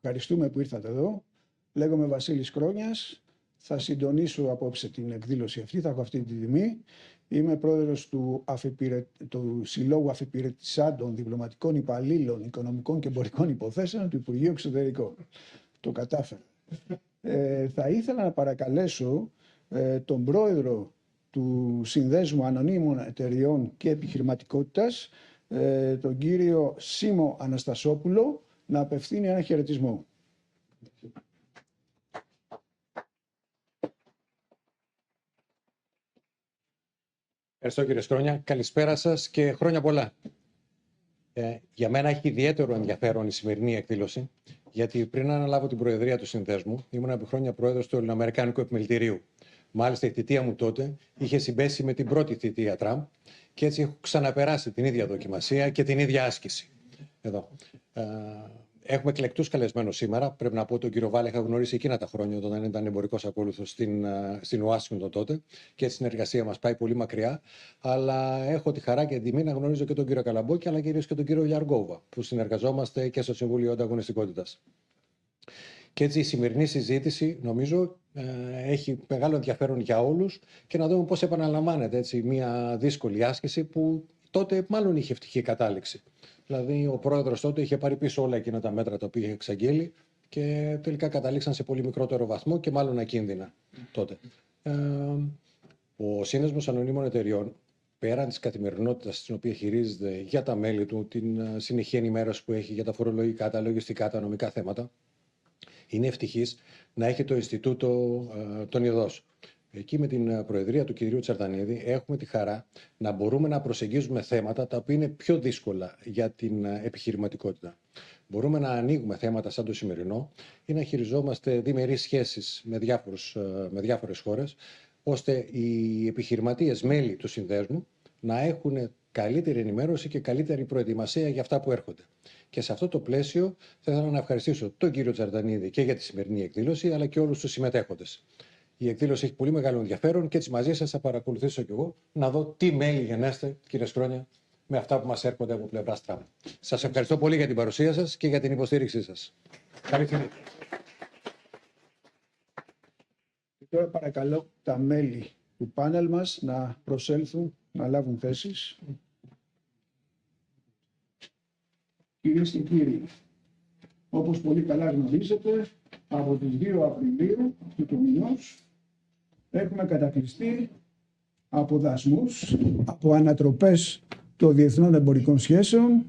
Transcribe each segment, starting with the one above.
Ευχαριστούμε που ήρθατε εδώ. Λέγομαι Βασίλης Κρόνιας. Θα συντονίσω απόψε την εκδήλωση αυτή. Θα έχω αυτή τη τιμή. Είμαι πρόεδρος του Συλλόγου Αφιπηρετησάντων Διπλωματικών Υπαλλήλων Οικονομικών και Εμπορικών Υποθέσεων του Υπουργείου Εξωτερικών. Το κατάφερα. Θα ήθελα να παρακαλέσω τον πρόεδρο του Συνδέσμου Ανωνύμων Εταιριών και Επιχειρηματικότητας, τον κύριο Σίμω Αναστασόπουλο, να απευθύνει ένα χαιρετισμό. Ευχαριστώ κύριε Σκρόνια. Καλησπέρα σας και χρόνια πολλά. Για μένα έχει ιδιαίτερο ενδιαφέρον η σημερινή εκδήλωση, γιατί πριν αναλάβω την προεδρία του Συνδέσμου, ήμουν επί χρόνια πρόεδρος του Ελληνοαμερικάνικου Επιμελητηρίου. Μάλιστα, η θητεία μου τότε είχε συμπέσει με την πρώτη θητεία Τραμπ και έτσι έχω ξαναπεράσει την ίδια δοκιμασία και την ίδια άσκηση. Εδώ. Έχουμε εκλεκτούς καλεσμένους σήμερα. Πρέπει να πω ότι τον κύριο Βάλε είχα γνωρίσει εκείνα τα χρόνια, όταν ήταν εμπορικός ακόλουθος στην Ουάσιγκτον τότε, και η συνεργασία μας πάει πολύ μακριά. Αλλά έχω τη χαρά και την τιμή να γνωρίζω και τον κύριο Καλαμπόκη, αλλά κυρίως και τον κύριο Λιαργόβα, που συνεργαζόμαστε και στο Συμβούλιο Ανταγωνιστικότητας. Και έτσι η σημερινή συζήτηση, νομίζω, έχει μεγάλο ενδιαφέρον για όλους και να δούμε πώς επαναλαμβάνεται έτσι μια δύσκολη άσκηση που τότε μάλλον είχε ευτυχή κατάληξη. Δηλαδή, ο πρόεδρος τότε είχε πάρει πίσω όλα εκείνα τα μέτρα τα οποία είχε εξαγγείλει και τελικά καταλήξαν σε πολύ μικρότερο βαθμό και μάλλον ακίνδυνα τότε. Ο Σύνδεσμος Ανωνύμων Εταιριών, πέραν της καθημερινότητας την οποία χειρίζεται για τα μέλη του, την συνεχή ενημέρωση που έχει για τα φορολογικά, τα λογιστικά, τα νομικά θέματα, είναι ευτυχής να έχει το Ινστιτούτο των Ιδώσεων. Εκεί με την προεδρία του κυρίου Τσαρδανίδη έχουμε τη χαρά να μπορούμε να προσεγγίζουμε θέματα τα οποία είναι πιο δύσκολα για την επιχειρηματικότητα. Μπορούμε να ανοίγουμε θέματα σαν το σημερινό ή να χειριζόμαστε διμερείς σχέσεις με διάφορες χώρες, ώστε οι επιχειρηματίες μέλη του συνδέσμου να έχουν καλύτερη ενημέρωση και καλύτερη προετοιμασία για αυτά που έρχονται. Και σε αυτό το πλαίσιο θα ήθελα να ευχαριστήσω τον κύριο Τσαρδανίδη και για τη σημερινή εκδήλωση, αλλά και όλους τους συμμετέχοντες. Η εκδήλωση έχει πολύ μεγάλο ενδιαφέρον και έτσι μαζί σας θα παρακολουθήσω κι εγώ να δω τι μέλη γενέστε, κύριε Σκρόνια, με αυτά που μας έρχονται από πλευράς Τραμπ. Σας ευχαριστώ πολύ για την παρουσία σας και για την υποστήριξή σας. Καλή τιμή. Τώρα παρακαλώ τα μέλη του πάνελ μας να προσέλθουν, να λάβουν θέσεις. Κυρίες και κύριοι, όπως πολύ καλά γνωρίζετε, από τις 2 Απριλίου του μηνός έχουμε κατακλειστεί από δασμούς, από ανατροπές των διεθνών εμπορικών σχέσεων,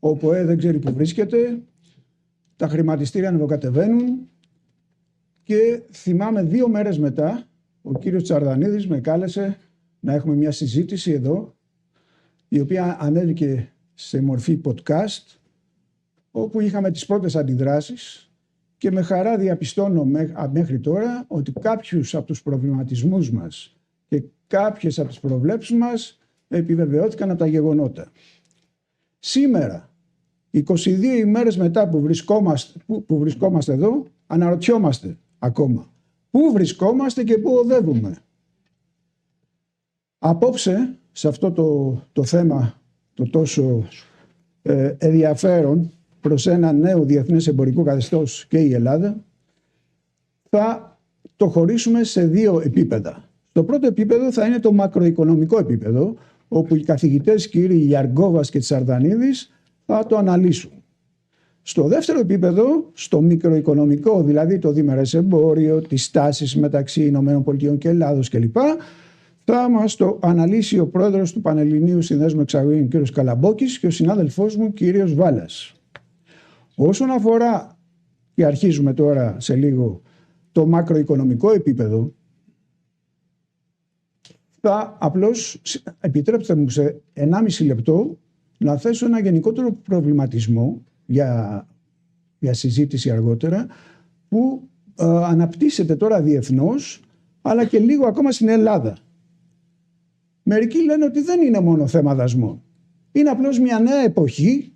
ο ΠΟΕ δεν ξέρει που βρίσκεται, τα χρηματιστήρια ανεβοκατεβαίνουν και θυμάμαι 2 μέρες μετά ο κύριος Τσαρδανίδης με κάλεσε να έχουμε μια συζήτηση εδώ, η οποία ανέβηκε σε μορφή podcast, όπου είχαμε τις πρώτες αντιδράσεις και με χαρά διαπιστώνω μέχρι τώρα ότι κάποιους από τους προβληματισμούς μας και κάποιες από τις προβλέψεις μας επιβεβαιώθηκαν από τα γεγονότα. Σήμερα, 22 ημέρες μετά που βρισκόμαστε εδώ, αναρωτιόμαστε ακόμα πού βρισκόμαστε και πού οδεύουμε. Απόψε, σε αυτό το θέμα το τόσο ενδιαφέρον προς ένα νέο διεθνές εμπορικό καθεστώς και η Ελλάδα, θα το χωρίσουμε σε 2 επίπεδα. Το πρώτο επίπεδο θα είναι το μακροοικονομικό επίπεδο, όπου οι καθηγητές κύριοι Λιαργόβας και Τσαρδανίδης θα το αναλύσουν. Στο δεύτερο επίπεδο, στο μικροοικονομικό, δηλαδή το διμερές εμπόριο, τις τάσεις μεταξύ ΗΠΑ και Ελλάδος κλπ., θα μας το αναλύσει ο πρόεδρος του Πανελληνίου Συνδέσμου Εξαγωγών κ. Καλαμπόκης και ο συνάδελφός μου κ. Βάλας. Όσον αφορά, και αρχίζουμε τώρα σε λίγο, το μακροοικονομικό επίπεδο, θα απλώς επιτρέψτε μου σε 1,5 λεπτό να θέσω ένα γενικότερο προβληματισμό για συζήτηση αργότερα, που αναπτύσσεται τώρα διεθνώς, αλλά και λίγο ακόμα στην Ελλάδα. Μερικοί λένε ότι δεν είναι μόνο θέμα δασμών. Είναι απλώς μια νέα εποχή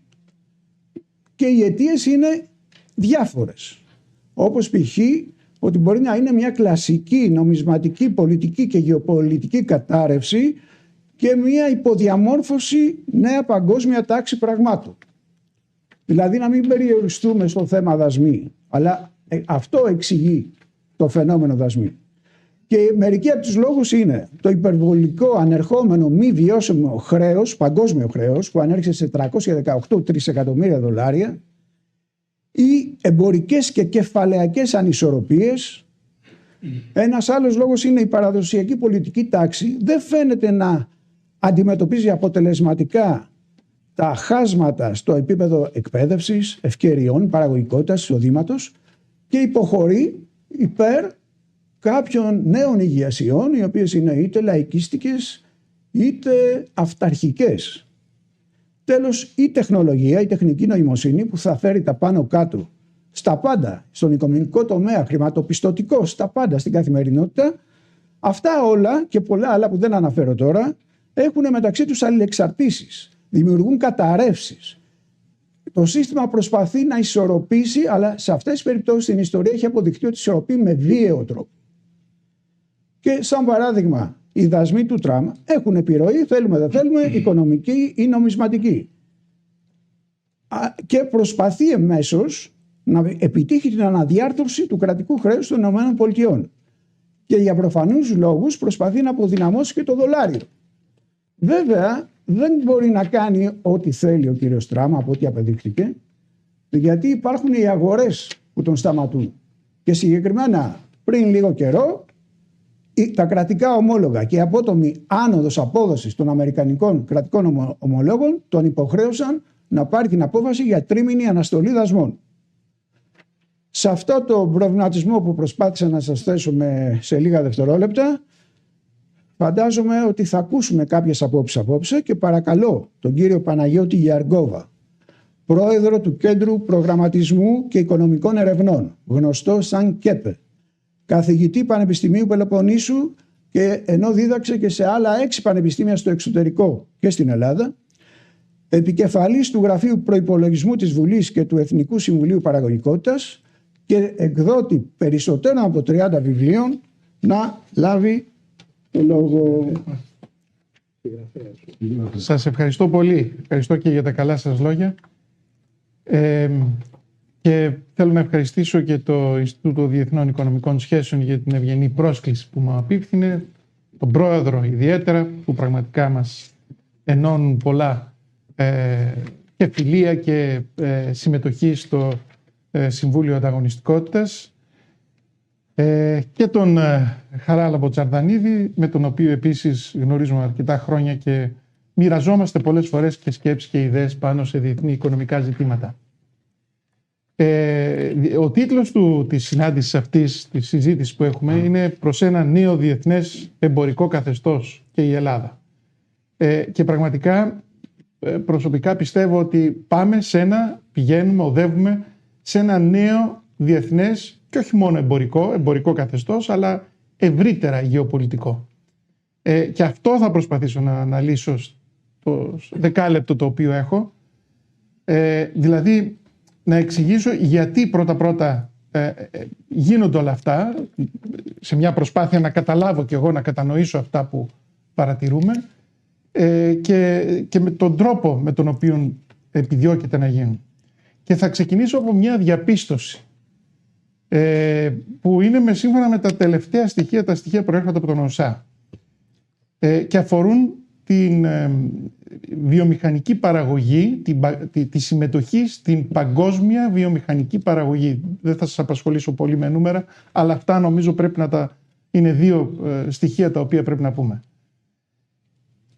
και οι αιτίες είναι διάφορες. Όπως π.χ. ότι μπορεί να είναι μια κλασική νομισματική, πολιτική και γεωπολιτική κατάρρευση και μια υποδιαμόρφωση νέα παγκόσμια τάξη πραγμάτων. Δηλαδή να μην περιοριστούμε στο θέμα δασμοί, αλλά αυτό εξηγεί το φαινόμενο δασμοί. Και μερικοί από τους λόγους είναι το υπερβολικό ανερχόμενο μη βιώσιμο χρέος, παγκόσμιο χρέος, που ανέρχεται σε 318 τρισεκατομμύρια δολάρια, ή εμπορικές και κεφαλαιακές ανισορροπίες. Ένας άλλος λόγος είναι η παραδοσιακή πολιτική τάξη δεν φαίνεται να αντιμετωπίζει αποτελεσματικά τα χάσματα στο επίπεδο εκπαίδευσης, ευκαιριών, παραγωγικότητας, εισοδήματος και υποχωρεί υπέρ κάποιων νέων ηγεσιών, οι οποίες είναι είτε λαϊκίστικες είτε αυταρχικές. Τέλος, η τεχνολογία, η τεχνική νοημοσύνη που θα φέρει τα πάνω κάτω στα πάντα, στον οικονομικό τομέα, χρηματοπιστωτικό, στα πάντα, στην καθημερινότητα, αυτά όλα και πολλά άλλα που δεν αναφέρω τώρα, έχουν μεταξύ τους αλληλεξαρτήσεις, δημιουργούν καταρρεύσεις. Το σύστημα προσπαθεί να ισορροπήσει, αλλά σε αυτές τις περιπτώσεις στην ιστορία έχει αποδειχτεί ότι ισορροπεί με βίαιο τρόπο. Και σαν παράδειγμα, οι δασμοί του Τραμπ έχουν επιρροή, θέλουμε δεν θέλουμε, οικονομική ή νομισματική. Και προσπαθεί εμέσως να επιτύχει την αναδιάρθρωση του κρατικού χρέους των ΗΠΑ. Και για προφανούς λόγους προσπαθεί να αποδυναμώσει και το δολάριο. Βέβαια, δεν μπορεί να κάνει ό,τι θέλει ο κύριος Τραμπ, από ό,τι απεδείχθηκε, γιατί υπάρχουν οι αγορές που τον σταματούν. Και συγκεκριμένα πριν λίγο καιρό, τα κρατικά ομόλογα και η απότομη άνοδος απόδοσης των αμερικανικών κρατικών ομολόγων τον υποχρέωσαν να πάρει την απόφαση για τρίμηνη αναστολή δασμών. Σε αυτό το προβληματισμό που προσπάθησα να σας θέσω σε λίγα δευτερόλεπτα, φαντάζομαι ότι θα ακούσουμε κάποιες απόψεις απόψε και παρακαλώ τον κύριο Παναγιώτη Γιαργκόβα, πρόεδρο του Κέντρου Προγραμματισμού και Οικονομικών Ερευνών, γνωστό σαν ΚΕΠΕ, καθηγητή Πανεπιστημίου Πελοποννήσου και ενώ δίδαξε και σε άλλα 6 πανεπιστήμια στο εξωτερικό και στην Ελλάδα, επικεφαλής του Γραφείου Προϋπολογισμού της Βουλής και του Εθνικού Συμβουλίου Παραγωγικότητας και εκδότη περισσότερων από 30 βιβλίων, να λάβει το λόγο. Σας ευχαριστώ πολύ. Ευχαριστώ και για τα καλά σας λόγια. Και θέλω να ευχαριστήσω και το Ινστιτούτο Διεθνών Οικονομικών Σχέσεων για την ευγενή πρόσκληση που μου απίφθινε, τον πρόεδρο ιδιαίτερα, που πραγματικά μας ενώνουν πολλά και φιλία και συμμετοχή στο Συμβούλιο Ανταγωνιστικότητας, και τον Χαράλαμπο Τσαρδανίδη, με τον οποίο επίσης γνωρίζουμε αρκετά χρόνια και μοιραζόμαστε πολλές φορές και σκέψεις και ιδέες πάνω σε διεθνή οικονομικά ζητήματα. Ο τίτλος της συνάντησης αυτής, της συζήτησης που έχουμε, είναι «Προς ένα νέο διεθνές εμπορικό καθεστώς και η Ελλάδα». Και πραγματικά προσωπικά πιστεύω ότι πηγαίνουμε, οδεύουμε σε ένα νέο διεθνές και όχι μόνο εμπορικό καθεστώς, αλλά ευρύτερα γεωπολιτικό. Και αυτό θα προσπαθήσω να αναλύσω στο δεκάλεπτο το οποίο έχω. Δηλαδή να εξηγήσω γιατί πρώτα γίνονται όλα αυτά, σε μια προσπάθεια να καταλάβω και εγώ, να κατανοήσω αυτά που παρατηρούμε, και με τον τρόπο με τον οποίο επιδιώκεται να γίνουν. Και θα ξεκινήσω από μια διαπίστωση που είναι σύμφωνα με τα τελευταία στοιχεία, τα στοιχεία προέρχονται από τον ΟΣΑ και αφορούν την βιομηχανική παραγωγή, τη συμμετοχή στην παγκόσμια βιομηχανική παραγωγή. Δεν θα σας απασχολήσω πολύ με νούμερα, αλλά αυτά νομίζω πρέπει είναι 2 στοιχεία τα οποία πρέπει να πούμε.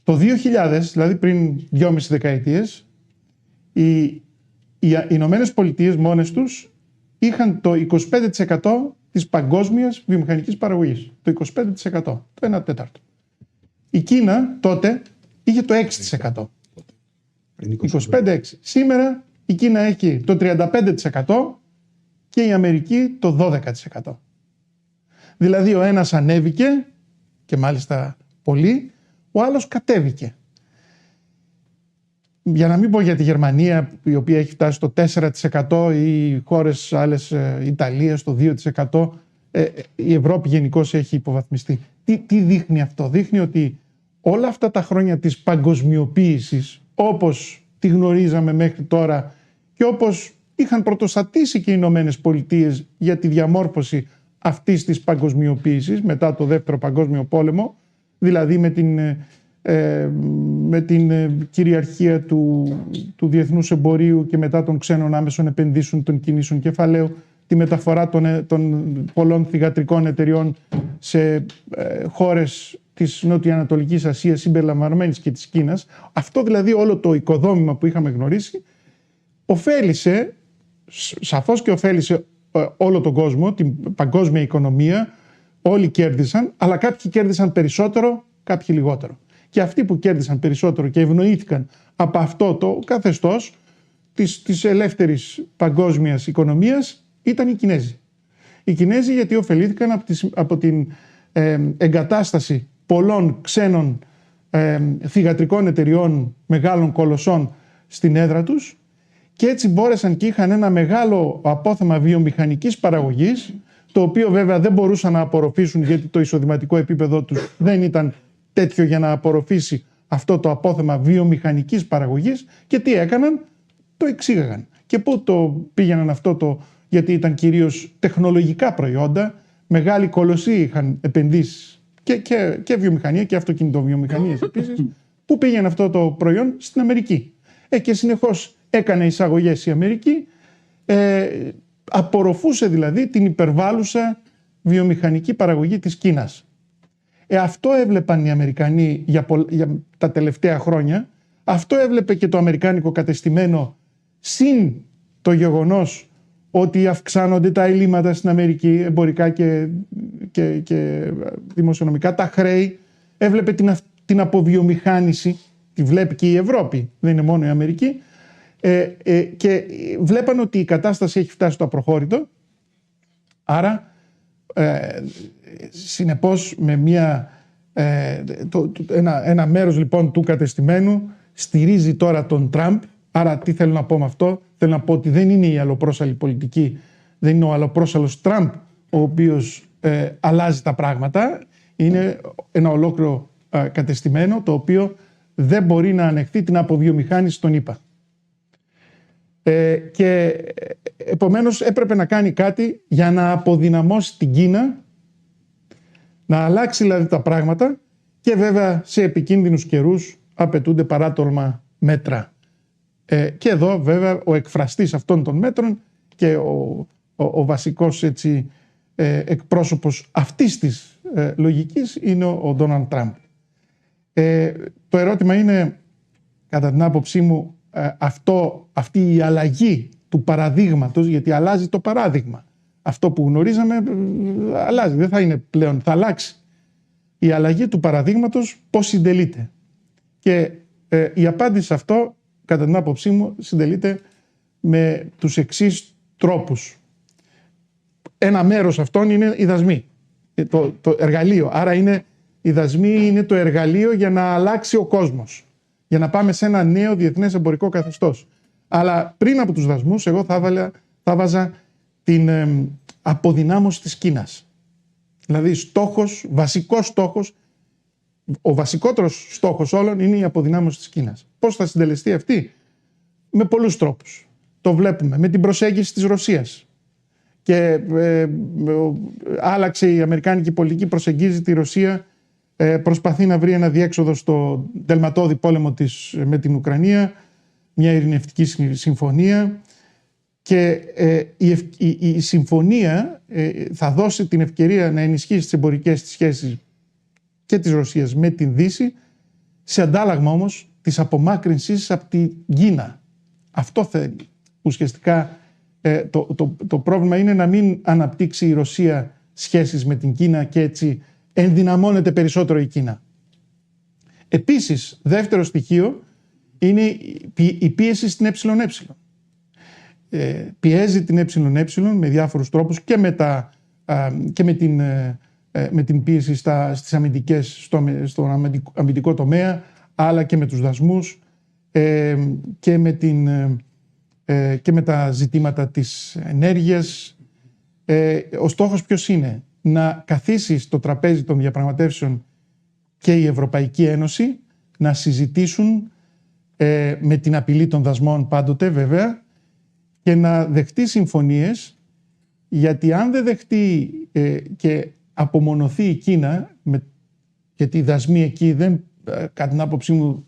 Το 2000, δηλαδή πριν 2,5 δεκαετίες, οι Ηνωμένες Πολιτείες μόνες τους είχαν το 25% της παγκόσμιας βιομηχανικής παραγωγής. Το 25%, το 1/4. Η Κίνα τότε είχε το 6%. 25-6. Σήμερα η Κίνα έχει το 35% και η Αμερική το 12%. Δηλαδή ο ένας ανέβηκε, και μάλιστα πολύ, ο άλλος κατέβηκε. Για να μην πω για τη Γερμανία, η οποία έχει φτάσει στο 4%, ή χώρες άλλες, Ιταλία στο 2%, η Ευρώπη γενικώς έχει υποβαθμιστεί. Τι δείχνει αυτό? Δείχνει ότι όλα αυτά τα χρόνια της παγκοσμιοποίησης, όπως τη γνωρίζαμε μέχρι τώρα και όπως είχαν πρωτοστατήσει και οι Ηνωμένες Πολιτείες για τη διαμόρφωση αυτής της παγκοσμιοποίησης μετά το Δεύτερο Παγκόσμιο Πόλεμο, δηλαδή με την κυριαρχία του διεθνούς εμπορίου και μετά των ξένων άμεσων επενδύσεων, των κινήσεων κεφαλαίου, τη μεταφορά των πολλών θυγατρικών εταιριών σε χώρες της Νοτιοανατολικής Ασίας συμπεριλαμβανομένης και της Κίνας. Αυτό δηλαδή όλο το οικοδόμημα που είχαμε γνωρίσει ωφέλισε, σαφώς και ωφέλισε όλο τον κόσμο, την παγκόσμια οικονομία, όλοι κέρδισαν, αλλά κάποιοι κέρδισαν περισσότερο, κάποιοι λιγότερο. Και αυτοί που κέρδισαν περισσότερο και ευνοήθηκαν από αυτό το καθεστώς της ελεύθερης παγκόσμιας οικονομίας ήταν οι Κινέζοι. Οι Κινέζοι γιατί ωφελήθηκαν από την εγκατάσταση πολλών ξένων θυγατρικών εταιριών, μεγάλων κολοσσών στην έδρα τους, και έτσι μπόρεσαν και είχαν ένα μεγάλο απόθεμα βιομηχανικής παραγωγής, το οποίο βέβαια δεν μπορούσαν να απορροφήσουν γιατί το εισοδηματικό επίπεδο τους δεν ήταν τέτοιο για να απορροφήσει αυτό το απόθεμα βιομηχανικής παραγωγής. Και τι έκαναν? Το εξήγαγαν. Και πού το πήγαιναν αυτό γιατί ήταν κυρίως τεχνολογικά προϊόντα, μεγάλοι κολοσσοί είχαν επενδύσει και βιομηχανία και αυτοκινητοβιομηχανίες επίσης. Πού πήγαινε αυτό το προϊόν? Στην Αμερική. Και συνεχώς έκανε εισαγωγές η Αμερική, απορροφούσε δηλαδή την υπερβάλλουσα βιομηχανική παραγωγή της Κίνας. Αυτό έβλεπαν οι Αμερικανοί για τα τελευταία χρόνια. Αυτό έβλεπε και το αμερικάνικο κατεστημένο, συν το γεγονός ότι αυξάνονται τα ελλείμματα στην Αμερική, εμπορικά και δημοσιονομικά, τα χρέη. Έβλεπε την αποβιομηχάνηση, τη βλέπει και η Ευρώπη, δεν είναι μόνο η Αμερική, και βλέπαν ότι η κατάσταση έχει φτάσει στο απροχώρητο. Άρα συνεπώς με ένα μέρος λοιπόν του κατεστημένου στηρίζει τώρα τον Τραμπ. Άρα τι θέλω να πω με αυτό? Θέλω να πω ότι δεν είναι η αλλοπρόσαλη πολιτική, δεν είναι ο αλλοπρόσαλος Τραμπ ο οποίος αλλάζει τα πράγματα. Είναι ένα ολόκληρο κατεστημένο το οποίο δεν μπορεί να ανεχθεί την αποβιομηχάνηση των ΗΠΑ. Και επομένως έπρεπε να κάνει κάτι για να αποδυναμώσει την Κίνα, να αλλάξει δηλαδή τα πράγματα, και βέβαια σε επικίνδυνους καιρούς απαιτούνται παράτολμα μέτρα. Και εδώ βέβαια ο εκφραστής αυτών των μέτρων και ο βασικός εκπρόσωπος αυτής της λογικής είναι ο Ντόναλντ Τραμπ. Το ερώτημα είναι, κατά την άποψή μου, αυτή η αλλαγή του παραδείγματος, γιατί αλλάζει το παράδειγμα. Αυτό που γνωρίζαμε αλλάζει, δεν θα είναι πλέον, θα αλλάξει. Η αλλαγή του παραδείγματος πώς συντελείται? Και η απάντηση σε αυτό, κατά την άποψή μου, συντελείται με τους εξής τρόπους. Ένα μέρος αυτών είναι οι δασμοί, το εργαλείο. Άρα οι δασμοί είναι το εργαλείο για να αλλάξει ο κόσμος, για να πάμε σε ένα νέο διεθνές εμπορικό καθεστώς. Αλλά πριν από τους δασμούς, εγώ θα βάζα την αποδυνάμωση της Κίνας. Δηλαδή βασικός στόχος, ο βασικότερος στόχος όλων είναι η αποδυνάμωση της Κίνας. Πώς θα συντελεστεί αυτή? Με πολλούς τρόπους. Το βλέπουμε με την προσέγγιση της Ρωσίας. Και άλλαξε η αμερικάνικη πολιτική, προσεγγίζει τη Ρωσία, προσπαθεί να βρει ένα διέξοδο στο τελματώδη πόλεμο της με την Ουκρανία, μια ειρηνευτική συμφωνία, και η συμφωνία θα δώσει την ευκαιρία να ενισχύσει τις εμπορικές σχέσεις και της Ρωσίας με την Δύση, σε αντάλλαγμα όμως της απομάκρυνσης από την Κίνα. Αυτό θέλει. Ουσιαστικά το πρόβλημα είναι να μην αναπτύξει η Ρωσία σχέσεις με την Κίνα και έτσι ενδυναμώνεται περισσότερο η Κίνα. Επίσης, δεύτερο στοιχείο είναι η πίεση στην ΕΕ. Πιέζει την ΕΕ με διάφορους τρόπους και με την πίεση στις στον αμυντικό τομέα, αλλά και με τους δασμούς και με τα ζητήματα της ενέργειας. Ο στόχος ποιος είναι? Να καθίσει στο τραπέζι των διαπραγματεύσεων και η Ευρωπαϊκή Ένωση, να συζητήσουν με την απειλή των δασμών πάντοτε βέβαια, και να δεχτεί συμφωνίες, γιατί αν δεν δεχτεί και απομονωθεί η Κίνα, γιατί οι δασμοί εκεί δεν, κατά την άποψή μου,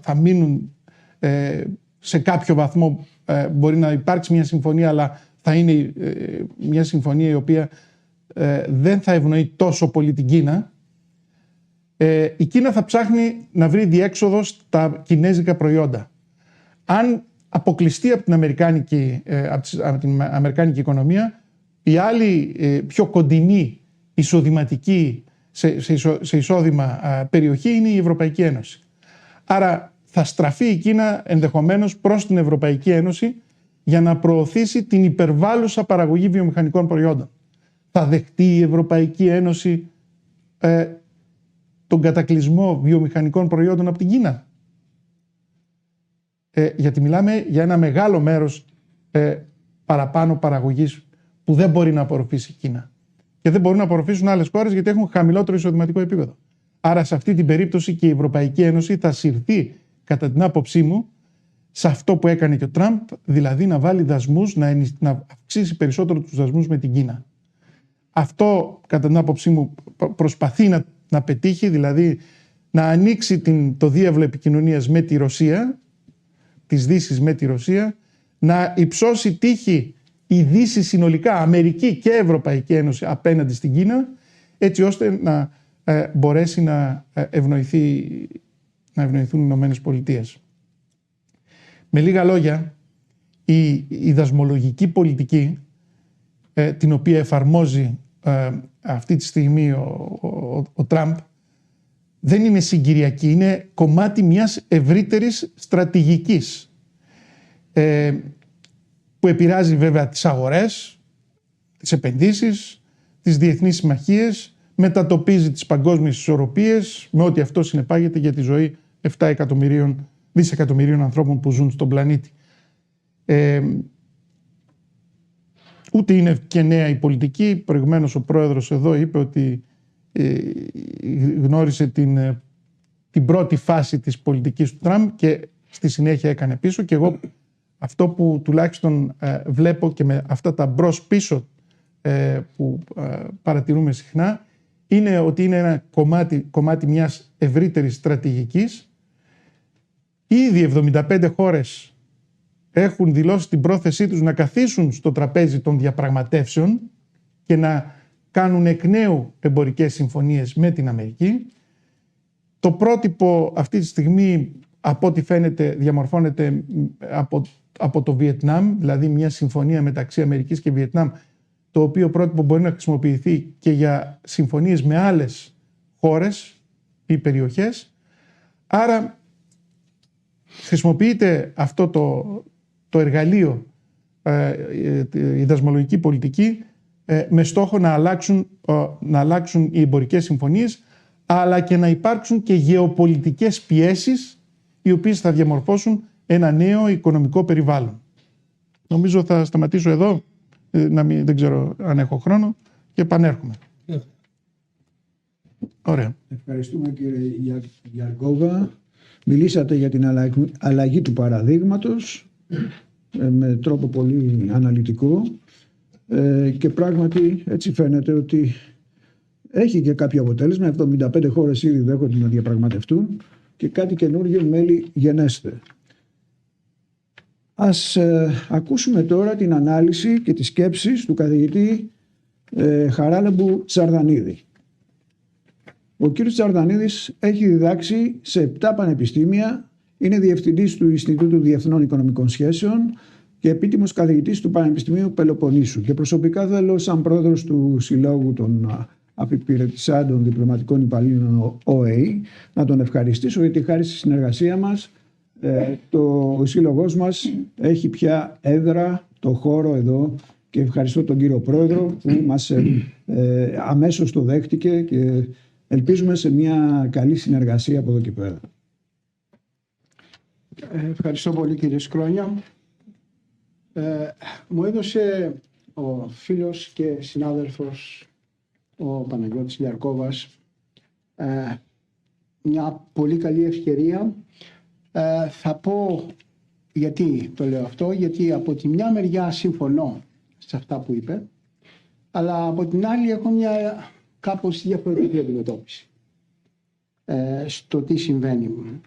θα μείνουν σε κάποιο βαθμό, μπορεί να υπάρξει μια συμφωνία, αλλά θα είναι μια συμφωνία η οποία δεν θα ευνοεί τόσο πολύ την Κίνα. Η Κίνα θα ψάχνει να βρει διέξοδο στα κινέζικα προϊόντα. Αν αποκλειστεί από την αμερικάνικη οικονομία, η άλλη πιο κοντινή εισοδηματική σε εισόδημα περιοχή είναι η Ευρωπαϊκή Ένωση. Άρα θα στραφεί η Κίνα ενδεχομένως προς την Ευρωπαϊκή Ένωση για να προωθήσει την υπερβάλλουσα παραγωγή βιομηχανικών προϊόντων. Θα δεχτεί η Ευρωπαϊκή Ένωση τον κατακλυσμό βιομηχανικών προϊόντων από την Κίνα? Γιατί μιλάμε για ένα μεγάλο μέρος παραπάνω παραγωγής που δεν μπορεί να απορροφήσει η Κίνα. Και δεν μπορούν να απορροφήσουν άλλες χώρες γιατί έχουν χαμηλότερο εισοδηματικό επίπεδο. Άρα σε αυτή την περίπτωση και η Ευρωπαϊκή Ένωση θα συρθεί, κατά την άποψή μου, σε αυτό που έκανε και ο Τραμπ, δηλαδή να βάλει δασμούς, να αυξήσει περισσότερο τους δασμούς με την Κίνα. Αυτό, κατά την άποψή μου, προσπαθεί να πετύχει, δηλαδή να ανοίξει το διάβλο επικοινωνίας με τη Ρωσία, της Δύσης με τη Ρωσία, να υψώσει τύχη η Δύση συνολικά, Αμερική και Ευρωπαϊκή Ένωση απέναντι στην Κίνα, έτσι ώστε να μπορέσει να ευνοηθούν οι Ηνωμένες Πολιτείες. Με λίγα λόγια, η δασμολογική πολιτική την οποία εφαρμόζει αυτή τη στιγμή ο Τραμπ δεν είναι συγκυριακή, είναι κομμάτι μιας ευρύτερης στρατηγικής που επηρεάζει βέβαια τις αγορές, τις επενδύσεις, τις διεθνείς συμμαχίες, μετατοπίζει τις παγκόσμιες ισορροπίες με ό,τι αυτό συνεπάγεται για τη ζωή 7 δισεκατομμυρίων ανθρώπων που ζουν στον πλανήτη. Ούτε είναι και νέα η πολιτική. Προηγουμένως ο πρόεδρος εδώ είπε ότι γνώρισε την πρώτη φάση της πολιτικής του Τραμπ και στη συνέχεια έκανε πίσω, και εγώ αυτό που τουλάχιστον βλέπω και με αυτά τα μπρος-πίσω που παρατηρούμε συχνά είναι ότι είναι ένα κομμάτι μιας ευρύτερης στρατηγικής. Ήδη 75 χώρες έχουν δηλώσει την πρόθεσή τους να καθίσουν στο τραπέζι των διαπραγματεύσεων και να κάνουν εκ νέου εμπορικές συμφωνίες με την Αμερική. Το πρότυπο αυτή τη στιγμή, από ό,τι φαίνεται, διαμορφώνεται από το Βιετνάμ, δηλαδή μια συμφωνία μεταξύ Αμερικής και Βιετνάμ, το οποίο πρότυπο μπορεί να χρησιμοποιηθεί και για συμφωνίες με άλλες χώρες ή περιοχές. Άρα χρησιμοποιείται αυτό το εργαλείο, η δασμολογική πολιτική, με στόχο να αλλάξουν οι εμπορικές συμφωνίες, αλλά και να υπάρξουν και γεωπολιτικές πιέσεις οι οποίες θα διαμορφώσουν ένα νέο οικονομικό περιβάλλον. Νομίζω θα σταματήσω εδώ, δεν ξέρω αν έχω χρόνο, και επανέρχομαι. Ωραία. Ευχαριστούμε κύριε Γιαργκόβα. Μιλήσατε για την αλλαγή του παραδείγματος με τρόπο πολύ αναλυτικό και πράγματι έτσι φαίνεται ότι έχει και κάποιο αποτέλεσμα. 75 χώρες ήδη δέχονται να διαπραγματευτούν και κάτι καινούργιο μέλη γενέστε. Ας ακούσουμε τώρα την ανάλυση και τις σκέψεις του καθηγητή Χαράλαμπου Τσαρδανίδη. Ο κύριος Τσαρδανίδης έχει διδάξει σε 7 πανεπιστήμια, είναι διευθυντής του Ινστιτούτου Διεθνών Οικονομικών Σχέσεων και επίτιμος καθηγητής του Πανεπιστημίου Πελοποννήσου. Και προσωπικά θέλω, σαν πρόεδρος του Συλλόγου των Απειπηρετησάντων Διπλωματικών Υπαλλήλων ΟΕΗ, να τον ευχαριστήσω, γιατί χάρη στη συνεργασία μας ο σύλλογός μας έχει πια έδρα, το χώρο εδώ, και ευχαριστώ τον κύριο πρόεδρο που μας αμέσως το δέχτηκε και ελπίζουμε σε μια καλή συνεργασία από εδώ και πέρα. Ευχαριστώ πολύ κύριε Σκρόνια. Μου έδωσε ο φίλος και συνάδελφος ο Παναγιώτης Γιαρκόβας μια πολύ καλή ευκαιρία. Θα πω Γιατί το λέω αυτό? Γιατί από τη μια μεριά συμφωνώ σε αυτά που είπε, αλλά από την άλλη έχω μια κάπως διαφορετική αντιμετώπιση στο τι συμβαίνει.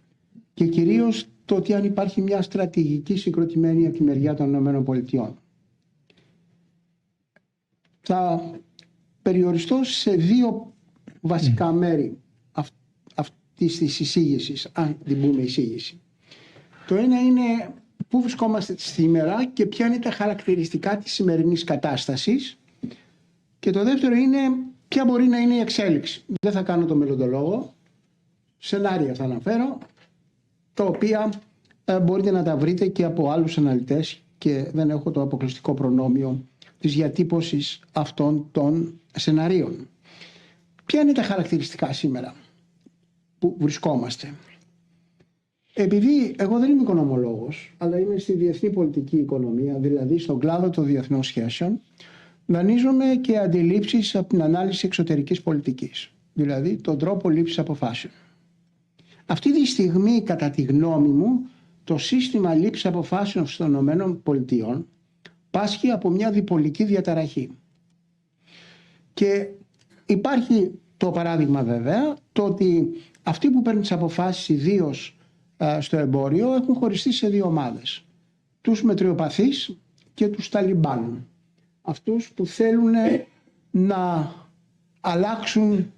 Και κυρίως το ότι αν υπάρχει μια στρατηγική συγκροτημένη από τη μεριά των ΗΠΑ. Θα περιοριστώ σε δύο βασικά μέρη αυτής της εισήγησης, αν την πούμε εισήγηση. Το ένα είναι πού βρισκόμαστε σήμερα και ποια είναι τα χαρακτηριστικά της σημερινής κατάστασης. Και το δεύτερο είναι ποια μπορεί να είναι η εξέλιξη. Δεν θα κάνω το μελλοντολόγο, σενάρια θα αναφέρω, τα οποία μπορείτε να τα βρείτε και από άλλους αναλυτές και δεν έχω το αποκλειστικό προνόμιο της διατύπωσης αυτών των σεναρίων. Ποια είναι τα χαρακτηριστικά σήμερα που βρισκόμαστε? Επειδή εγώ δεν είμαι οικονομολόγος, αλλά είμαι στη διεθνή πολιτική οικονομία, δηλαδή στον κλάδο των διεθνών σχέσεων, δανείζομαι και αντιλήψεις από την ανάλυση εξωτερικής πολιτικής, δηλαδή τον τρόπο λήψης αποφάσεων. Αυτή τη στιγμή, κατά τη γνώμη μου, το σύστημα λήψης αποφάσεων των ΗΠΑ πάσχει από μια διπολική διαταραχή. Και υπάρχει το παράδειγμα βέβαια, το ότι αυτοί που παίρνουν τις αποφάσεις ιδίως στο εμπόριο έχουν χωριστεί σε δύο ομάδες. Τους μετριοπαθείς και τους Ταλιμπάν. Αυτούς που θέλουν να αλλάξουν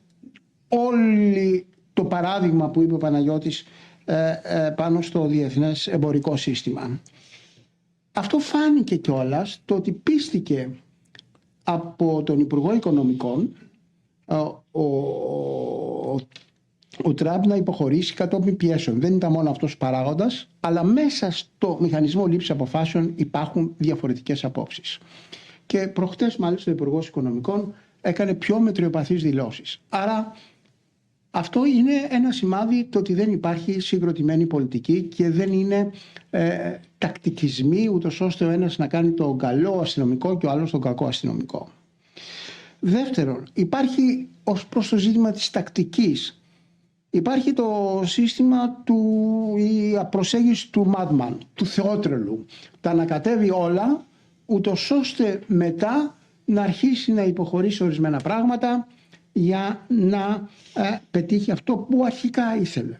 όλη το παράδειγμα που είπε ο Παναγιώτης πάνω στο διεθνές εμπορικό σύστημα. Αυτό φάνηκε κιόλας το ότι πίστηκε από τον Υπουργό Οικονομικών ο Τραμπ να υποχωρήσει κατόπιν πιέσεων. Δεν ήταν μόνο αυτός παράγοντας, αλλά μέσα στο μηχανισμό λήψης αποφάσεων υπάρχουν διαφορετικές απόψεις. Και προχτές μάλιστα ο Υπουργός Οικονομικών έκανε πιο μετριοπαθείς δηλώσεις. Άρα αυτό είναι ένα σημάδι το ότι δεν υπάρχει συγκροτημένη πολιτική και δεν είναι τακτικισμοί ούτως ώστε ο ένας να κάνει το καλό αστυνομικό και ο άλλος τον κακό αστυνομικό. Δεύτερον, υπάρχει ως προς το ζήτημα της τακτικής, υπάρχει το σύστημα η προσέγγιση του Madman, του θεότρελου. Τα ανακατεύει όλα ούτως ώστε μετά να αρχίσει να υποχωρήσει ορισμένα πράγματα για να πετύχει αυτό που αρχικά ήθελε.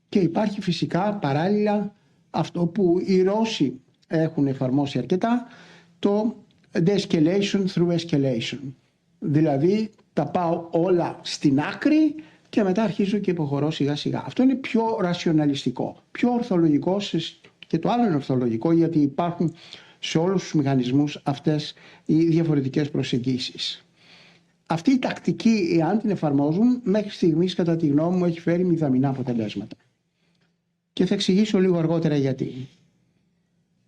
Και υπάρχει φυσικά παράλληλα αυτό που οι Ρώσοι έχουν εφαρμόσει αρκετά, το de-escalation through escalation. Δηλαδή τα πάω όλα στην άκρη και μετά αρχίζω και υποχωρώ σιγά σιγά. Αυτό είναι πιο ρασιοναλιστικό, πιο ορθολογικό, και το άλλο είναι ορθολογικό γιατί υπάρχουν σε όλους τους μηχανισμούς αυτές οι διαφορετικές προσεγγίσεις. Αυτή η τακτική, εάν την εφαρμόζουν, μέχρι στιγμής κατά τη γνώμη μου έχει φέρει μηδαμινά αποτελέσματα. Και θα εξηγήσω λίγο αργότερα γιατί.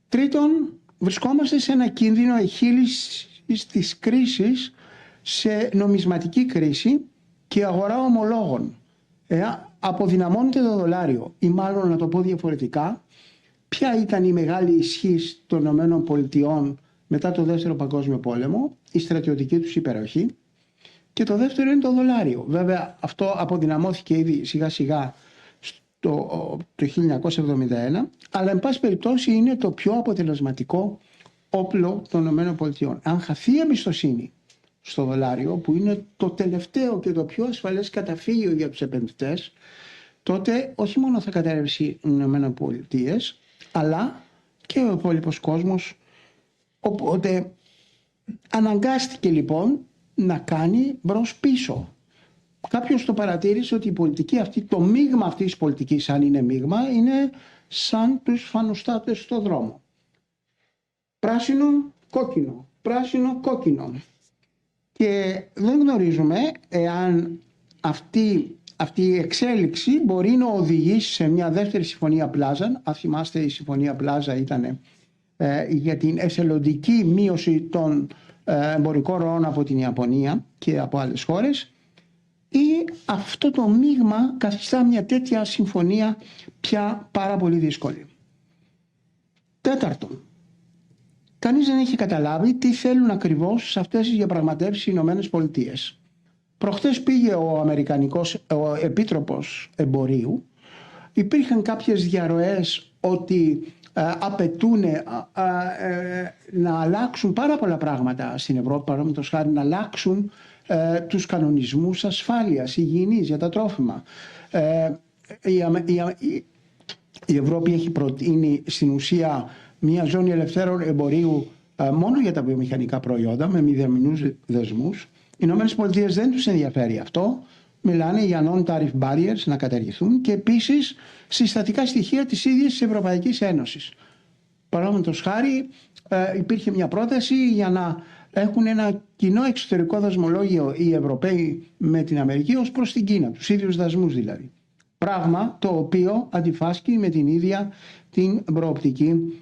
Τρίτον, βρισκόμαστε σε ένα κίνδυνο εχείλησης της κρίσης σε νομισματική κρίση και αγορά ομολόγων. Αποδυναμώνεται το δολάριο, ή μάλλον να το πω διαφορετικά, ποια ήταν η μεγάλη ισχύς των ΗΠΑ μετά το Δεύτερο Παγκόσμιο Πόλεμο, η στρατιωτική τους υπεροχή, και το δεύτερο είναι το δολάριο. Βέβαια αυτό αποδυναμώθηκε ήδη σιγά σιγά το 1971, αλλά εν πάση περιπτώσει είναι το πιο αποτελεσματικό όπλο των ΗΠΑ. Αν χαθεί η εμπιστοσύνη στο δολάριο, που είναι το τελευταίο και το πιο ασφαλές καταφύγιο για τους επενδυτές, τότε όχι μόνο θα καταρρεύσει οι ΗΠΑ, αλλά και ο υπόλοιπος κόσμος. Οπότε αναγκάστηκε λοιπόν να κάνει μπρος πίσω. Κάποιος το παρατήρησε ότι η πολιτική αυτή, το μείγμα αυτής της πολιτικής, αν είναι μείγμα, είναι σαν τους φανουστάτες στο δρόμο. Πράσινο, κόκκινο, πράσινο, κόκκινο. Και δεν γνωρίζουμε εάν αυτή η εξέλιξη μπορεί να οδηγήσει σε μια δεύτερη συμφωνία Πλάζα. Αν θυμάστε, η συμφωνία Πλάζα ήταν για την εθελοντική μείωση των εμπορικών ροών από την Ιαπωνία και από άλλες χώρες, ή αυτό το μείγμα καθιστά μια τέτοια συμφωνία πια πάρα πολύ δύσκολη. Τέταρτον, κανείς δεν έχει καταλάβει τι θέλουν ακριβώς σε αυτές τις διαπραγματεύσεις οι Ηνωμένες Πολιτείες. Προχτές πήγε ο Επίτροπος Εμπορίου, υπήρχαν κάποιες διαρροές ότι απαιτούν να αλλάξουν πάρα πολλά πράγματα στην Ευρώπη, παραδείγματος χάρη να αλλάξουν τους κανονισμούς ασφάλειας, υγιεινής για τα τρόφιμα. Η Ευρώπη έχει προτείνει στην ουσία μια ζώνη ελευθέρων εμπορίου μόνο για τα βιομηχανικά προϊόντα με μηδενικούς δεσμούς. Οι Ηνωμένες Πολιτείες δεν τους ενδιαφέρει αυτό. Μιλάνε για non-tariff barriers να καταργηθούν και επίσης συστατικά στοιχεία της ίδιας της Ευρωπαϊκής Ένωσης. Παραδείγματος χάρη υπήρχε μια πρόταση για να έχουν ένα κοινό εξωτερικό δασμολόγιο οι Ευρωπαίοι με την Αμερική ως προς την Κίνα, τους ίδιους δασμούς δηλαδή. Πράγμα το οποίο αντιφάσκει με την ίδια την προοπτική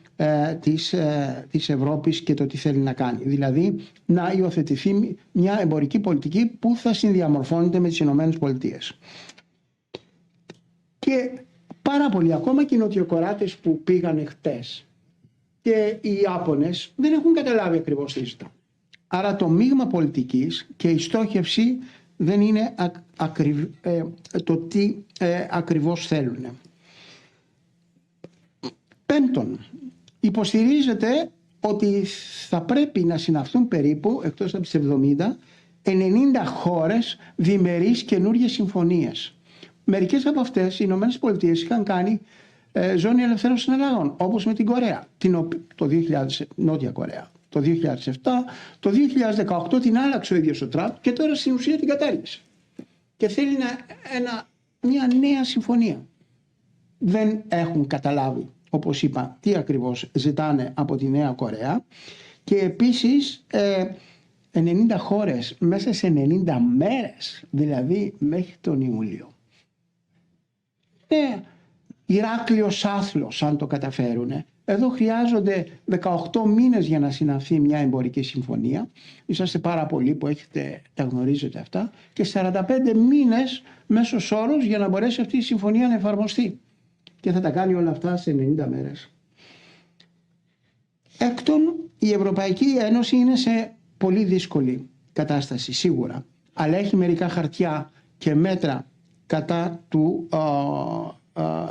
της Ευρώπης και το τι θέλει να κάνει. Δηλαδή να υιοθετηθεί μια εμπορική πολιτική που θα συνδιαμορφώνεται με τις Ηνωμένες Πολιτείες. Και πάρα πολλοί, ακόμα και οι νοτιοκορεάτες που πήγανε χτες και οι Ιάπωνες δεν έχουν καταλάβει ακριβώς τι ζητά. Άρα το μείγμα πολιτικής και η στόχευση δεν είναι το τι ακριβώς θέλουν. Πέμπτον, υποστηρίζεται ότι θα πρέπει να συναυθούν περίπου, εκτός από τις 70, 90 χώρες διμερείς καινούργιες συμφωνίες. Μερικές από αυτές οι Ηνωμένες Πολιτείες είχαν κάνει ζώνη ελευθέρων συναλλαγών, όπως με την Κορέα, Νότια Κορέα. Το 2007, το 2018 την άλλαξε ο ίδιος ο Τραμπ και τώρα στην ουσία την κατάργησε. Και θέλει μια νέα συμφωνία. Δεν έχουν καταλάβει, όπως είπα, τι ακριβώς ζητάνε από τη Νέα Κορέα και επίσης 90 χώρες μέσα σε 90 μέρες, δηλαδή μέχρι τον Ιούλιο. Ηράκλειος άθλος αν το καταφέρουν. Εδώ χρειάζονται 18 μήνες για να συναυθεί μια εμπορική συμφωνία. Είσαστε πάρα πολλοί που τα γνωρίζετε αυτά. Και 45 μήνες μέσος όρος για να μπορέσει αυτή η συμφωνία να εφαρμοστεί. Και θα τα κάνει όλα αυτά σε 90 μέρες. Έκτον, η Ευρωπαϊκή Ένωση είναι σε πολύ δύσκολη κατάσταση σίγουρα. Αλλά έχει μερικά χαρτιά και μέτρα κατά του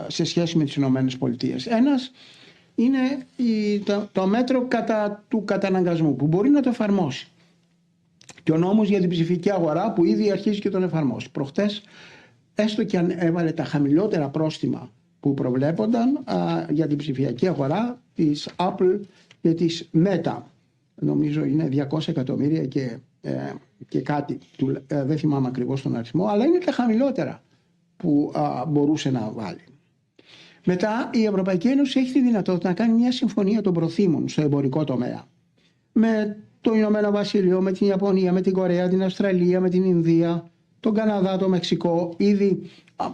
σε σχέση με τις Ηνωμένες Πολιτείες. Ένας είναι το μέτρο κατά του καταναγκασμού που μπορεί να το εφαρμόσει. Και ο νόμος για την ψηφιακή αγορά που ήδη αρχίζει και τον εφαρμόσει. Προχτές, έστω και αν έβαλε τα χαμηλότερα πρόστιμα που προβλέπονταν για την ψηφιακή αγορά της Apple και της Meta, νομίζω είναι 200 εκατομμύρια και κάτι, δεν θυμάμαι ακριβώς τον αριθμό, αλλά είναι τα χαμηλότερα που μπορούσε να βάλει. Μετά η Ευρωπαϊκή Ένωση έχει τη δυνατότητα να κάνει μια συμφωνία των προθήμων στο εμπορικό τομέα. Με το Ηνωμένο Βασίλειο, με την Ιαπωνία, με την Κορέα, την Αυστραλία, με την Ινδία, τον Καναδά, το Μεξικό. Ήδη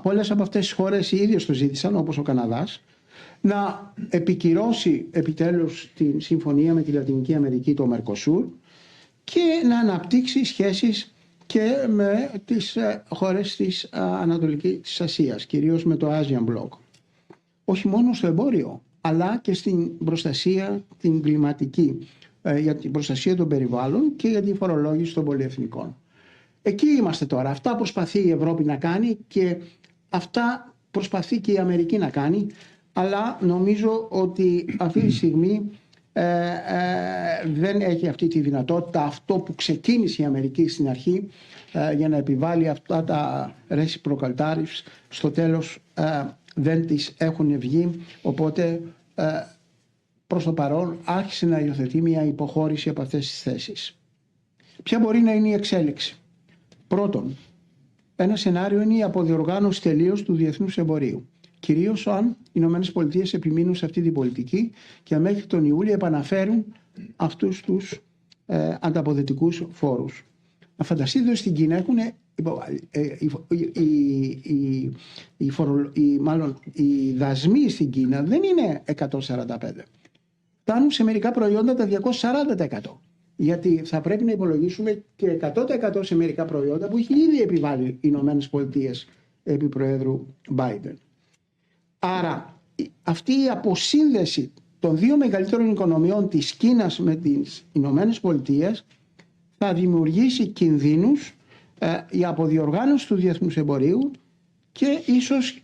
πολλές από αυτές τις χώρες οι ίδιες το ζήτησαν, όπως ο Καναδάς, να επικυρώσει επιτέλους την συμφωνία με τη Λατινική Αμερική, το Μερκοσούρ, και να αναπτύξει σχέσεις και με τις χώρες της Ανατολικής Ασίας, κυρίως με το Asian Bloc. Όχι μόνο στο εμπόριο, αλλά και στην προστασία την κλιματική, για την προστασία των περιβάλλων και για την φορολόγηση των πολυεθνικών. Εκεί είμαστε τώρα. Αυτά προσπαθεί η Ευρώπη να κάνει και αυτά προσπαθεί και η Αμερική να κάνει, αλλά νομίζω ότι αυτή τη στιγμή δεν έχει αυτή τη δυνατότητα. Αυτό που ξεκίνησε η Αμερική στην αρχή για να επιβάλλει αυτά τα reciprocal tariffs, στο τέλος δεν τις έχουν βγει, οπότε προς το παρόν άρχισε να υιοθετεί μια υποχώρηση από αυτές τις θέσεις. Ποια μπορεί να είναι η εξέλιξη? Πρώτον, ένα σενάριο είναι η αποδιοργάνωση τελείως του διεθνούς εμπορίου. Κυρίως αν οι Ηνωμένες Πολιτείες επιμείνουν σε αυτή την πολιτική και μέχρι τον Ιούλιο επαναφέρουν αυτούς τους ανταποδοτικούς φόρους. Να φανταστείτε ότι στην Κίνα έχουν οι δασμοί στην Κίνα δεν είναι 145. Φτάνουν σε μερικά προϊόντα τα 240%. Γιατί θα πρέπει να υπολογίσουμε και 100% σε μερικά προϊόντα που έχει ήδη επιβάλει οι Ηνωμένες Πολιτείες επί Προέδρου Biden. Άρα αυτή η αποσύνδεση των δύο μεγαλύτερων οικονομιών της Κίνας με τις Ηνωμένες Πολιτείες θα δημιουργήσει κινδύνους η αποδιοργάνωση του διεθνούς εμπορίου και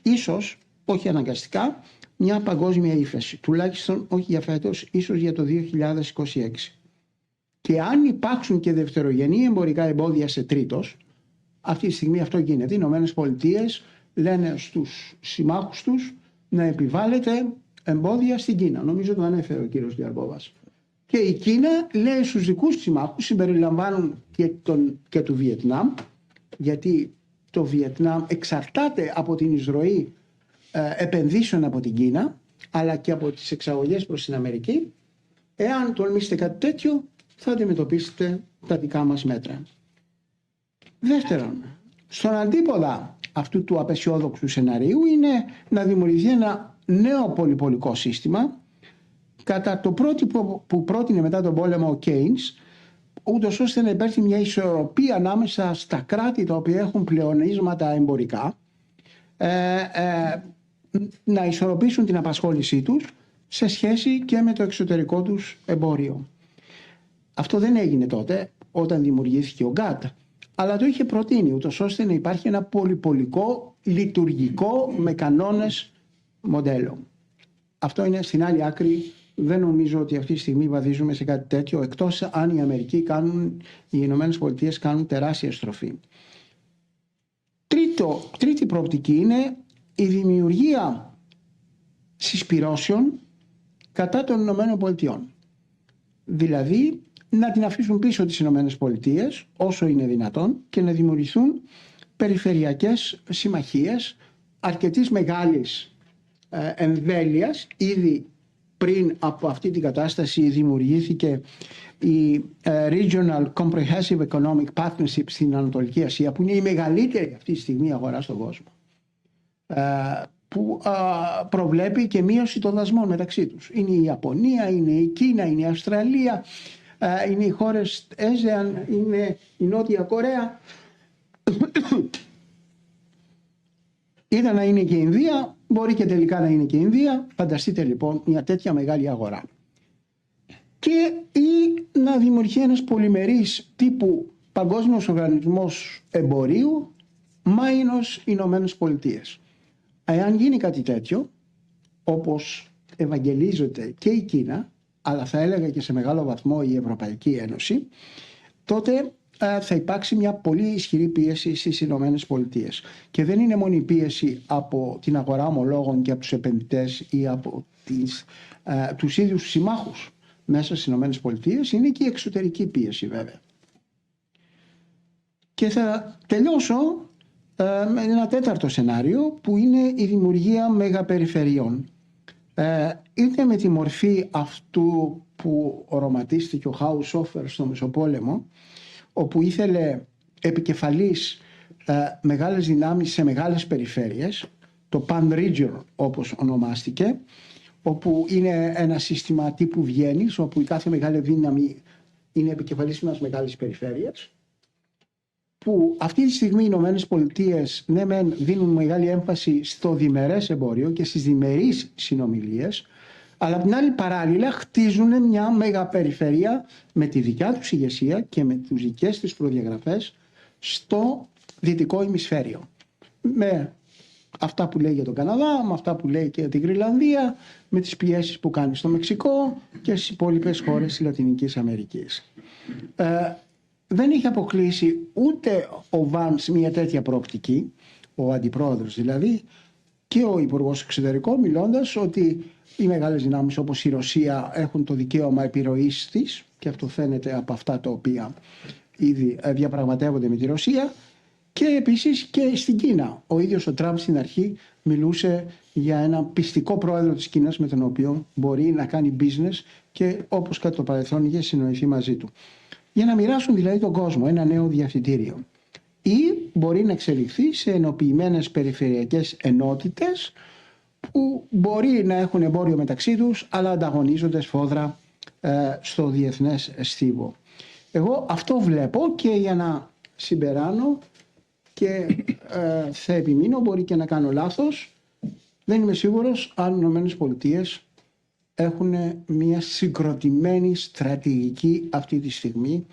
ίσως όχι αναγκαστικά, μια παγκόσμια ύφεση, τουλάχιστον όχι για φέτος, ίσως για το 2026. Και αν υπάρξουν και δευτερογενή εμπορικά εμπόδια σε τρίτος, αυτή τη στιγμή αυτό γίνεται. Οι Ηνωμένες Πολιτείες λένε στους συμμάχους τους να επιβάλλεται εμπόδια στην Κίνα. Νομίζω το ανέφερε ο κύριος Γιαρκόβας. Και η Κίνα λέει στους δικούς συμμάχους, συμπεριλαμβάνουν και του Βιετνάμ, γιατί το Βιετνάμ εξαρτάται από την εισρωή επενδύσεων από την Κίνα, αλλά και από τις εξαγωγές προς την Αμερική. Εάν τολμήσετε κάτι τέτοιο, θα αντιμετωπίσετε τα δικά μας μέτρα. Δεύτερον, στον αντίποδα αυτού του απεσιόδοξου σεναρίου είναι να δημιουργηθεί ένα νέο πολυπολικό σύστημα, κατά το πρότυπο που πρότεινε μετά τον πόλεμο ο Κέινς, ούτως ώστε να υπάρχει μια ισορροπία ανάμεσα στα κράτη τα οποία έχουν πλεονάσματα εμπορικά, να ισορροπήσουν την απασχόλησή τους σε σχέση και με το εξωτερικό τους εμπόριο. Αυτό δεν έγινε τότε όταν δημιουργήθηκε ο ΓΚΑΤ, αλλά το είχε προτείνει ούτως ώστε να υπάρχει ένα πολυπολικό, λειτουργικό, με κανόνες μοντέλο. Αυτό είναι στην άλλη άκρη. Δεν νομίζω ότι αυτή τη στιγμή βαδίζουμε σε κάτι τέτοιο, εκτός αν οι Ηνωμένες Πολιτείες κάνουν τεράστια στροφή. Τρίτη προοπτική είναι η δημιουργία συσπυρώσεων κατά των Ηνωμένων Πολιτειών. Δηλαδή να την αφήσουν πίσω τις Ηνωμένες Πολιτείες όσο είναι δυνατόν και να δημιουργηθούν περιφερειακές συμμαχίες αρκετής μεγάλης εμβέλειας. Ήδη πριν από αυτή την κατάσταση δημιουργήθηκε η Regional Comprehensive Economic Partnership στην Ανατολική Ασία, που είναι η μεγαλύτερη αυτή τη στιγμή αγορά στον κόσμο, που προβλέπει και μείωση των δασμών μεταξύ τους. Είναι η Ιαπωνία, είναι η Κίνα, είναι η Αυστραλία, είναι οι χώρες ASEAN, είναι η Νότια Κορέα. Ήταν να είναι και η Ινδία, μπορεί και τελικά να είναι και η Ινδία. Φανταστείτε λοιπόν μια τέτοια μεγάλη αγορά. Και ή να δημιουργεί ένας πολυμερής τύπου Παγκόσμιος Οργανισμός Εμπορίου μάινος Ηνωμένες Πολιτείες. Εάν γίνει κάτι τέτοιο, όπως ευαγγελίζεται και η Κίνα, αλλά θα έλεγα και σε μεγάλο βαθμό η Ευρωπαϊκή Ένωση, τότε θα υπάρξει μια πολύ ισχυρή πίεση στις Ηνωμένες Πολιτείες. Και δεν είναι μόνο η πίεση από την αγορά ομολόγων και από τους επενδυτές ή από τους ίδιους τους συμμάχους μέσα στις Ηνωμένες Πολιτείες, είναι και η εξωτερική πίεση βέβαια. Και θα τελειώσω με ένα τέταρτο σενάριο που είναι η δημιουργία μεγαπεριφερειών. Είτε με τη μορφή αυτού που οραματίστηκε ο Χάουσόφερ στο Μεσοπόλεμο, όπου ήθελε επικεφαλής μεγάλες δυνάμεις σε μεγάλες περιφέρειες, το Pan-Region όπως ονομάστηκε, όπου είναι ένα σύστημα τύπου Βιέννης, όπου η κάθε μεγάλη δύναμη είναι επικεφαλής μιας μεγάλης περιφέρειας, που αυτή τη στιγμή οι Ηνωμένες Πολιτείες ναι μεν δίνουν μεγάλη έμφαση στο διμερές εμπόριο και στις διμερείς συνομιλίες, αλλά από την άλλη παράλληλα χτίζουν μια μεγαπεριφέρεια με τη δικιά τους ηγεσία και με τις δικές τους προδιαγραφές στο δυτικό ημισφαίριο. Με αυτά που λέει για τον Καναδά, με αυτά που λέει και για την Γροιλανδία, με τις πιέσεις που κάνει στο Μεξικό και στις υπόλοιπες χώρες της Λατινικής Αμερικής. Δεν έχει αποκλείσει ούτε ο Βάνς μια τέτοια προοπτική, ο αντιπρόεδρος δηλαδή, και ο Υπουργός Εξωτερικών, μιλώντας ότι οι μεγάλες δυνάμεις όπως η Ρωσία έχουν το δικαίωμα επιρροής της, και αυτό φαίνεται από αυτά τα οποία ήδη διαπραγματεύονται με τη Ρωσία, και επίσης και στην Κίνα. Ο ίδιος ο Τραμπ στην αρχή μιλούσε για ένα πιστικό πρόεδρο της Κίνας με τον οποίο μπορεί να κάνει business και όπως κατά το παρελθόν είχε συνοηθεί μαζί του. Για να μοιράσουν δηλαδή τον κόσμο ένα νέο διευθυντήριο. Ή μπορεί να εξελιχθεί σε ενοποιημένες περιφερειακές ενότητες που μπορεί να έχουν εμπόριο μεταξύ τους, αλλά ανταγωνίζονται σφόδρα στο διεθνές στίβο. Εγώ αυτό βλέπω, και για να συμπεράνω και θα επιμείνω, μπορεί και να κάνω λάθος, δεν είμαι σίγουρος αν οι Ηνωμένες Πολιτείες έχουν μια συγκροτημένη στρατηγική αυτή τη στιγμή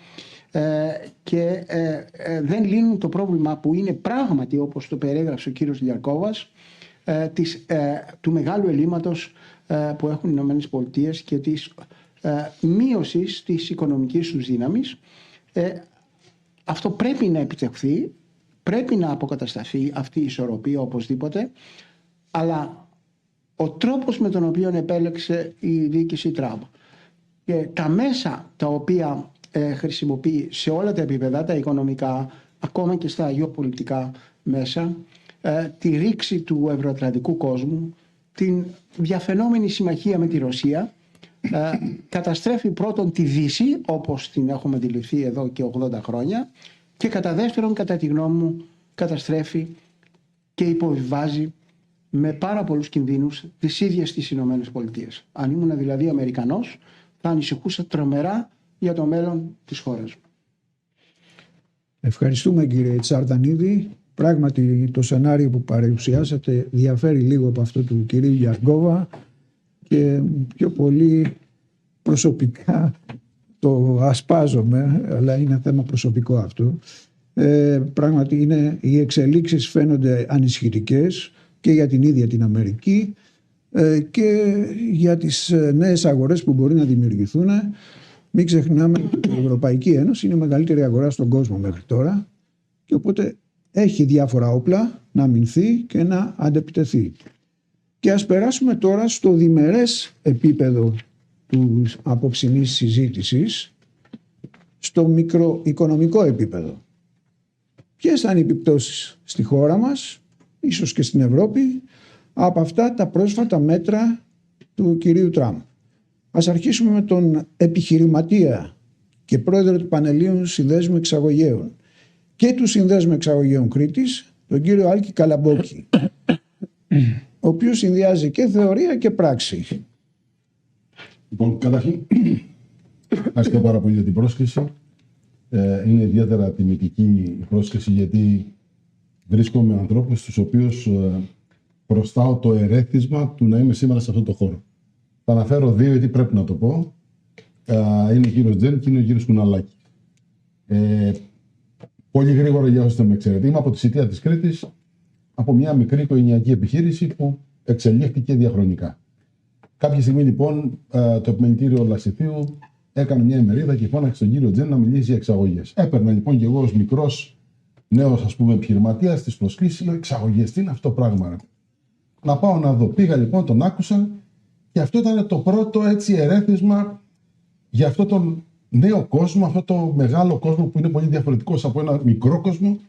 και δεν λύνουν το πρόβλημα που είναι πράγματι, όπως το περιέγραψε ο κύριος Λιαρκόβας, του μεγάλου ελλείμματος που έχουν οι Ηνωμένες Πολιτείες και της μείωσης της οικονομικής τους δύναμης. Αυτό πρέπει να επιτευχθεί, πρέπει να αποκατασταθεί αυτή η ισορροπία οπωσδήποτε, αλλά ο τρόπος με τον οποίο επέλεξε η διοίκηση Τραμπ και τα μέσα τα οποία χρησιμοποιεί σε όλα τα επίπεδα, τα οικονομικά, ακόμα και στα γεωπολιτικά μέσα, τη ρήξη του ευρωατλαντικού κόσμου, την διαφαινόμενη συμμαχία με τη Ρωσία, καταστρέφει πρώτον τη Δύση, όπως την έχουμε αντιληφθεί εδώ και 80 χρόνια, και κατά δεύτερον, κατά τη γνώμη μου, καταστρέφει και υποβιβάζει με πάρα πολλούς κινδύνους τις ίδιες τις Ηνωμένες Πολιτείες. Αν ήμουν δηλαδή Αμερικανός, θα ανησυχούσα τρομερά για το μέλλον της χώρας μου. Ευχαριστούμε κύριε Τσαρτανίδη. Πράγματι το σενάριο που παρουσιάσατε διαφέρει λίγο από αυτό του κυρίου Γιαργκόβα και πιο πολύ προσωπικά το ασπάζομαι, αλλά είναι θέμα προσωπικό αυτό. Πράγματι οι εξελίξεις φαίνονται ανησυχητικές και για την ίδια την Αμερική και για τις νέες αγορές που μπορεί να δημιουργηθούν. Μην ξεχνάμε ότι η Ευρωπαϊκή Ένωση είναι η μεγαλύτερη αγορά στον κόσμο μέχρι τώρα και οπότε έχει διάφορα όπλα να αμυνθεί και να αντεπιτεθεί. Και ας περάσουμε τώρα στο διμερές επίπεδο του απόψινής συζήτησης, στο μικροοικονομικό επίπεδο. Ποιες θα είναι οι επιπτώσεις στη χώρα μας, ίσως και στην Ευρώπη, από αυτά τα πρόσφατα μέτρα του κυρίου Τραμπ. Ας αρχίσουμε με τον επιχειρηματία και πρόεδρο του Πανελλήνιου Συνδέσμου Εξαγωγέων και του Συνδέσμου Εξαγωγέων Κρήτης, τον κύριο Άλκη Καλαμπόκη, ο οποίος συνδυάζει και θεωρία και πράξη. Λοιπόν, καταρχήν, ευχαριστώ πάρα πολύ για την πρόσκληση. Είναι ιδιαίτερα τιμητική η πρόσκληση, γιατί βρίσκομαι με ανθρώπους στους οποίους προστάω το ερέθισμα του να είμαι σήμερα σε αυτό το χώρο. Θα αναφέρω δύο, γιατί πρέπει να το πω. Είναι ο κύριος Τζεν και είναι ο κύριος Κουναλάκη. Πολύ γρήγορα, για όσοι δεν με ξέρετε, είμαι από τη Σιτία της Κρήτης, από μια μικρή οικογενειακή επιχείρηση που εξελίχθηκε διαχρονικά. Κάποια στιγμή λοιπόν το επιμελητήριο Λασιθίου έκανε μια ημερίδα και φώναξε τον κύριο Τζεν να μιλήσει για εξαγωγές. Έπαιρνα λοιπόν και εγώ ως μικρός νέος, ας πούμε, επιχειρηματίας τις προσκλήσεις, λέω εξαγωγές, τι είναι αυτό το πράγμα, ρε. Να πάω να δω. Πήγα λοιπόν, τον άκουσα και αυτό ήταν το πρώτο έτσι ερέθισμα για αυτόν τον νέο κόσμο, αυτό το μεγάλο κόσμο που είναι πολύ διαφορετικός από ένα μικρό κόσμο,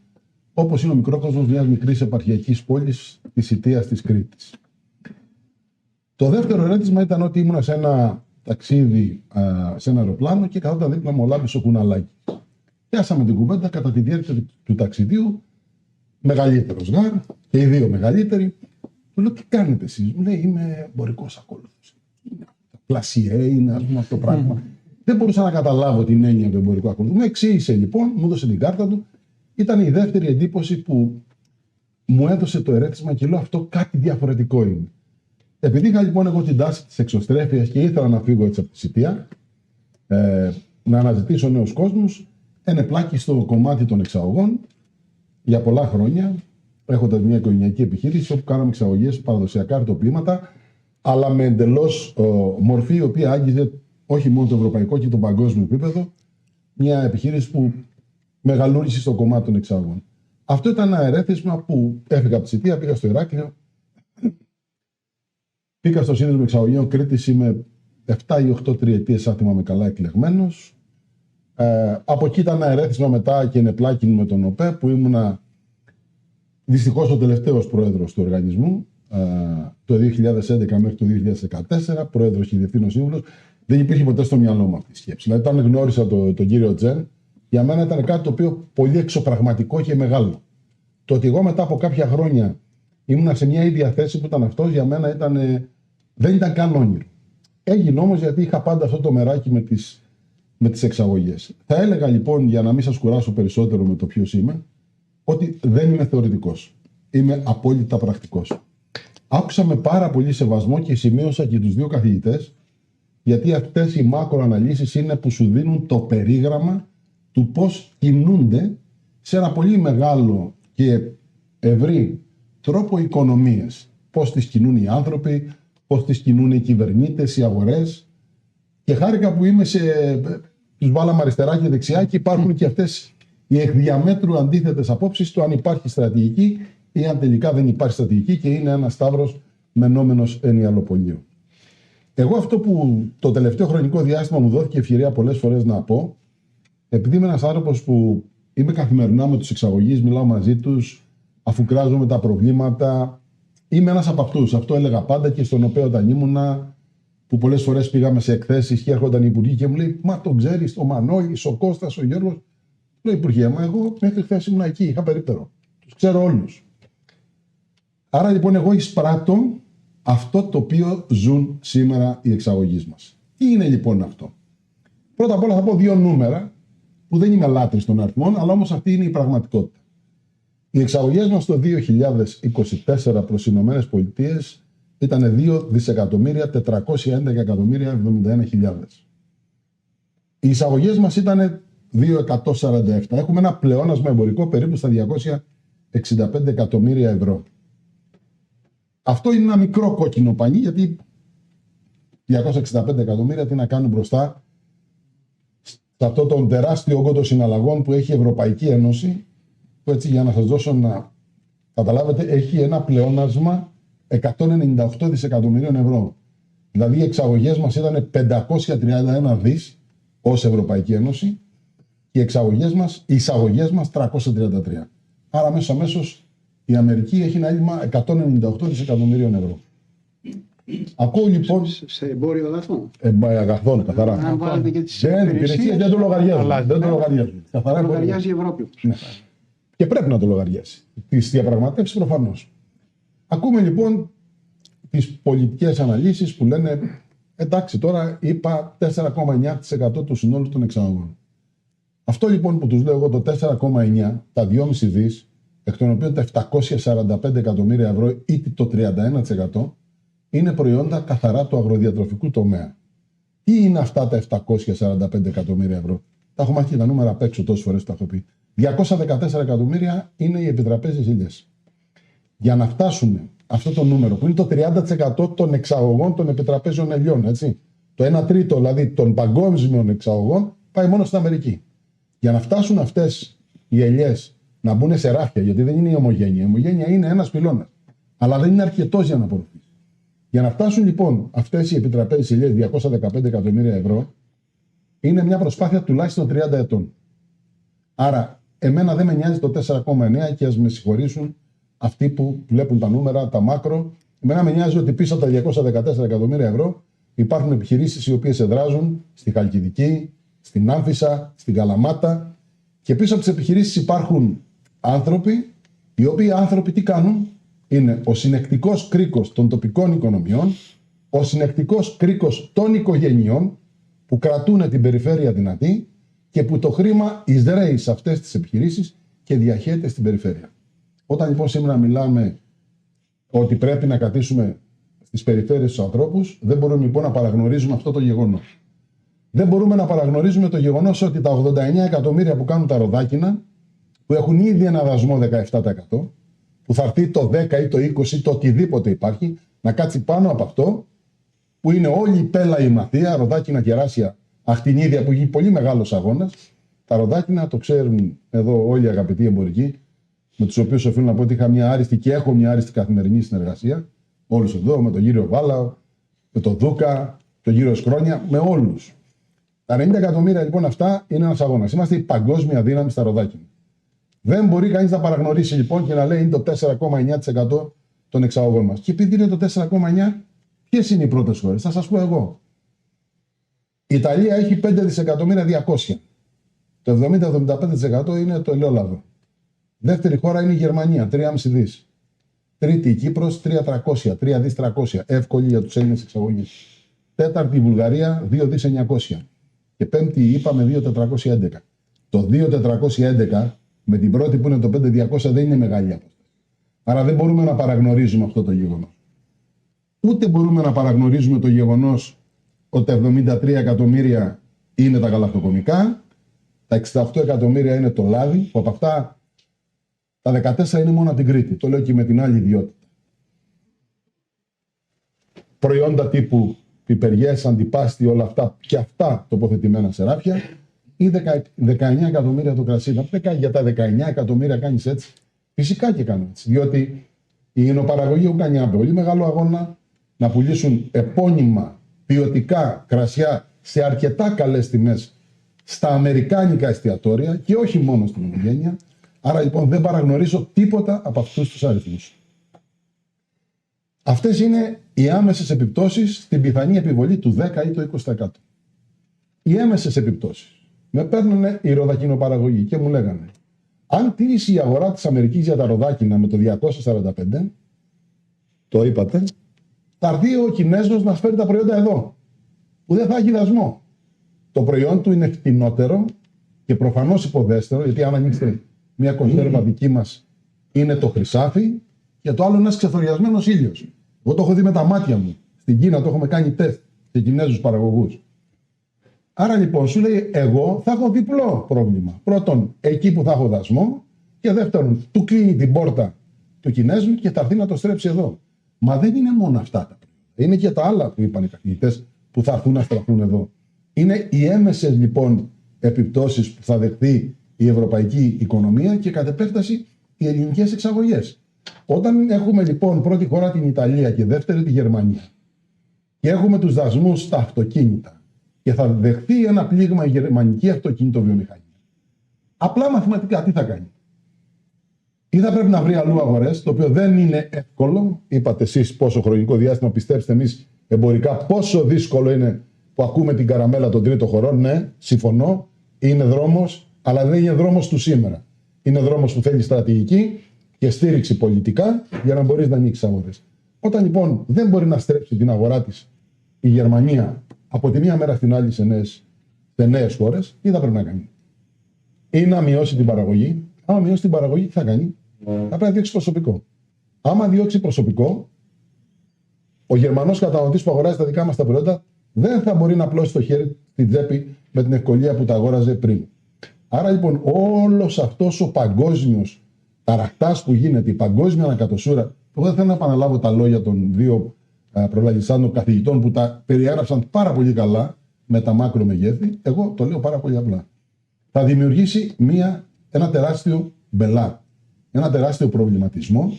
όπως είναι ο μικρό κόσμος μιας μικρής επαρχιακής πόλης της Σιτίας της Κρήτης. Το δεύτερο ερώτημα ήταν ότι ήμουν σε ένα ταξίδι σε ένα αεροπλάνο και καθόταν δίπλα μου ο Λάμπης ο Κουναλάκης. Πιάσαμε την κουβέντα κατά τη διάρκεια του ταξιδίου, μεγαλύτερος γάρ και οι δύο μεγαλύτεροι. Του λέω, τι κάνετε εσείς? Μου λέει, είμαι εμπορικός ακόλουθος. Πλασιέ είναι, ας πούμε, αυτό το πράγμα. Δεν μπορούσα να καταλάβω την έννοια του εμπορικού ακόλουθου. Μου εξήγησε λοιπόν, μου έδωσε την κάρτα του. Ήταν η δεύτερη εντύπωση που μου έδωσε το ερέθισμα και λέω, αυτό κάτι διαφορετικό είναι. Επειδή είχα λοιπόν εγώ την τάση της εξωστρέφειας και ήθελα να φύγω έτσι από τη Σιτία, να αναζητήσω νέους κόσμους, ενεπλάκη στο κομμάτι των εξαγωγών για πολλά χρόνια, έχοντας μια οικογενειακή επιχείρηση όπου κάναμε εξαγωγές παραδοσιακά αρτοπλήματα, αλλά με εντελώς μορφή η οποία άγγιζε όχι μόνο το ευρωπαϊκό και το παγκόσμιο επίπεδο, μια επιχείρηση που μεγαλούρισε στο κομμάτι των εξαγωγών. Αυτό ήταν ένα ερέθισμα που έφυγα από τη Σιτία, πήγα στο Ηράκλειο. Πήγα στο Σύνδεσμο Εξαγωγέων Κρήτης, είμαι 7 ή 8 τριετίες, αν θυμάμαι καλά, εκλεγμένος. Από εκεί ήταν ένα ερέθισμα μετά και ενεπλάκη με τον ΟΠΕ, που ήμουνα δυστυχώς ο τελευταίος πρόεδρος του οργανισμού, το 2011 μέχρι το 2014, πρόεδρος και διευθύνων σύμβουλος. Δεν υπήρχε ποτέ στο μυαλό μου αυτή η σκέψη. Δηλαδή, όταν γνώρισα τον κύριο Τζεν, για μένα ήταν κάτι το οποίο πολύ εξωπραγματικό και μεγάλο. Το ότι εγώ μετά από κάποια χρόνια ήμουνα σε μια ίδια θέση που ήταν αυτός, για μένα δεν ήταν καν όνειρο. Έγινε όμως γιατί είχα πάντα αυτό το μεράκι με τις εξαγωγές. Θα έλεγα λοιπόν, για να μην σας κουράσω περισσότερο με το ποιος είμαι, ότι δεν είμαι θεωρητικός. Είμαι απόλυτα πρακτικός. Άκουσα με πάρα πολύ σεβασμό και σημείωσα και τους δύο καθηγητές, γιατί αυτές οι μακροαναλύσεις είναι που σου δίνουν το περίγραμμα του πώς κινούνται σε ένα πολύ μεγάλο και ευρύ τρόπο οικονομίες. πώς τις κινούν οι άνθρωποι, πώς τις κινούν οι κυβερνήτες, οι αγορές. Και χάρηκα που τους βάλαμε αριστερά και δεξιά και υπάρχουν και αυτές οι εκ διαμέτρου αντίθετες απόψεις του αν υπάρχει στρατηγική ή αν τελικά δεν υπάρχει στρατηγική και είναι ένας σταύρος μενόμενος εν ιαλοπολείο. Εγώ αυτό που το τελευταίο χρονικό διάστημα μου δόθηκε ευκαιρία πολλές φορές να πω, επειδή είμαι ένας άνθρωπος που είμαι καθημερινά με τους εξαγωγείς, μιλάω μαζί τους, αφουγκράζομαι τα προβλήματα, είμαι ένας από αυτούς. Αυτό έλεγα πάντα και στον ΟΠΕ όταν ήμουνα, που πολλές φορές πήγαμε σε εκθέσεις και έρχονταν οι υπουργοί και μου λέει: Μα τον ξέρεις, ο Μανώλης, ο Κώστας, ο Γιώργος. Λέω: Υπουργέ, μα εγώ μέχρι χθες ήμουν εκεί, είχα περίπτερο. Τους ξέρω όλους. Άρα λοιπόν εγώ εισπράττω αυτό το οποίο ζουν σήμερα οι εξαγωγείς μας. Τι είναι λοιπόν αυτό? Πρώτα απ' όλα θα πω δύο νούμερα που δεν είμαι λάτρης των αριθμών, αλλά όμως αυτή είναι η πραγματικότητα. Οι εξαγωγές μας το 2024 προς τις Ηνωμένες Πολιτείες ήταν 2.411.071.000. Οι εισαγωγές μας ήταν 2.147. Έχουμε ένα πλεόνασμα εμπορικό περίπου στα 265 εκατομμύρια ευρώ. Αυτό είναι ένα μικρό κόκκινο πανί, γιατί 265 εκατομμύρια τι να κάνουν μπροστά σε αυτό τον τεράστιο όγκο των συναλλαγών που έχει η Ευρωπαϊκή Ένωση, που έτσι για να σας δώσω να καταλάβετε έχει ένα πλεόνασμα 198 δισεκατομμυρίων ευρώ. Δηλαδή οι εξαγωγές μας ήταν 531 δις ως Ευρωπαϊκή Ένωση και οι εισαγωγές μας 333. Άρα αμέσως η Αμερική έχει ένα έλλειμμα 198 δισεκατομμυρίων ευρώ. Ακούω λοιπόν. Σε εμπόριο αγαθών. Αγαθών, καθαρά. Αν βάλετε και τις υπηρεσίες δεν το λογαριάζουν. Δεν το λογαριάζουν. Καθαρά λογαριάζει η Ευρώπη. Ναι. Και πρέπει να το λογαριάσει. Τις διαπραγματεύσεις προφανώς. Ακούμε λοιπόν τις πολιτικές αναλύσεις που λένε εντάξει τώρα είπα 4,9% του συνόλου των εξαγωγών. Αυτό λοιπόν που τους λέω εγώ το 4,9, τα 2,5 δις, εκ των οποίων τα 745 εκατομμύρια ευρώ ή το 31% είναι προϊόντα καθαρά του αγροδιατροφικού τομέα. Τι είναι αυτά τα 745 εκατομμύρια ευρώ? Τα έχω μάθει και τα νούμερα απ' έξω τόσες φορές που τα έχω πει. 214 εκατομμύρια είναι οι επιτραπέζιες ύλιες. Για να φτάσουν αυτό το νούμερο που είναι το 30% των εξαγωγών των επιτραπέζιων ελιών, έτσι. Το 1 τρίτο δηλαδή των παγκόσμιων εξαγωγών πάει μόνο στην Αμερική. Για να φτάσουν αυτές οι ελιές να μπουν σε ράφια, γιατί δεν είναι η ομογένεια. Η ομογένεια είναι ένας πυλώνας. Αλλά δεν είναι αρκετός για να απορροφήσει. Για να φτάσουν λοιπόν αυτές οι επιτραπέζιες ελιές 215 εκατομμύρια ευρώ, είναι μια προσπάθεια τουλάχιστον 30 ετών. Άρα, εμένα δεν με νοιάζει το 4,9 και ας με συγχωρήσουν αυτοί που βλέπουν τα νούμερα, τα μάκρο. Εμένα με νοιάζει ότι πίσω από τα 214 εκατομμύρια ευρώ υπάρχουν επιχειρήσεις οι οποίες εδράζουν στη Χαλκιδική, στην Άμφισσα, στην Καλαμάτα και πίσω από τις επιχειρήσεις υπάρχουν άνθρωποι, οι οποίοι άνθρωποι τι κάνουν? Είναι ο συνεκτικός κρίκος των τοπικών οικονομιών, ο συνεκτικός κρίκος των οικογενειών που κρατούν την περιφέρεια δυνατή και που το χρήμα εισραίει σε αυτές τις επιχειρήσεις και διαχέεται στην περιφέρεια. Όταν λοιπόν σήμερα μιλάμε ότι πρέπει να κρατήσουμε στις περιφέρειες τους ανθρώπους, δεν μπορούμε λοιπόν να παραγνωρίζουμε αυτό το γεγονός. Δεν μπορούμε να παραγνωρίζουμε το γεγονός ότι τα 89 εκατομμύρια που κάνουν τα ροδάκινα, που έχουν ήδη ένα δασμό 17%, που θα έρθει το 10 ή το 20 ή το οτιδήποτε υπάρχει, να κάτσει πάνω από αυτό, που είναι όλη η πέλα η μαθία, ροδάκινα, κεράσια, αχτινίδια που έχει πολύ μεγάλος αγώνας. Τα ροδάκινα το ξέρουν εδώ όλοι οι αγαπητοί εμπορικοί, με τους οποίους οφείλω να πω ότι είχα μια άριστη και έχω μια άριστη καθημερινή συνεργασία. Όλους εδώ, με τον κύριο Βάλα, με τον Δούκα, τον κύριο Σκρόνια, με όλους. Τα 90 εκατομμύρια λοιπόν αυτά είναι ένας αγώνας. Είμαστε η παγκόσμια δύναμη στα ροδάκινα. Δεν μπορεί κανείς να παραγνωρίσει λοιπόν και να λέει είναι το 4,9% των εξαγωγών μας. Και επειδή είναι το 4,9%, ποιες είναι οι πρώτες χώρες? Θα σας πω εγώ. Η Ιταλία έχει 5 δισεκατομμύρια 200. Το 70-75% είναι το ελαιόλαδο. Δεύτερη χώρα είναι η Γερμανία, 3,5 δις. Τρίτη η Κύπρος, 3,300, 3 δις 300. Εύκολη για τους Έλληνες εξαγωγείς. Τέταρτη η Βουλγαρία, 2 δις 900. Και πέμπτη είπαμε 2.411. Το 2.411 με την πρώτη που είναι το 5.200 δεν είναι μεγάλη απόσταση. Άρα δεν μπορούμε να παραγνωρίζουμε αυτό το γεγονός. Ούτε μπορούμε να παραγνωρίζουμε το γεγονός ότι τα 73 εκατομμύρια είναι τα γαλακτοκομικά, τα 68 εκατομμύρια είναι το λάδι, που από αυτά τα 14 είναι μόνο από την Κρήτη. Το λέω και με την άλλη ιδιότητα. προϊόντα τύπου πιπεριές, αντιπάστη, όλα αυτά και αυτά τοποθετημένα σε ράφια, ή 19 εκατομμύρια το κρασί. Να πει για τα 19 εκατομμύρια κάνεις έτσι. Φυσικά και κάνω έτσι. Διότι οι υγιεινοπαραγωγοί έχουν κάνει ένα πολύ μεγάλο αγώνα να πουλήσουν επώνυμα ποιοτικά κρασιά σε αρκετά καλές τιμές στα αμερικάνικα εστιατόρια και όχι μόνο στην οικογένεια. Άρα λοιπόν δεν παραγνωρίζω τίποτα από αυτούς τους αριθμούς. Αυτές είναι οι άμεσες επιπτώσεις στην πιθανή επιβολή του 10 ή του 20%. Οι έμεσες επιπτώσεις. Με παίρνουν οι ροδακινοπαραγωγοί και μου λέγανε, αν τηρήσει η αγορά της Αμερικής για τα ροδάκινα με το 245, το είπατε, θα έρθει ο Κινέζος να φέρει τα προϊόντα εδώ, που δεν θα έχει δασμό. Το προϊόν του είναι φτηνότερο και προφανώς υποδέστερο, γιατί αν ανοίξετε μια κονσέρβα δική μας είναι το χρυσάφι και το άλλο είναι ένας ξεθοριασμένος ήλιος. Εγώ το έχω δει με τα μάτια μου. Στην Κίνα το έχουμε κάνει τεστ σε Κινέζους παραγωγούς. Άρα λοιπόν σου λέει, εγώ θα έχω διπλό πρόβλημα. Πρώτον, εκεί που θα έχω δασμό, και δεύτερον, του κλείνει την πόρτα του Κινέζου και θα έρθει να το στρέψει εδώ. Μα δεν είναι μόνο αυτά τα προϊόντα. Είναι και τα άλλα που είπαν οι καθηγητές που θα έρθουν να στραφούν εδώ. Είναι οι έμεσες λοιπόν επιπτώσεις που θα δεχθεί η ευρωπαϊκή οικονομία και κατ' επέκταση οι ελληνικές εξαγωγές. Όταν έχουμε λοιπόν πρώτη χώρα την Ιταλία και δεύτερη τη Γερμανία και έχουμε τους δασμούς στα αυτοκίνητα και θα δεχθεί ένα πλήγμα η γερμανική αυτοκίνητο-βιομηχανία, απλά μαθηματικά τι θα κάνει? Ή θα πρέπει να βρει αλλού αγορές, το οποίο δεν είναι εύκολο. Είπατε εσείς πόσο χρονικό διάστημα, πιστέψτε εμείς εμπορικά πόσο δύσκολο είναι που ακούμε την καραμέλα των τρίτων χωρών. Ναι, συμφωνώ, είναι δρόμος, αλλά δεν είναι δρόμος του σήμερα. Είναι δρόμος που θέλει στρατηγική και στήριξη πολιτικά για να μπορείς να ανοίξεις αγορές. Όταν λοιπόν δεν μπορεί να στρέψει την αγορά της η Γερμανία από τη μία μέρα στην άλλη σε νέες χώρες, τι θα πρέπει να κάνει? Ή να μειώσει την παραγωγή. Άμα μειώσει την παραγωγή, τι θα κάνει? Θα πρέπει να διώξει προσωπικό. Άμα διώξει προσωπικό, ο Γερμανός καταναλωτής που αγοράζει τα δικά μας τα προϊόντα δεν θα μπορεί να πλώσει το χέρι στην τσέπη με την ευκολία που τα αγόραζε πριν. Άρα λοιπόν όλος αυτός ο παγκόσμιος ταραχτάς που γίνεται, η παγκόσμια ανακατοσούρα, εγώ δεν θέλω να επαναλάβω τα λόγια των δύο προλαλισσάντων καθηγητών που τα περιέγραψαν πάρα πολύ καλά με τα μάκρο μεγέθη, εγώ το λέω πάρα πολύ απλά. Θα δημιουργήσει ένα τεράστιο μπελά, ένα τεράστιο προβληματισμό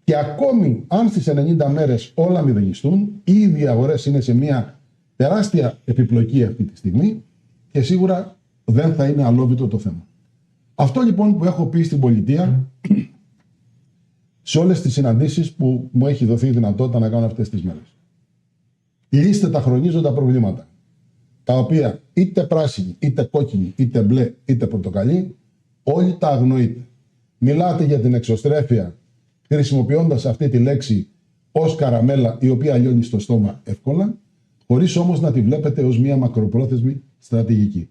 και ακόμη αν στις 90 μέρες όλα μηδενιστούν, ήδη οι αγορές είναι σε μια τεράστια επιπλοκή αυτή τη στιγμή και σίγουρα δεν θα είναι αλόβητο το θέμα. Αυτό λοιπόν που έχω πει στην πολιτεία σε όλες τις συναντήσεις που μου έχει δοθεί η δυνατότητα να κάνω αυτές τις μέρες. Λύστε τα χρονίζοντα προβλήματα, τα οποία είτε πράσινη, είτε κόκκινη, είτε μπλε, είτε πορτοκαλί, όλοι τα αγνοείτε. Μιλάτε για την εξωστρέφεια χρησιμοποιώντας αυτή τη λέξη ως καραμέλα η οποία λιώνει στο στόμα εύκολα, χωρίς όμως να τη βλέπετε ως μια μακροπρόθεσμη στρατηγική.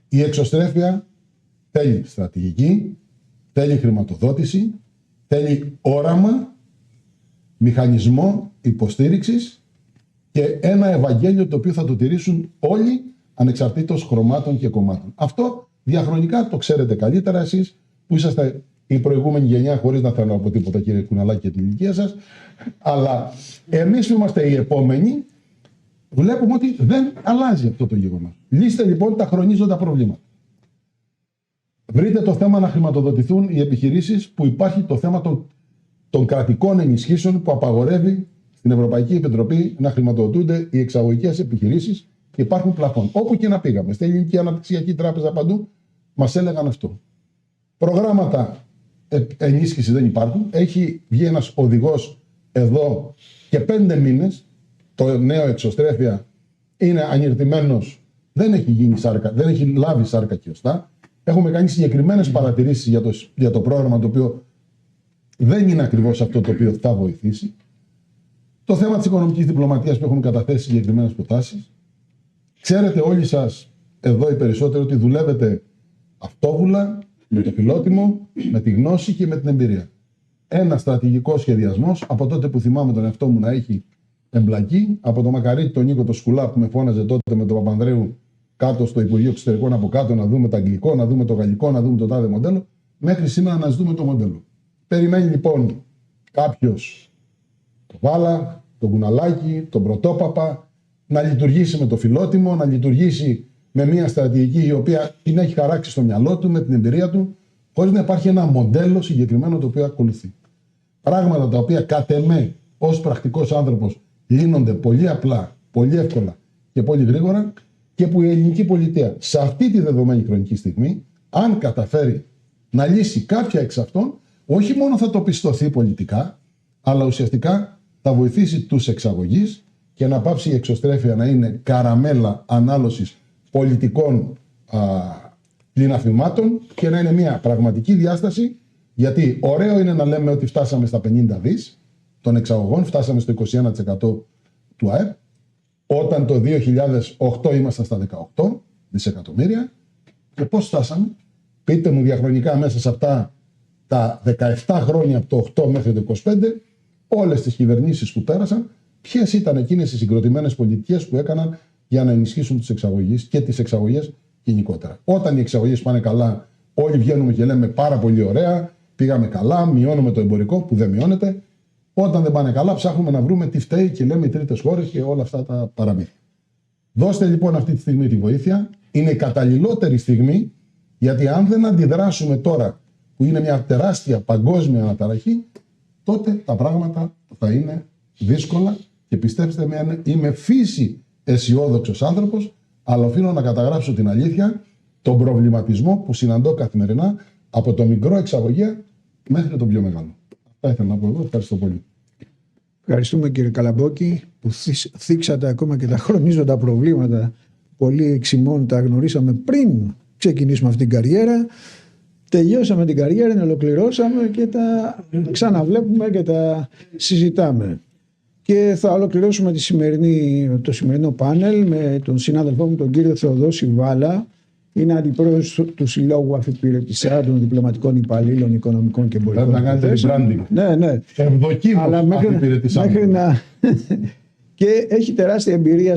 Η εξωστρέφεια θέλει στρατηγική, θέλει χρηματοδότηση, θέλει όραμα, μηχανισμό υποστήριξης και ένα Ευαγγέλιο το οποίο θα το τηρήσουν όλοι ανεξαρτήτως χρωμάτων και κομμάτων. Αυτό διαχρονικά το ξέρετε καλύτερα εσείς που είσαστε η προηγούμενη γενιά, χωρίς να θέλω από τίποτα κύριε Κουναλάκη και την ηλικία σας, αλλά εμείς που είμαστε οι επόμενοι βλέπουμε ότι δεν αλλάζει αυτό το γεγονός. Λύστε λοιπόν τα χρονίζοντα προβλήματα. Βρείτε το θέμα να χρηματοδοτηθούν οι επιχειρήσεις, που υπάρχει το θέμα των κρατικών ενισχύσεων που απαγορεύει στην Ευρωπαϊκή Επιτροπή να χρηματοδοτούνται οι εξαγωγικές επιχειρήσεις και υπάρχουν πλαφών. Όπου και να πήγαμε, στην Ελληνική Αναπτυξιακή Τράπεζα παντού, μας έλεγαν αυτό. Προγράμματα ενίσχυση δεν υπάρχουν. Έχει βγει ένας οδηγός εδώ και 5 μήνες. Το νέο εξωστρέφεια είναι ανιρτημένος, δεν έχει γίνει σάρκα, δεν έχει λάβει σάρκα και οστά. Έχουμε κάνει συγκεκριμένες παρατηρήσεις για το πρόγραμμα, το οποίο δεν είναι ακριβώς αυτό το οποίο θα βοηθήσει. Το θέμα της οικονομικής διπλωματίας που έχουν καταθέσει συγκεκριμένες προτάσεις. Ξέρετε όλοι σας, εδώ οι περισσότεροι, ότι δουλεύετε αυτόβουλα, με το φιλότιμο, με τη γνώση και με την εμπειρία. Ένα στρατηγικό σχεδιασμός, από τότε που θυμάμαι τον εαυτό μου να έχει εμπλακεί, από το Μακαρίτη τον Νίκο το Σκουλά που με φώναζε τότε με τον Παπανδρέου κάτω στο Υπουργείο Εξωτερικών από κάτω να δούμε το αγγλικό, να δούμε το γαλλικό, να δούμε το τάδε μοντέλο, μέχρι σήμερα να ζητούμε το μοντέλο. Περιμένει λοιπόν κάποιος το Βάλα, τον Κουναλάκη, τον Πρωτόπαπα, να λειτουργήσει με το Φιλότιμο, να λειτουργήσει με μια στρατηγική η οποία την έχει χαράξει στο μυαλό του, με την εμπειρία του, χωρίς να υπάρχει ένα μοντέλο συγκεκριμένο το οποίο ακολουθεί. Πράγματα τα οποία κατ' εμέ ως πρακτικός άνθρωπος λύνονται πολύ απλά, πολύ εύκολα και πολύ γρήγορα και που η ελληνική πολιτεία σε αυτή τη δεδομένη χρονική στιγμή, αν καταφέρει να λύσει κάποια εξ αυτών, όχι μόνο θα το πιστωθεί πολιτικά, αλλά ουσιαστικά θα βοηθήσει τους εξαγωγείς και να πάψει η εξωστρέφεια να είναι καραμέλα ανάλωσης πολιτικών πληναφημάτων και να είναι μια πραγματική διάσταση, γιατί ωραίο είναι να λέμε ότι φτάσαμε στα 50 δις των εξαγωγών, φτάσαμε στο 21% του ΑΕΠ, όταν το 2008 ήμασταν στα 18 δισεκατομμύρια. Και πώς φτάσαμε? Πείτε μου διαχρονικά μέσα σε αυτά τα 17 χρόνια από το 8 μέχρι το 25, όλες τις κυβερνήσεις που πέρασαν, ποιες ήταν εκείνες οι συγκροτημένες πολιτικές που έκαναν για να ενισχύσουν τους εξαγωγείς και τις εξαγωγές γενικότερα. Όταν οι εξαγωγές πάνε καλά, όλοι βγαίνουμε και λέμε πάρα πολύ ωραία, πήγαμε καλά, μειώνουμε το εμπορικό που δεν μειώνεται. Όταν δεν πάνε καλά, ψάχνουμε να βρούμε τι φταίει και λέμε οι τρίτες χώρες και όλα αυτά τα παραμύθια. Δώστε λοιπόν αυτή τη στιγμή τη βοήθεια. Είναι η καταλληλότερη στιγμή, γιατί αν δεν αντιδράσουμε τώρα, που είναι μια τεράστια παγκόσμια αναταραχή, τότε τα πράγματα θα είναι δύσκολα και πιστέψτε με, είμαι φύση αισιόδοξος άνθρωπος, αλλά οφείλω να καταγράψω την αλήθεια, τον προβληματισμό που συναντώ καθημερινά από το μικρό εξαγωγέα μέχρι το πιο μεγάλο. Αυτά ήθελα να πω εγώ. Ευχαριστώ πολύ. Ευχαριστούμε κύριε Καλαμπόκη που θίξατε ακόμα και τα χρονίζοντα προβλήματα. Πολλοί εξημών τα γνωρίσαμε πριν ξεκινήσουμε αυτή την καριέρα. Τελειώσαμε την καριέρα, την ολοκληρώσαμε και τα ξαναβλέπουμε και τα συζητάμε. Και θα ολοκληρώσουμε το σημερινό πάνελ με τον συνάδελφό μου τον κύριο Θεοδόση Βάλα. Είναι αντιπρόεδρος του Συλλόγου Αφιπηρετησιάτων Διπλωματικών Υπαλλήλων Οικονομικών και Εμπορικών. Πρέπει να κάνετε rebranding. Ναι. Ευδοκίμως μέχρι να... Και έχει τεράστια εμπειρία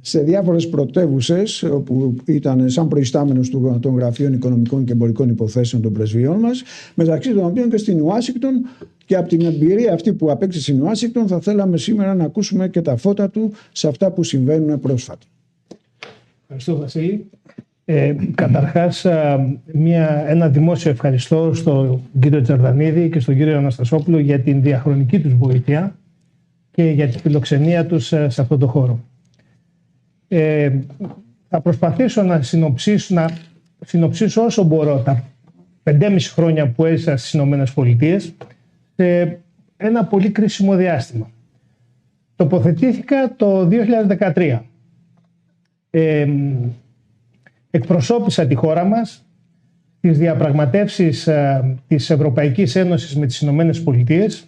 σε διάφορες πρωτεύουσες όπου ήταν σαν προϊστάμενος των Γραφείων Οικονομικών και Εμπορικών Υποθέσεων των πρεσβειών μας, μεταξύ των οποίων και στην Ουάσιγκτον, και από την εμπειρία αυτή που απέκτησε στην Ουάσιγκτον θα θέλαμε σήμερα να ακούσουμε και τα φώτα του σε αυτά που συμβαίνουν πρόσφατα. Ευχαριστώ Βασίλη. Καταρχάς ένα δημόσιο ευχαριστώ στον κύριο Τζορδανίδη και στον κύριο Αναστασόπουλο για την διαχρονική τους βοήθεια και για τη φιλοξενία τους σε αυτό το χώρο. Θα προσπαθήσω να συνοψίσω όσο μπορώ τα 5,5 χρόνια που έζησα στις Ηνωμένες Πολιτείες σε ένα πολύ κρίσιμο διάστημα. Τοποθετήθηκα το 2013. Εκπροσώπησα τη χώρα μας στις διαπραγματεύσεις της Ευρωπαϊκής Ένωσης με τις Ηνωμένες Πολιτείες,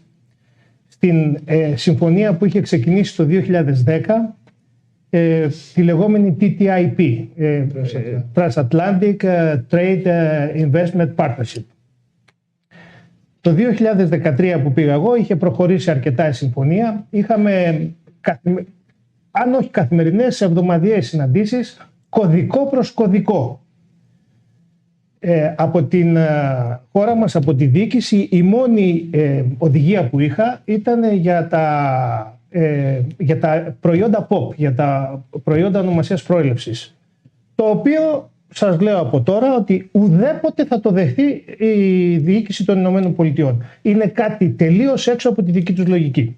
στην συμφωνία που είχε ξεκινήσει το 2010, τη λεγόμενη TTIP, Transatlantic Trade Investment Partnership. Το 2013 που πήγα εγώ είχε προχωρήσει αρκετά η συμφωνία. Είχαμε, αν όχι καθημερινές, εβδομαδιαίες συναντήσεις, κωδικό προς κωδικό. Από την χώρα μας, από τη διοίκηση, η μόνη οδηγία που είχα ήταν για τα προϊόντα POP, για τα προϊόντα ονομασίας προέλευσης. Το οποίο σας λέω από τώρα ότι ουδέποτε θα το δεχθεί η διοίκηση των Ηνωμένων Πολιτειών. Είναι κάτι τελείως έξω από τη δική τους λογική.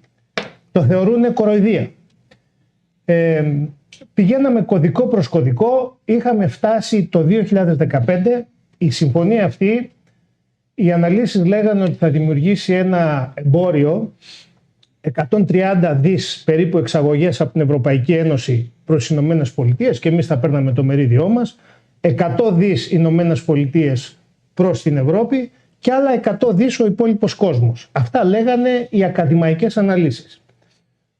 Το θεωρούν κοροϊδία. Πηγαίναμε κωδικό προς κωδικό, είχαμε φτάσει το 2015, η συμφωνία αυτή, οι αναλύσεις λέγανε ότι θα δημιουργήσει ένα εμπόριο 130 δις περίπου εξαγωγές από την Ευρωπαϊκή Ένωση προς τις Ηνωμένες Πολιτείες και εμείς θα παίρναμε το μερίδιό μας, 100 δις Ηνωμένες Πολιτείες προς την Ευρώπη και άλλα 100 δις ο υπόλοιπος κόσμος. Αυτά λέγανε οι ακαδημαϊκές αναλύσεις.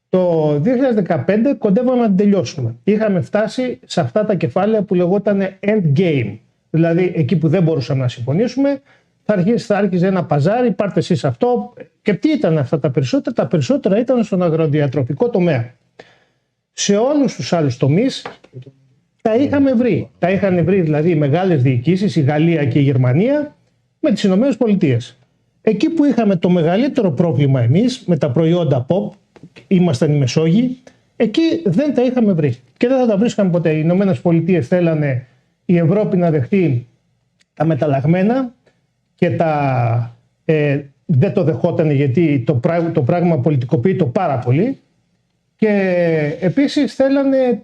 Το 2015 κοντεύαμε να την τελειώσουμε. Είχαμε φτάσει σε αυτά τα κεφάλαια που λεγόταν end game. Δηλαδή εκεί που δεν μπορούσαμε να συμφωνήσουμε, θα άρχιζε ένα παζάρι, πάρτε εσείς αυτό. Και τι ήταν αυτά τα περισσότερα? Τα περισσότερα ήταν στον αγροδιατροφικό τομέα. Σε όλους τους άλλους τομείς τα είχαμε βρει. Τα είχαν βρει δηλαδή οι μεγάλες διοικήσεις, η Γαλλία και η Γερμανία, με τις Ηνωμένες Πολιτείες. Εκεί που είχαμε το μεγαλύτερο πρόβλημα εμείς με τα προϊόντα POP, ήμασταν οι Μεσόγειοι, εκεί δεν τα είχαμε βρει. Και δεν θα τα βρίσκαμε ποτέ. Οι Ηνωμένες Πολιτείες θέλανε η Ευρώπη να δεχτεί τα μεταλλαγμένα και δεν το δεχόταν, γιατί το πράγμα πολιτικοποιεί το πάρα πολύ. Και επίσης θέλανε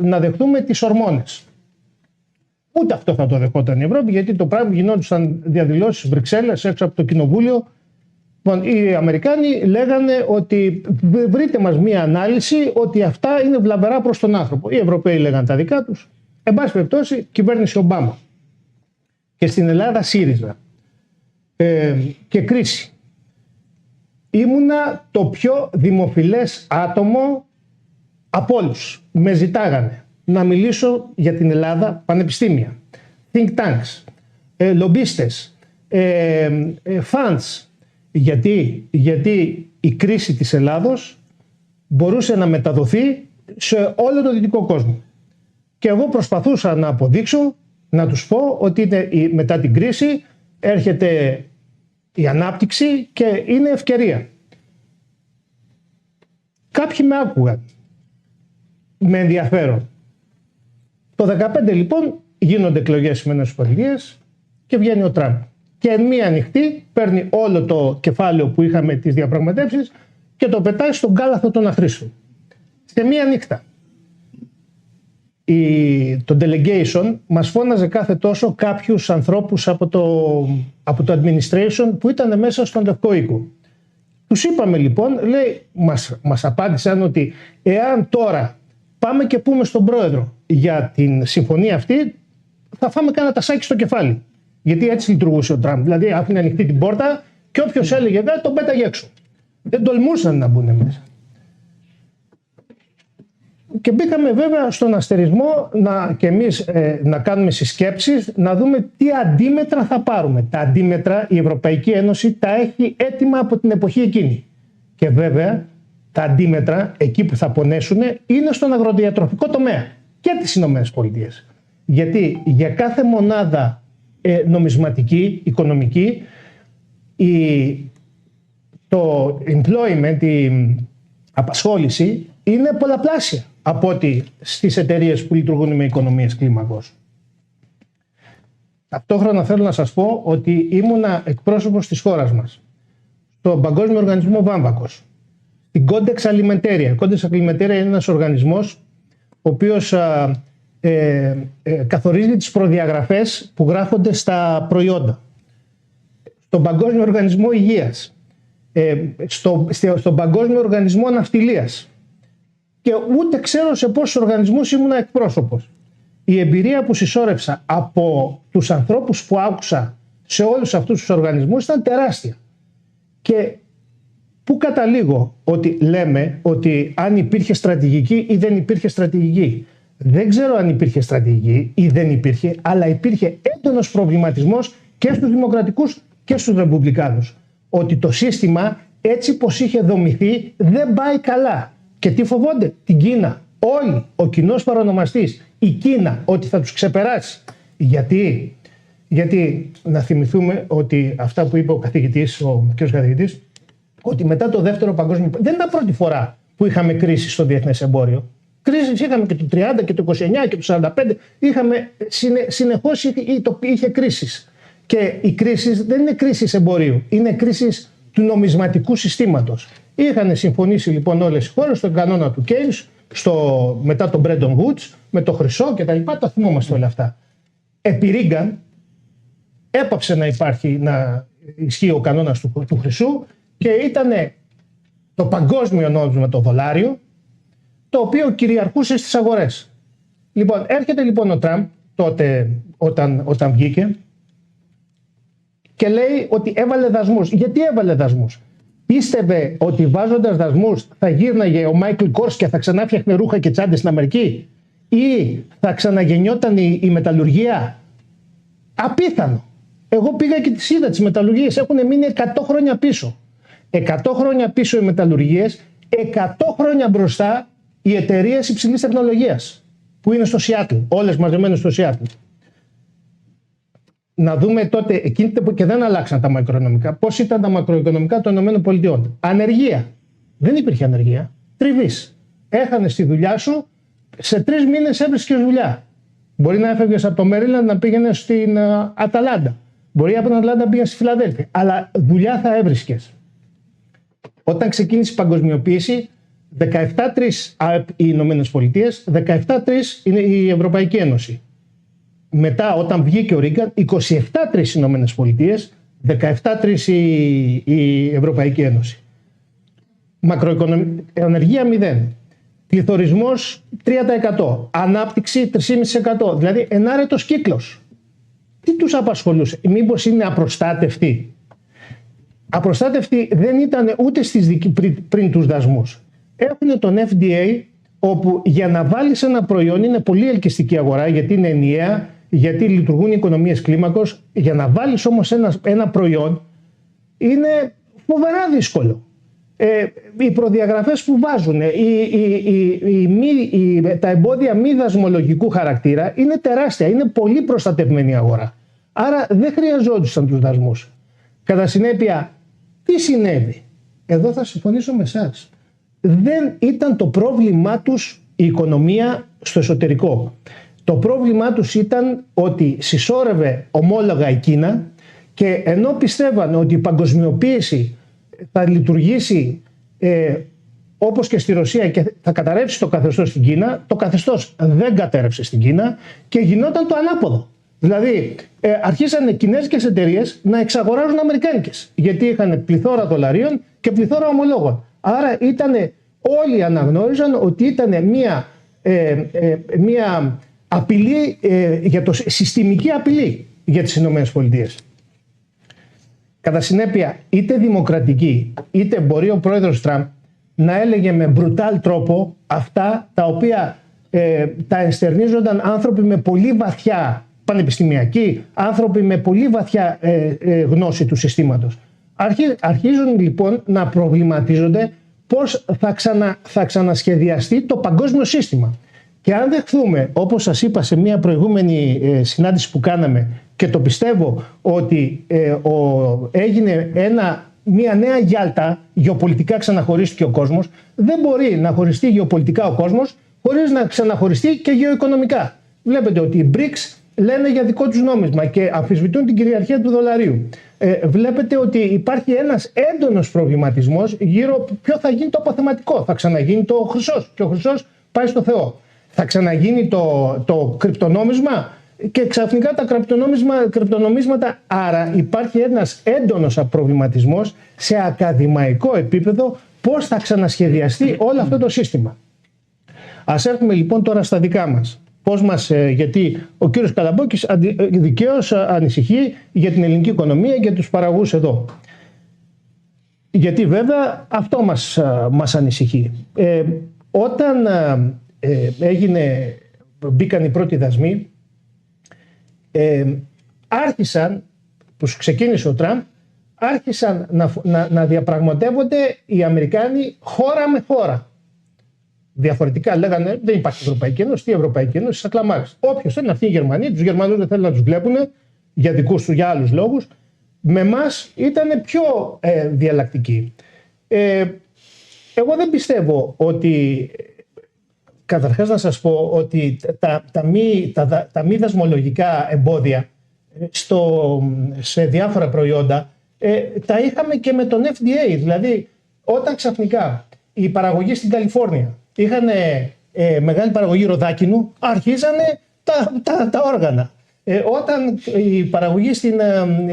να δεχτούμε τις ορμόνες. Ούτε αυτό θα το δεχόταν η Ευρώπη, γιατί το πράγμα γινόντουσαν διαδηλώσεις στις Βρυξέλλες, έξω από το κοινοβούλιο. Οι Αμερικάνοι λέγανε ότι βρείτε μας μία ανάλυση ότι αυτά είναι βλαβερά προς τον άνθρωπο. Οι Ευρωπαίοι λέγανε τα δικά τους. Εν πάση περιπτώσει, κυβέρνηση Ομπάμα. Και στην Ελλάδα ΣΥΡΙΖΑ. Και κρίση. Ήμουνα το πιο δημοφιλές άτομο από όλους. Με ζητάγανε να μιλήσω για την Ελλάδα, πανεπιστήμια, think tanks, λομπίστες, funds. Γιατί η κρίση της Ελλάδος μπορούσε να μεταδοθεί σε όλο τον δυτικό κόσμο. Και εγώ προσπαθούσα να αποδείξω, να τους πω ότι μετά την κρίση έρχεται η ανάπτυξη και είναι ευκαιρία. Κάποιοι με άκουγαν με ενδιαφέρον. Το 2015 λοιπόν γίνονται εκλογές στις ΗΠΑ και βγαίνει ο Τραμπ. Και εν μία νυχτή παίρνει όλο το κεφάλαιο που είχαμε τις διαπραγματεύσεις και το πετάει στον κάλαθο των αχρήστων. Σε μία νύχτα. Το delegation μας φώναζε κάθε τόσο κάποιους ανθρώπους από το administration που ήταν μέσα στον Λευκό Οίκο. Τους είπαμε λοιπόν, λέει, μας απάντησαν ότι εάν τώρα πάμε και πούμε στον πρόεδρο για την συμφωνία αυτή, θα φάμε κάνα τασάκι στο κεφάλι. Γιατί έτσι λειτουργούσε ο Τραμπ. Δηλαδή άφηνε ανοιχτή την πόρτα και όποιος έλεγε δεν, τον πέταγε έξω. Δεν τολμούσαν να μπουν μέσα. Και μπήκαμε βέβαια στον αστερισμό και εμείς να κάνουμε συσκέψεις, να δούμε τι αντίμετρα θα πάρουμε. Τα αντίμετρα η Ευρωπαϊκή Ένωση τα έχει έτοιμα από την εποχή εκείνη. Και βέβαια τα αντίμετρα εκεί που θα πονέσουν είναι στον αγροδιατροφικό τομέα και τις Ηνωμένες Πολιτείες. Γιατί για κάθε μονάδα νομισματική, οικονομική, το employment, η απασχόληση είναι πολλαπλάσια από ό,τι στις εταιρείες που λειτουργούν με οικονομίες κλίμακος. Ταυτόχρονα θέλω να σας πω ότι ήμουνα εκπρόσωπος της χώρας μας στον Παγκόσμιο Οργανισμό Βάμβακος, στην Codex Alimentarius. Η Codex Alimentarius είναι ένας οργανισμός ο οποίος καθορίζει τις προδιαγραφές που γράφονται στα προϊόντα. Στον Παγκόσμιο Οργανισμό Υγείας, στον Παγκόσμιο Οργανισμό Ναυτιλίας, και ούτε ξέρω σε πόσους οργανισμούς ήμουν εκπρόσωπος. Η εμπειρία που συσσόρευσα από τους ανθρώπους που άκουσα σε όλους αυτούς τους οργανισμούς ήταν τεράστια. Και πού καταλήγω? Ότι λέμε ότι αν υπήρχε στρατηγική ή δεν υπήρχε στρατηγική. Δεν ξέρω αν υπήρχε στρατηγική ή δεν υπήρχε, αλλά υπήρχε έντονος προβληματισμός και στους δημοκρατικούς και στους ρεπουμπλικάνους. Ότι το σύστημα έτσι πως είχε δομηθεί δεν πάει καλά. Και τι φοβόνται? Την Κίνα. Όλοι, ο κοινός παρονομαστής, η Κίνα, ότι θα τους ξεπεράσει. Γιατί να θυμηθούμε ότι αυτά που είπε ο καθηγητής, ο κ. καθηγητής, ότι μετά το δεύτερο παγκόσμιο δεν ήταν πρώτη φορά που είχαμε κρίση στο διεθνές εμπόριο. Κρίσεις είχαμε και το 30 και το 29 και το 45, συνεχώς είχε κρίσεις. Και οι κρίσεις δεν είναι κρίσεις εμπορίου, είναι κρίσεις του νομισματικού συστήματος. Είχαν συμφωνήσει λοιπόν όλες οι χώρες στον κανόνα του Keynes, μετά τον Bretton Woods, με το χρυσό κτλ. Τα θυμόμαστε όλα αυτά. Επί Ρίγκαν έπαψε να ισχύει ο κανόνας του χρυσού και ήταν το παγκόσμιο νόμισμα, το δολάριο, το οποίο κυριαρχούσε στις αγορές. Λοιπόν, έρχεται λοιπόν ο Τραμπ τότε όταν βγήκε και λέει ότι έβαλε δασμούς. Γιατί έβαλε δασμούς? Πίστευε ότι βάζοντας δασμούς θα γύρναγε ο Μάικλ Κόρς και θα ξανά φτιάχνε ρούχα και τσάντες στην Αμερική, ή θα ξαναγεννιόταν η μεταλλουργία? Απίθανο. Εγώ πήγα και τις είδα τις μεταλλουργίες, έχουν μείνει 100 χρόνια πίσω. 100 χρόνια πίσω οι μεταλλουργίες, 100 χρόνια μπροστά οι εταιρείες υψηλής τεχνολογίας που είναι στο Σιάτλ, όλες μαζεμένες στο Σιάτλ. Να δούμε τότε, εκείνη και δεν αλλάξαν τα μακροοικονομικά. Πώς ήταν τα μακροοικονομικά των ΗΠΑ? Ανεργία. Δεν υπήρχε ανεργία. Τριβής. Έχανες τη δουλειά σου, σε 3 μήνες έβρισκες δουλειά. Μπορεί να έφευγες από το Μέριλαντ να πήγαινες στην Αταλάντα. Μπορεί από την Αταλάντα να πήγαινες στη Φιλαδέλφια. Αλλά δουλειά θα έβρισκες. Όταν ξεκίνησε η παγκοσμιοποίηση, 17-3 ΑΕΠ οι Ηνωμένες Πολιτείες, 17-3 είναι η Ευρωπαϊκή Ένωση. Μετά, όταν βγήκε ο Ρίγκαν, 27-3 οι Ηνωμένες Πολιτείες, 17-3 η Ευρωπαϊκή Ένωση. Ανεργία 0. Πληθωρισμός 3%. Ανάπτυξη 3,5%. Δηλαδή ενάρετος κύκλος. Τι τους απασχολούσε? Μήπως είναι απροστάτευτοι? Απροστάτευτοι δεν ήταν ούτε πριν τους δασμούς. Έχουν τον FDA, όπου για να βάλεις ένα προϊόν είναι πολύ ελκυστική αγορά, γιατί είναι ενιαία, γιατί λειτουργούν οι οικονομίες κλίμακος. Για να βάλεις όμως ένα προϊόν είναι φοβερά δύσκολο. Οι προδιαγραφές που βάζουν, τα εμπόδια μη δασμολογικού χαρακτήρα είναι τεράστια, είναι πολύ προστατευμένη αγορά. Άρα δεν χρειαζόντουσαν τους δασμούς. Κατά συνέπεια, τι συνέβη? Εδώ θα συμφωνήσω με εσάς. Δεν ήταν το πρόβλημά τους η οικονομία στο εσωτερικό. Το πρόβλημά τους ήταν ότι συσσόρευε ομόλογα η Κίνα, και ενώ πιστεύαν ότι η παγκοσμιοποίηση θα λειτουργήσει όπως και στη Ρωσία και θα καταρρεύσει το καθεστώς στην Κίνα, το καθεστώς δεν κατέρευσε στην Κίνα και γινόταν το ανάποδο. Δηλαδή αρχίσανε κινέζικες εταιρείες να εξαγοράζουν αμερικάνικες, γιατί είχαν πληθώρα δολαρίων και πληθώρα ομολόγων. Άρα όλοι αναγνώριζαν ότι ήταν μια απειλή, συστημική απειλή για τις Ηνωμένες Πολιτείες. Κατά συνέπεια, είτε δημοκρατική, είτε μπορεί ο πρόεδρος Τραμπ να έλεγε με μπρουτάλ τρόπο αυτά τα οποία τα ενστερνίζονταν άνθρωποι με πολύ βαθιά πανεπιστημιακοί, άνθρωποι με πολύ βαθιά γνώση του συστήματος. Αρχίζουν λοιπόν να προβληματίζονται πώς θα ξανασχεδιαστεί το παγκόσμιο σύστημα. Και αν δεχθούμε, όπως σας είπα σε μια προηγούμενη συνάντηση που κάναμε, και το πιστεύω ότι έγινε μια νέα Γιάλτα, γεωπολιτικά ξαναχωρίστηκε ο κόσμος, δεν μπορεί να χωριστεί γεωπολιτικά ο κόσμος χωρίς να ξαναχωριστεί και γεωοικονομικά. Βλέπετε ότι οι BRICS λένε για δικό τους νόμισμα και αμφισβητούν την κυριαρχία του δολαρίου. Βλέπετε ότι υπάρχει ένας έντονος προβληματισμός γύρω ποιο θα γίνει το αποθεματικό. Θα ξαναγίνει το χρυσός και ο χρυσός πάει στο Θεό. Θα ξαναγίνει το κρυπτονόμισμα και ξαφνικά τα κρυπτονομίσματα. Άρα υπάρχει ένας έντονος προβληματισμός σε ακαδημαϊκό επίπεδο πώς θα ξανασχεδιαστεί όλο αυτό το σύστημα. Ας έρθουμε λοιπόν τώρα στα δικά μας. Γιατί ο κύριος Καλαμπόκης δικαίως ανησυχεί για την ελληνική οικονομία, για τους παραγωγούς εδώ. Γιατί βέβαια αυτό μας ανησυχεί. Όταν μπήκαν οι πρώτοι δασμοί, που ξεκίνησε ο Τραμπ, άρχισαν να διαπραγματεύονται οι Αμερικάνοι χώρα με χώρα. Διαφορετικά λέγανε δεν υπάρχει Ευρωπαϊκή Ένωση, τι Ευρωπαϊκή Ένωση, σαν κλαμάρες. Όποιος θέλει να έρθει οι Γερμανοί, τους Γερμανούς δεν θέλουν να τους βλέπουν για δικούς τους, για άλλους λόγους. Με εμάς ήταν πιο διαλλακτικοί. Εγώ δεν πιστεύω ότι, καταρχάς να σας πω ότι τα μη δασμολογικά εμπόδια σε διάφορα προϊόντα τα είχαμε και με τον FDA. Δηλαδή όταν ξαφνικά η παραγωγή στην Καλιφόρνια είχαν μεγάλη παραγωγή ροδάκινου, αρχίζανε τα όργανα. Όταν η παραγωγή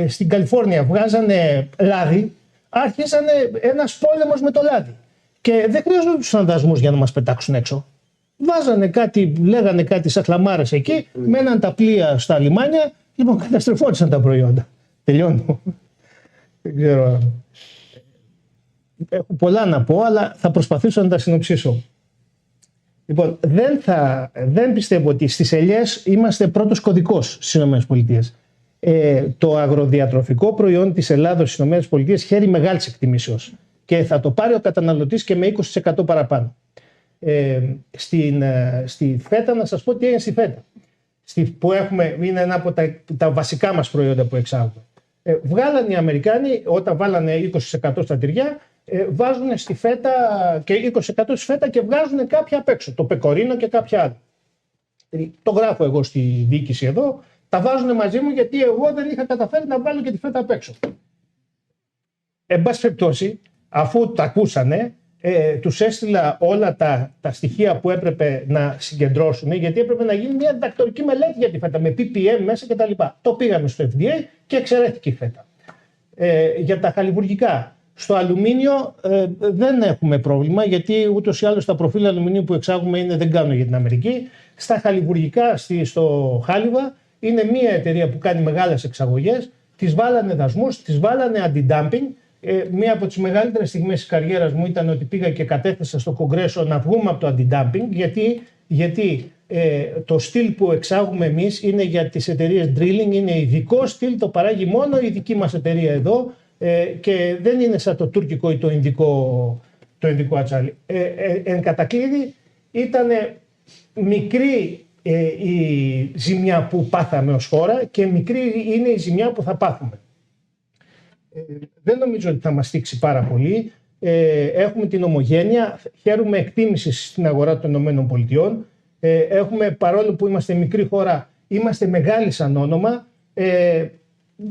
στην Καλιφόρνια βγάζανε λάδι, άρχισανε ένας πόλεμος με το λάδι. Και δεν χρειαζόταν δασμούς για να μας πετάξουν έξω. Βάζανε κάτι, λέγανε κάτι σαν χλαμάρες εκεί, μέναν τα πλοία στα λιμάνια, λοιπόν καταστρεφόντουσαν τα προϊόντα. Τελειώνω. Δεν ξέρω. Έχω πολλά να πω, αλλά θα προσπαθήσω να τα συνοψίσω. Λοιπόν, δεν πιστεύω ότι στις ελιές είμαστε πρώτος κωδικός στις ΗΠΑ. Το αγροδιατροφικό προϊόν της Ελλάδος στις ΗΠΑ χαίρει μεγάλης εκτιμήσεως και θα το πάρει ο καταναλωτής και με 20% παραπάνω. Στη φέτα, να σας πω τι είναι στη φέτα. Που είναι ένα από τα βασικά μας προϊόντα που εξάγουμε. Βγάλανε οι Αμερικάνοι, όταν βάλανε 20% στα τυριά, βάζουν στη φέτα και 20% στη φέτα και βγάζουν κάποια απ' έξω. Το πεκορίνο και κάποια άλλα. Το γράφω εγώ στη διοίκηση εδώ, τα βάζουν μαζί μου γιατί εγώ δεν είχα καταφέρει να βάλω και τη φέτα απ' έξω. Εν πάση περιπτώσει, αφού τα ακούσανε, τους έστειλα όλα τα στοιχεία που έπρεπε να συγκεντρώσουν, γιατί έπρεπε να γίνει μια διδακτορική μελέτη για τη φέτα με ppm μέσα κτλ. Το πήγαμε στο FDA και εξαιρέθηκε η φέτα. Για τα χαλιβουργικά. Στο αλουμίνιο δεν έχουμε πρόβλημα, γιατί ούτως ή άλλως τα προφίλ αλουμινίου που εξάγουμε δεν κάνουν για την Αμερική. Στα χαλιβουργικά, στο χάλιβα, είναι μια εταιρεία που κάνει μεγάλες εξαγωγές. Τις βάλανε δασμούς, τις βάλανε anti-dumping. Μία από τις μεγαλύτερες στιγμές της καριέρας μου ήταν ότι πήγα και κατέθεσα στο Κογκρέσο να βγούμε από το anti-dumping. Γιατί το στυλ που εξάγουμε εμείς είναι για τις εταιρείες drilling, είναι ειδικό στυλ, το παράγει μόνο η δική μας εταιρεία εδώ και δεν είναι σαν το τουρκικό ή το ινδικό ατσάλι. Εν κατακλείδη ήταν μικρή η ζημιά που πάθαμε ως χώρα και μικρή είναι η ζημιά που θα πάθουμε. Δεν νομίζω ότι θα μας στήξει πάρα πολύ. Έχουμε την ομογένεια, χαίρουμε εκτίμησης στην αγορά των ΗΠΑ. Έχουμε, παρόλο που είμαστε μικρή χώρα, είμαστε μεγάλοι σαν όνομα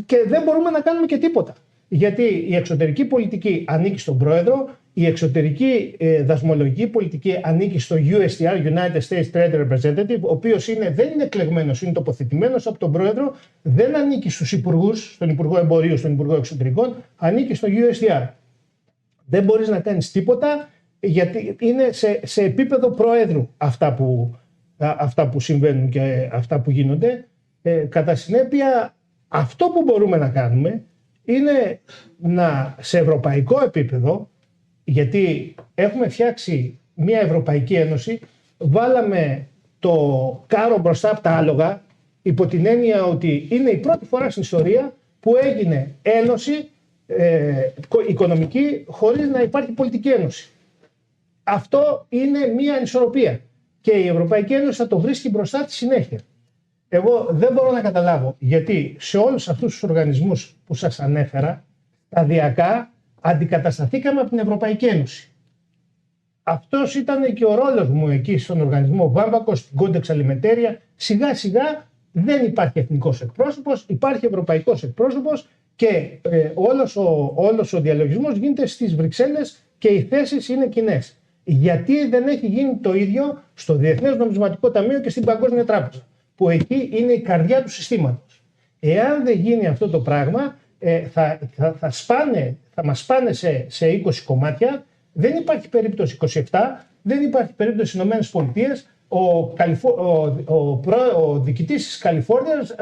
και δεν μπορούμε να κάνουμε και τίποτα. Γιατί η εξωτερική πολιτική ανήκει στον πρόεδρο, η εξωτερική δασμολογική πολιτική ανήκει στο USTR, United States Trade Representative, ο οποίος δεν είναι εκλεγμένος, είναι τοποθετημένος από τον πρόεδρο, δεν ανήκει στους υπουργούς, στον Υπουργό Εμπορίου, στον Υπουργό Εξωτερικών, ανήκει στο USTR. Δεν μπορείς να κάνεις τίποτα, γιατί είναι σε επίπεδο προέδρου αυτά που συμβαίνουν και αυτά που γίνονται. Κατά συνέπεια, αυτό που μπορούμε να κάνουμε είναι σε ευρωπαϊκό επίπεδο, γιατί έχουμε φτιάξει μια Ευρωπαϊκή Ένωση, βάλαμε το κάρο μπροστά από τα άλογα, υπό την έννοια ότι είναι η πρώτη φορά στην ιστορία που έγινε ένωση οικονομική χωρίς να υπάρχει πολιτική ένωση. Αυτό είναι μια ανισορροπία και η Ευρωπαϊκή Ένωση θα το βρίσκει μπροστά τη συνέχεια. Εγώ δεν μπορώ να καταλάβω γιατί σε όλους αυτούς τους οργανισμούς που σας ανέφερα, σταδιακά αντικατασταθήκαμε από την Ευρωπαϊκή Ένωση. Αυτός ήταν και ο ρόλος μου εκεί στον οργανισμό Βάμβακος, στην Κόντεξ Αλιμεντέρια. Σιγά σιγά δεν υπάρχει εθνικός εκπρόσωπος, υπάρχει ευρωπαϊκός εκπρόσωπος και όλος ο διαλογισμός γίνεται στις Βρυξέλλες και οι θέσεις είναι κοινές. Γιατί δεν έχει γίνει το ίδιο στο Διεθνές Νομισματικό Ταμείο και στην Παγκόσμια Τράπεζα, που εκεί είναι η καρδιά του συστήματος. Εάν δεν γίνει αυτό το πράγμα, θα μας σπάνε σε 20 κομμάτια. Δεν υπάρχει περίπτωση 27, δεν υπάρχει περίπτωση Ηνωμένες Πολιτείες, ο διοικητής της Καλιφόρνιας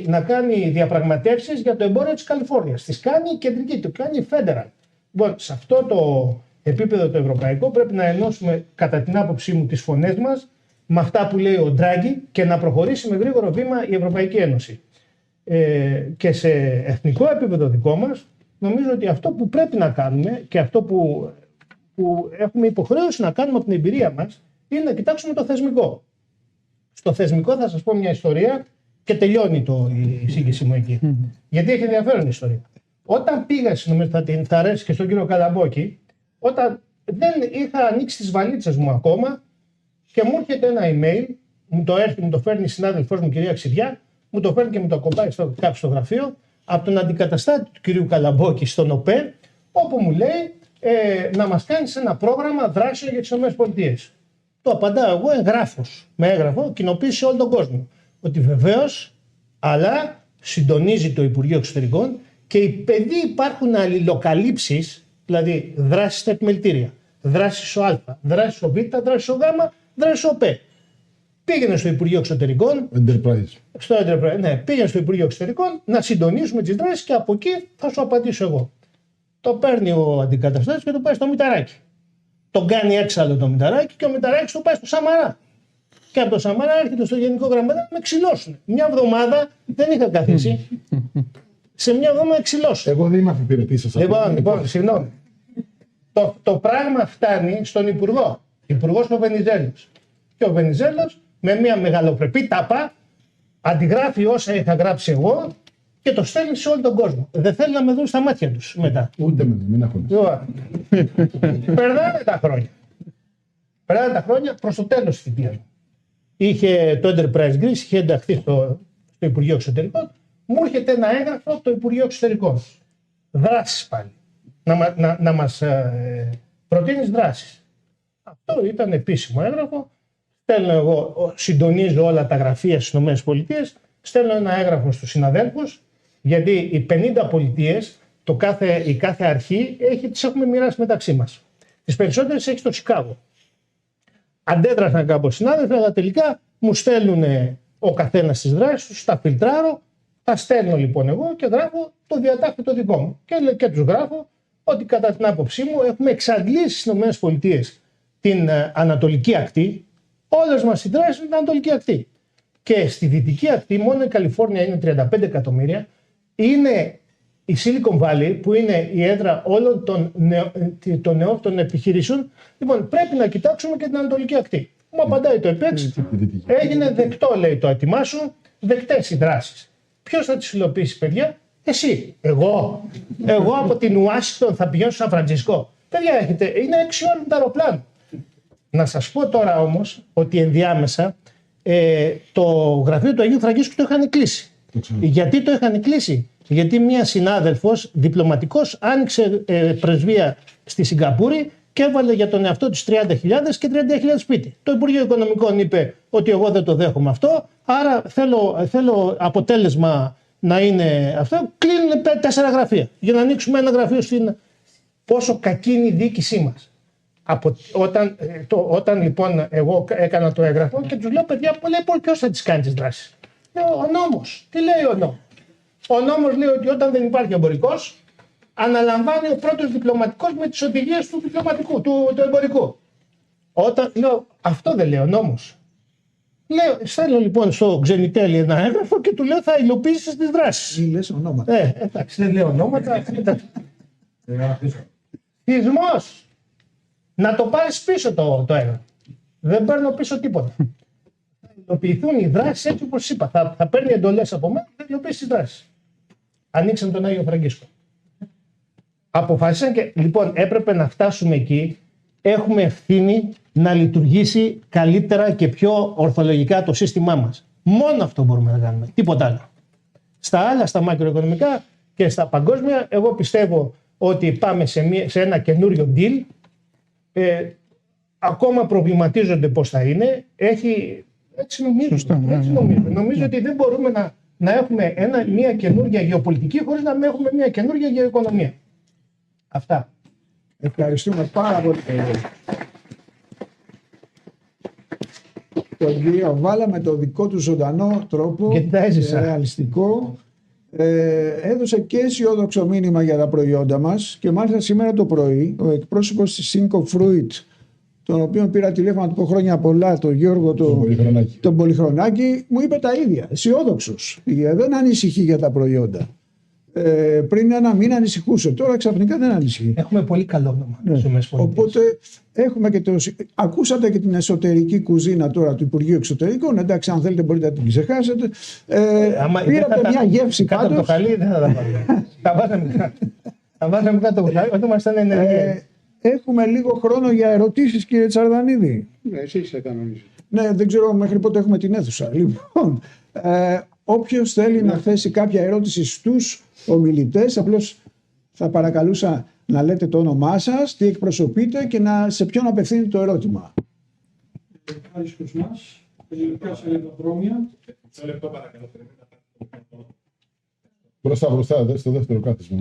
να κάνει διαπραγματεύσεις για το εμπόριο της Καλιφόρνιας. Τις κάνει η κεντρική, το κάνει η Federal. Λοιπόν, σε αυτό το επίπεδο το ευρωπαϊκό πρέπει να ενώσουμε, κατά την άποψή μου, τις φωνές μας με αυτά που λέει ο Ντράγκη και να προχωρήσει με γρήγορο βήμα η Ευρωπαϊκή Ένωση. Και σε εθνικό επίπεδο δικό μας, νομίζω ότι αυτό που πρέπει να κάνουμε και αυτό που έχουμε υποχρέωση να κάνουμε από την εμπειρία μας είναι να κοιτάξουμε το θεσμικό. Στο θεσμικό θα σας πω μια ιστορία και τελειώνει η εισήγηση μου εκεί. Γιατί έχει ενδιαφέρον η ιστορία. Όταν πήγα, νομίζω θα αρέσει και στον κύριο Καλαμπόκη, όταν δεν είχα ανοίξει τις βαλίτσες μου ακόμα και μου έρχεται ένα email, μου το φέρνει η συνάδελφός μου, κυρία Ξηδιά, μου το φέρνει και μου το κομπάει κάπου στο γραφείο, από τον αντικαταστάτη του κυρίου Καλαμπόκη στον ΟΠΕ, όπου μου λέει να μας κάνεις ένα πρόγραμμα δράσεων για τις ΗΠΑ. Το απαντάω εγώ εγγράφος, με έγγραφο, κοινοποίηση σε όλο τον κόσμο. Ότι βεβαίως, αλλά συντονίζει το Υπουργείο Εξωτερικών και επειδή υπάρχουν αλληλοκαλύψεις, δηλαδή δράσεις στα επιμελητήρια, δράσεις στο Α, δράσεις στο Β, δράσεις στο Γ, δράσεις στο Π. Πήγαινε στο Υπουργείο Εξωτερικών. Enterprise. Ναι, πήγαινε στο Υπουργείο Εξωτερικών να συντονίσουμε τις δράσεις και από εκεί θα σου απαντήσω εγώ. Το παίρνει ο αντικαταστάτης και το πάει στο Μηταράκι. Τον κάνει έξαλλο το Μηταράκι και ο Μηταράκης το πάει στο Σαμαρά. Και από το Σαμαρά έρχεται στο Γενικό Γραμματέα να με ξυλώσουν. Μια εβδομάδα δεν είχα καθίσει. Σε μια εβδομάδα με ξυλώσουν. Εγώ δεν είμαι αφιπηρετής σας. Λοιπόν, συγγνώμη. Το πράγμα φτάνει στον Υπουργό. Υπουργός ο Βενιζέλος. Και ο Βενιζέλος με μια μεγαλοπρεπή τάπα αντιγράφει όσα είχα γράψει εγώ και το στέλνει σε όλο τον κόσμο. Δεν θέλει να με δουν στα μάτια τους μετά. Ούτε με μην αγχώνεσαι. Περνάνε τα χρόνια προς το τέλος της θητείας μου. Είχε το Enterprise Greece, είχε ενταχθεί στο Υπουργείο Εξωτερικών. Μου έρχεται ένα έγγραφο από το Υπουργείο Εξωτερικών. Δράσεις πάλι. Να μας προτείνεις δράσεις. Αυτό ήταν επίσημο έγγραφο. Στέλνω εγώ, συντονίζω όλα τα γραφεία στις ΗΠΑ, στέλνω ένα έγγραφο στους συναδέλφους, γιατί οι 50 πολιτείες, η κάθε αρχή, τις έχουμε μοιράσει μεταξύ μας. Τις περισσότερες έχει στο Σικάγο. Αντέδρασαν κάπως συνάδελφοι, αλλά τελικά μου στέλνουν ο καθένας τις δράσεις τους, τα φιλτράρω, τα στέλνω λοιπόν εγώ και γράφω το διατάφιο το δικό μου. Και τους γράφω ότι κατά την άποψή μου έχουμε εξαντλήσει στις ΗΠΑ την Ανατολική Ακτή, όλες μας οι δράσεις είναι την Ανατολική Ακτή. Και στη Δυτική Ακτή, μόνο η Καλιφόρνια είναι 35 εκατομμύρια, είναι η Silicon Valley που είναι η έδρα όλων των νεόφυτων επιχειρήσεων. Λοιπόν, πρέπει να κοιτάξουμε και την Ανατολική Ακτή. Μου απαντάει το ΕΠΕΞ, έγινε δεκτό, λέει το έτοιμά σου, δεκτές οι δράσεις. Ποιος θα τις υλοποιήσει, παιδιά? Εσύ. Εγώ από την Ουάσιγκτον θα πηγαίνω στο Σαν Φραντζίσκο. Παιδιά, είναι 6 ώρες με το αεροπλάνο. Να σας πω τώρα όμως ότι ενδιάμεσα το γραφείο του Αγίου Φραγκίσκου το είχαν κλείσει. Γιατί το είχαν κλείσει? Γιατί μία συνάδελφος διπλωματικός άνοιξε πρεσβεία στη Σιγκαπούρη και έβαλε για τον εαυτό της 30.000 και 30.000 σπίτι. Το Υπουργείο Οικονομικών είπε ότι εγώ δεν το δέχομαι αυτό, άρα θέλω αποτέλεσμα να είναι αυτό. Κλείνουν 4 γραφεία για να ανοίξουμε ένα γραφείο στην... Πόσο κακή είναι η διοίκησή μας. Όταν λοιπόν εγώ έκανα το έγγραφο και τους λέω, παιδιά, ποιος θα τις κάνει τις δράσεις? Λέω, ο νόμος. Τι λέει ο νόμος? Ο νόμος λέει ότι όταν δεν υπάρχει εμπορικός, αναλαμβάνει ο πρώτος διπλωματικός με τις οδηγίες του διπλωματικού, του εμπορικού. Λέω, αυτό δεν λέει ο νόμος. Λέω, στέλνω λοιπόν στο Ξενιτέλη ένα έγγραφο και του λέω, θα υλοποιήσεις τις δράσεις. Μην λες ονόματα. Εντάξει, δεν λέω ονόματα. Θυσμός. Να το πάρεις πίσω το έγγραφο. Δεν παίρνω πίσω τίποτα. Θα υλοποιηθούν οι δράσεις έτσι όπως είπα. Θα παίρνει εντολές από μένα και θα υλοποιήσει τις δράσεις. Ανοίξαν τον Άγιο Φραγκίσκο. Αποφάσισαν και λοιπόν έπρεπε να φτάσουμε εκεί. Έχουμε ευθύνη να λειτουργήσει καλύτερα και πιο ορθολογικά το σύστημά μας. Μόνο αυτό μπορούμε να κάνουμε. Τίποτα άλλο. Στα άλλα, στα μακροοικονομικά και στα παγκόσμια, εγώ πιστεύω ότι πάμε σε ένα καινούριο deal. Ακόμα προβληματίζονται πώς θα είναι. Έτσι νομίζω. Νομίζω ότι δεν μπορούμε να έχουμε μια καινούργια γεωπολιτική χωρίς να έχουμε μια καινούργια γεωοικονομία. Αυτά. Ευχαριστούμε πάρα πολύ. Το οποίο βάλαμε το δικό του ζωντανό τρόπο, ρεαλιστικό. Έδωσε και αισιόδοξο μήνυμα για τα προϊόντα μας και μάλιστα σήμερα το πρωί ο εκπρόσωπος της Synco Fruit, τον οποίο πήρα τηλέφωνο να του πω χρόνια πολλά, τον Γιώργο τον Πολυχρονάκη, μου είπε τα ίδια, αισιόδοξος, δεν ανησυχεί για τα προϊόντα. Πριν ένα μήνα ανησυχούσε, τώρα ξαφνικά δεν ανησυχεί. Έχουμε πολύ καλό όνομα. Ναι. Οπότε έχουμε και ακούσατε και την εσωτερική κουζίνα τώρα του Υπουργείου Εξωτερικών. Εντάξει, αν θέλετε μπορείτε να την ξεχάσετε. Πήρατε μια γεύση κάτω από το χαλί, δεν θα τα πάρουμε. Τα βάζαμε κάτω από το χαλί, όταν ήμασταν ενεργοί. Έχουμε λίγο χρόνο για ερωτήσεις, κύριε Τσαρδανίδη. Ναι, εσείς θα κανονίζετε. Ναι, δεν ξέρω μέχρι πότε έχουμε την αίθουσα. Λοιπόν, όποιος θέλει να θέσει κάποια ερώτηση στους ομιλητές, απλώς θα παρακαλούσα να λέτε το όνομά σας, τι εκπροσωπείτε και σε ποιον απευθύνει το ερώτημα. Χάρης Κοσμάς, ελληνικά σελίδα-δρόμια. Μπροστά, στο δεύτερο κάθισμα.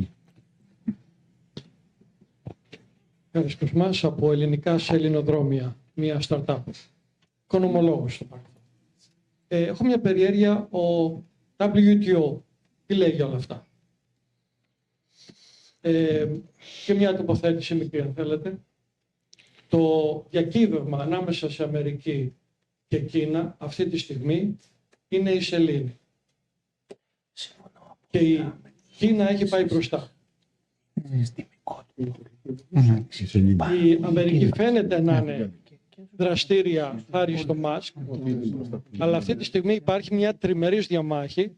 Χάρης Κοσμάς από ελληνικά σελινοδρόμια, μια startup. Οικονομολόγος στο παρελθόν. Έχω μια περιέργεια, ο WTO, τι λέει για όλα αυτά? Και μια τοποθέτηση μικρή αν θέλετε. Το διακύβευμα ανάμεσα σε Αμερική και Κίνα αυτή τη στιγμή είναι η σελήνη. Και η Κίνα έχει πάει μπροστά. Η Αμερική φαίνεται να είναι δραστήρια χάρη στο Μάσκ, αλλά αυτή τη στιγμή υπάρχει μια τριμερής διαμάχη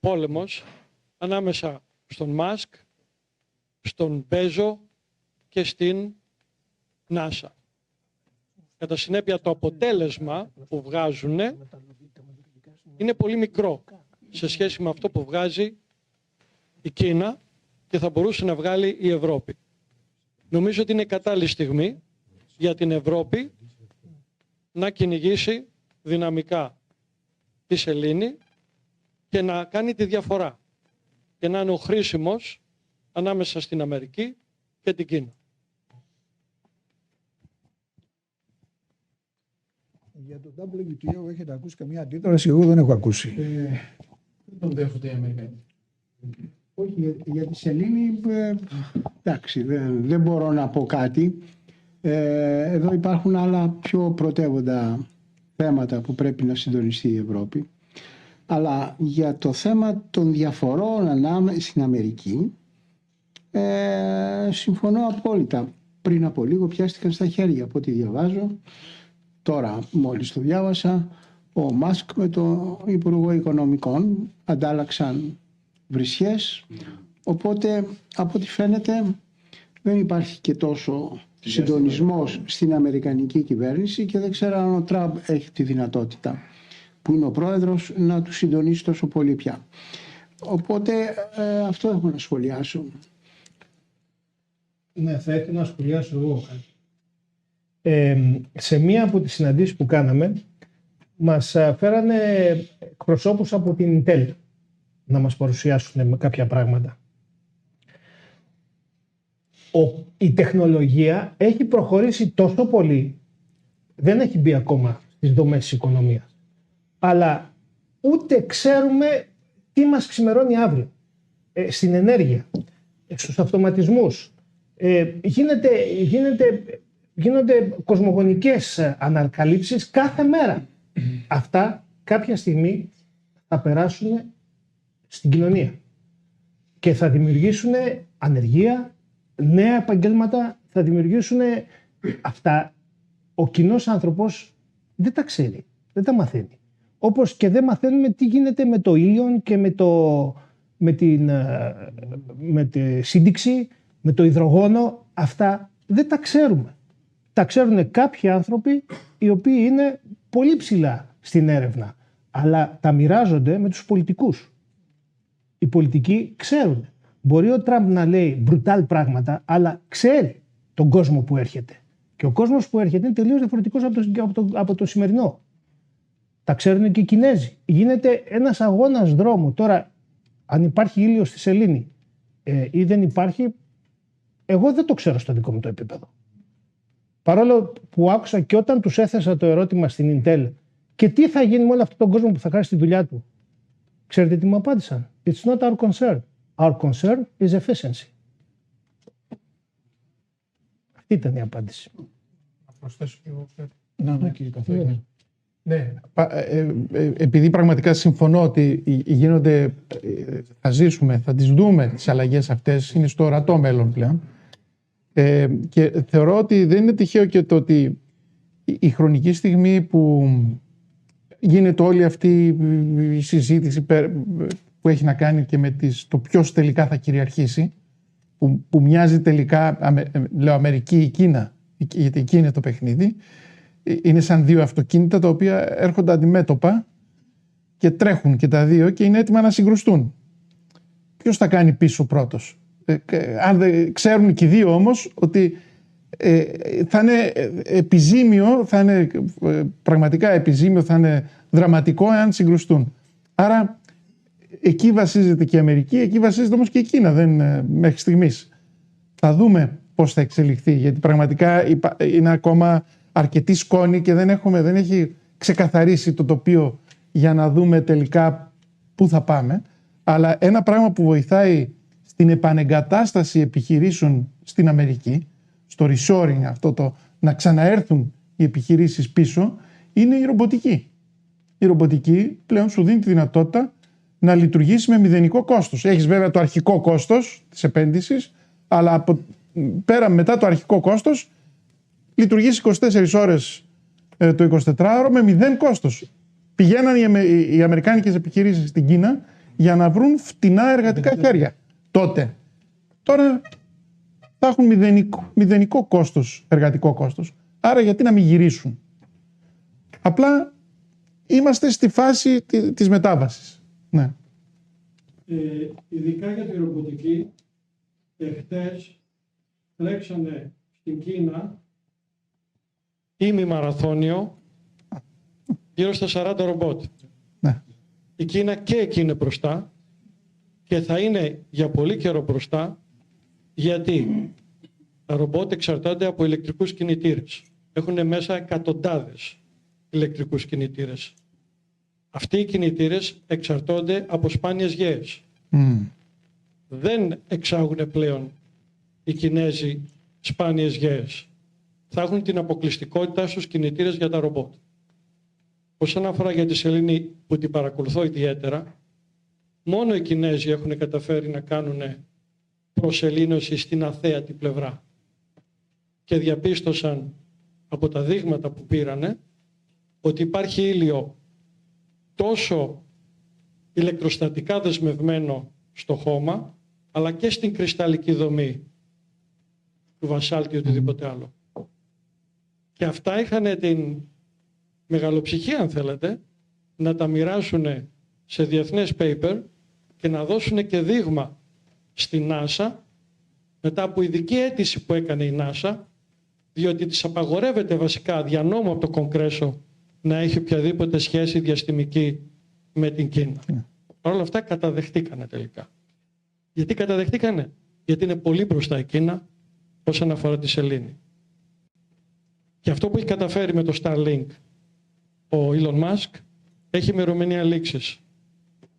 πόλεμος ανάμεσα στον Μάσκ, στον Μπέζο και στην NASA. Κατά συνέπεια το αποτέλεσμα που βγάζουν είναι πολύ μικρό σε σχέση με αυτό που βγάζει η Κίνα και θα μπορούσε να βγάλει η Ευρώπη. Νομίζω ότι είναι κατάλληλη στιγμή για την Ευρώπη να κυνηγήσει δυναμικά τη σελήνη και να κάνει τη διαφορά και να είναι ο χρήσιμος ανάμεσα στην Αμερική και την Κίνα. Για το WTO έχετε ακούσει καμία αντίδραση? Εγώ δεν έχω ακούσει. Δεν τον δέχονται οι Αμερικανοί. Όχι, για τη σελήνη, εντάξει, δεν μπορώ να πω κάτι. Εδώ υπάρχουν άλλα πιο πρωτεύοντα θέματα που πρέπει να συντονιστεί η Ευρώπη. Αλλά για το θέμα των διαφορών στην Αμερική, συμφωνώ απόλυτα. Πριν από λίγο πιάστηκαν στα χέρια από ό,τι διαβάζω. Τώρα μόλις το διάβασα, ο Μάσκ με τον Υπουργό Οικονομικών αντάλλαξαν βρισιές, οπότε από ό,τι φαίνεται δεν υπάρχει και τόσο συντονισμός στην Αμερικανική κυβέρνηση και δεν ξέρω αν ο Τραμπ έχει τη δυνατότητα, που είναι ο πρόεδρος, να του συντονίσει τόσο πολύ πια. Οπότε αυτό έχω να σχολιάσω. Ναι, θα ήθελα να σχολιάσω εγώ κάτι. Σε μία από τις συναντήσεις που κάναμε, μας φέρανε εκπροσώπους από την Intel να μας παρουσιάσουν με κάποια πράγματα. Η τεχνολογία έχει προχωρήσει τόσο πολύ, δεν έχει μπει ακόμα στις δομές της οικονομίας, αλλά ούτε ξέρουμε τι μας ξημερώνει αύριο. Στην ενέργεια, στους αυτοματισμούς, γίνονται κοσμογονικές ανακαλύψεις κάθε μέρα. Αυτά κάποια στιγμή θα περάσουν στην κοινωνία και θα δημιουργήσουν ανεργία, νέα επαγγέλματα, θα δημιουργήσουν αυτά. Ο κοινός άνθρωπος δεν τα ξέρει, δεν τα μαθαίνει. Όπως και δεν μαθαίνουμε τι γίνεται με το ήλιον και με τη σύνδεξη, με το υδρογόνο. Αυτά δεν τα ξέρουμε. Τα ξέρουν κάποιοι άνθρωποι οι οποίοι είναι πολύ ψηλά στην έρευνα, αλλά τα μοιράζονται με τους πολιτικούς. Οι πολιτικοί ξέρουν. Μπορεί ο Τραμπ να λέει μπρουτάλ πράγματα, αλλά ξέρει τον κόσμο που έρχεται. Και ο κόσμος που έρχεται είναι τελείως διαφορετικός από το σημερινό. Τα ξέρουν και οι Κινέζοι. Γίνεται ένας αγώνας δρόμου. Τώρα, αν υπάρχει ήλιος στη σελήνη ή δεν υπάρχει, εγώ δεν το ξέρω στο δικό μου το επίπεδο. Παρόλο που άκουσα και όταν τους έθεσα το ερώτημα στην Intel και τι θα γίνει με όλο αυτόν τον κόσμο που θα χάσει τη δουλειά του, ξέρετε τι μου απάντησαν? It's not our concern. Our concern is efficiency. Αυτή ήταν η απάντηση. Να προσθέσω και εγώ κάτι. Ναι, κύριε Καθηγητά. Ναι, επειδή πραγματικά συμφωνώ ότι θα ζήσουμε, θα τις δούμε τις αλλαγές αυτές, είναι στο ορατό μέλλον πλέον. Και θεωρώ ότι δεν είναι τυχαίο και το ότι η χρονική στιγμή που γίνεται όλη αυτή η συζήτηση που έχει να κάνει και με το ποιος τελικά θα κυριαρχήσει, που μοιάζει τελικά, λέω Αμερική ή Κίνα, γιατί εκεί είναι το παιχνίδι, είναι σαν δύο αυτοκίνητα τα οποία έρχονται αντιμέτωπα και τρέχουν και τα δύο και είναι έτοιμα να συγκρουστούν. Ποιος θα κάνει πίσω πρώτος? Αν δεν ξέρουν και οι δύο όμως ότι θα είναι επιζήμιο, θα είναι πραγματικά επιζήμιο, θα είναι δραματικό εάν συγκρουστούν. Άρα εκεί βασίζεται και η Αμερική, εκεί βασίζεται όμως και η Κίνα μέχρι στιγμής. Θα δούμε πώς θα εξελιχθεί, γιατί πραγματικά είναι ακόμα αρκετή σκόνη και δεν έχει ξεκαθαρίσει το τοπίο για να δούμε τελικά πού θα πάμε. Αλλά ένα πράγμα που βοηθάει στην επανεγκατάσταση επιχειρήσεων στην Αμερική, στο reshoring, αυτό να ξαναέρθουν οι επιχειρήσεις πίσω, είναι η ρομποτική. Η ρομποτική πλέον σου δίνει τη δυνατότητα να λειτουργήσει με μηδενικό κόστος. Έχεις βέβαια το αρχικό κόστος της επένδυσης, αλλά πέρα μετά το αρχικό κόστος λειτουργείς 24 ώρες το 24ωρο με 0 κόστος. Πηγαίναν οι αμερικάνικες επιχειρήσεις στην Κίνα για να βρουν φτηνά εργατικά χέρια. Τότε. Τώρα θα έχουν μηδενικό κόστος, εργατικό κόστος. Άρα γιατί να μην γυρίσουν. Απλά είμαστε στη φάση της μετάβασης. Ναι. Ειδικά για τη ρομποτική, χτες τρέξανε στην Κίνα ημιμαραθώνιο γύρω στα 40 ρομπότ. Ναι. Η Κίνα και εκεί είναι μπροστά και θα είναι για πολύ καιρό μπροστά, γιατί τα ρομπότ εξαρτώνται από ηλεκτρικούς κινητήρες. Έχουν μέσα εκατοντάδες ηλεκτρικούς κινητήρες. Αυτοί οι κινητήρες εξαρτώνται από σπάνιες γέες. Δεν εξάγουν πλέον οι Κινέζοι σπάνιες γέες. Θα έχουν την αποκλειστικότητα στους κινητήρες για τα ρομπότ. Όσον αφορά για τη σελήνη που την παρακολουθώ ιδιαίτερα, μόνο οι Κινέζοι έχουν καταφέρει να κάνουν προσελήνωση στην αθέατη πλευρά και διαπίστωσαν από τα δείγματα που πήρανε ότι υπάρχει ήλιο τόσο ηλεκτροστατικά δεσμευμένο στο χώμα, αλλά και στην κρυσταλλική δομή του βασάλτου ή οτιδήποτε άλλο. Και αυτά είχαν την μεγαλοψυχία, αν θέλετε, να τα μοιράσουν σε διεθνές paper και να δώσουν και δείγμα στη NASA μετά από ειδική αίτηση που έκανε η NASA, διότι της απαγορεύεται βασικά δια νόμου από το Κογκρέσο να έχει οποιαδήποτε σχέση διαστημική με την Κίνα. Παρ' όλα αυτά καταδεχτήκανε τελικά. Γιατί καταδεχτήκανε? Γιατί είναι πολύ μπροστά η Κίνα όσον αφορά τη σελήνη. Και αυτό που έχει καταφέρει με το Starlink ο Elon Musk έχει ημερομηνία λήξης.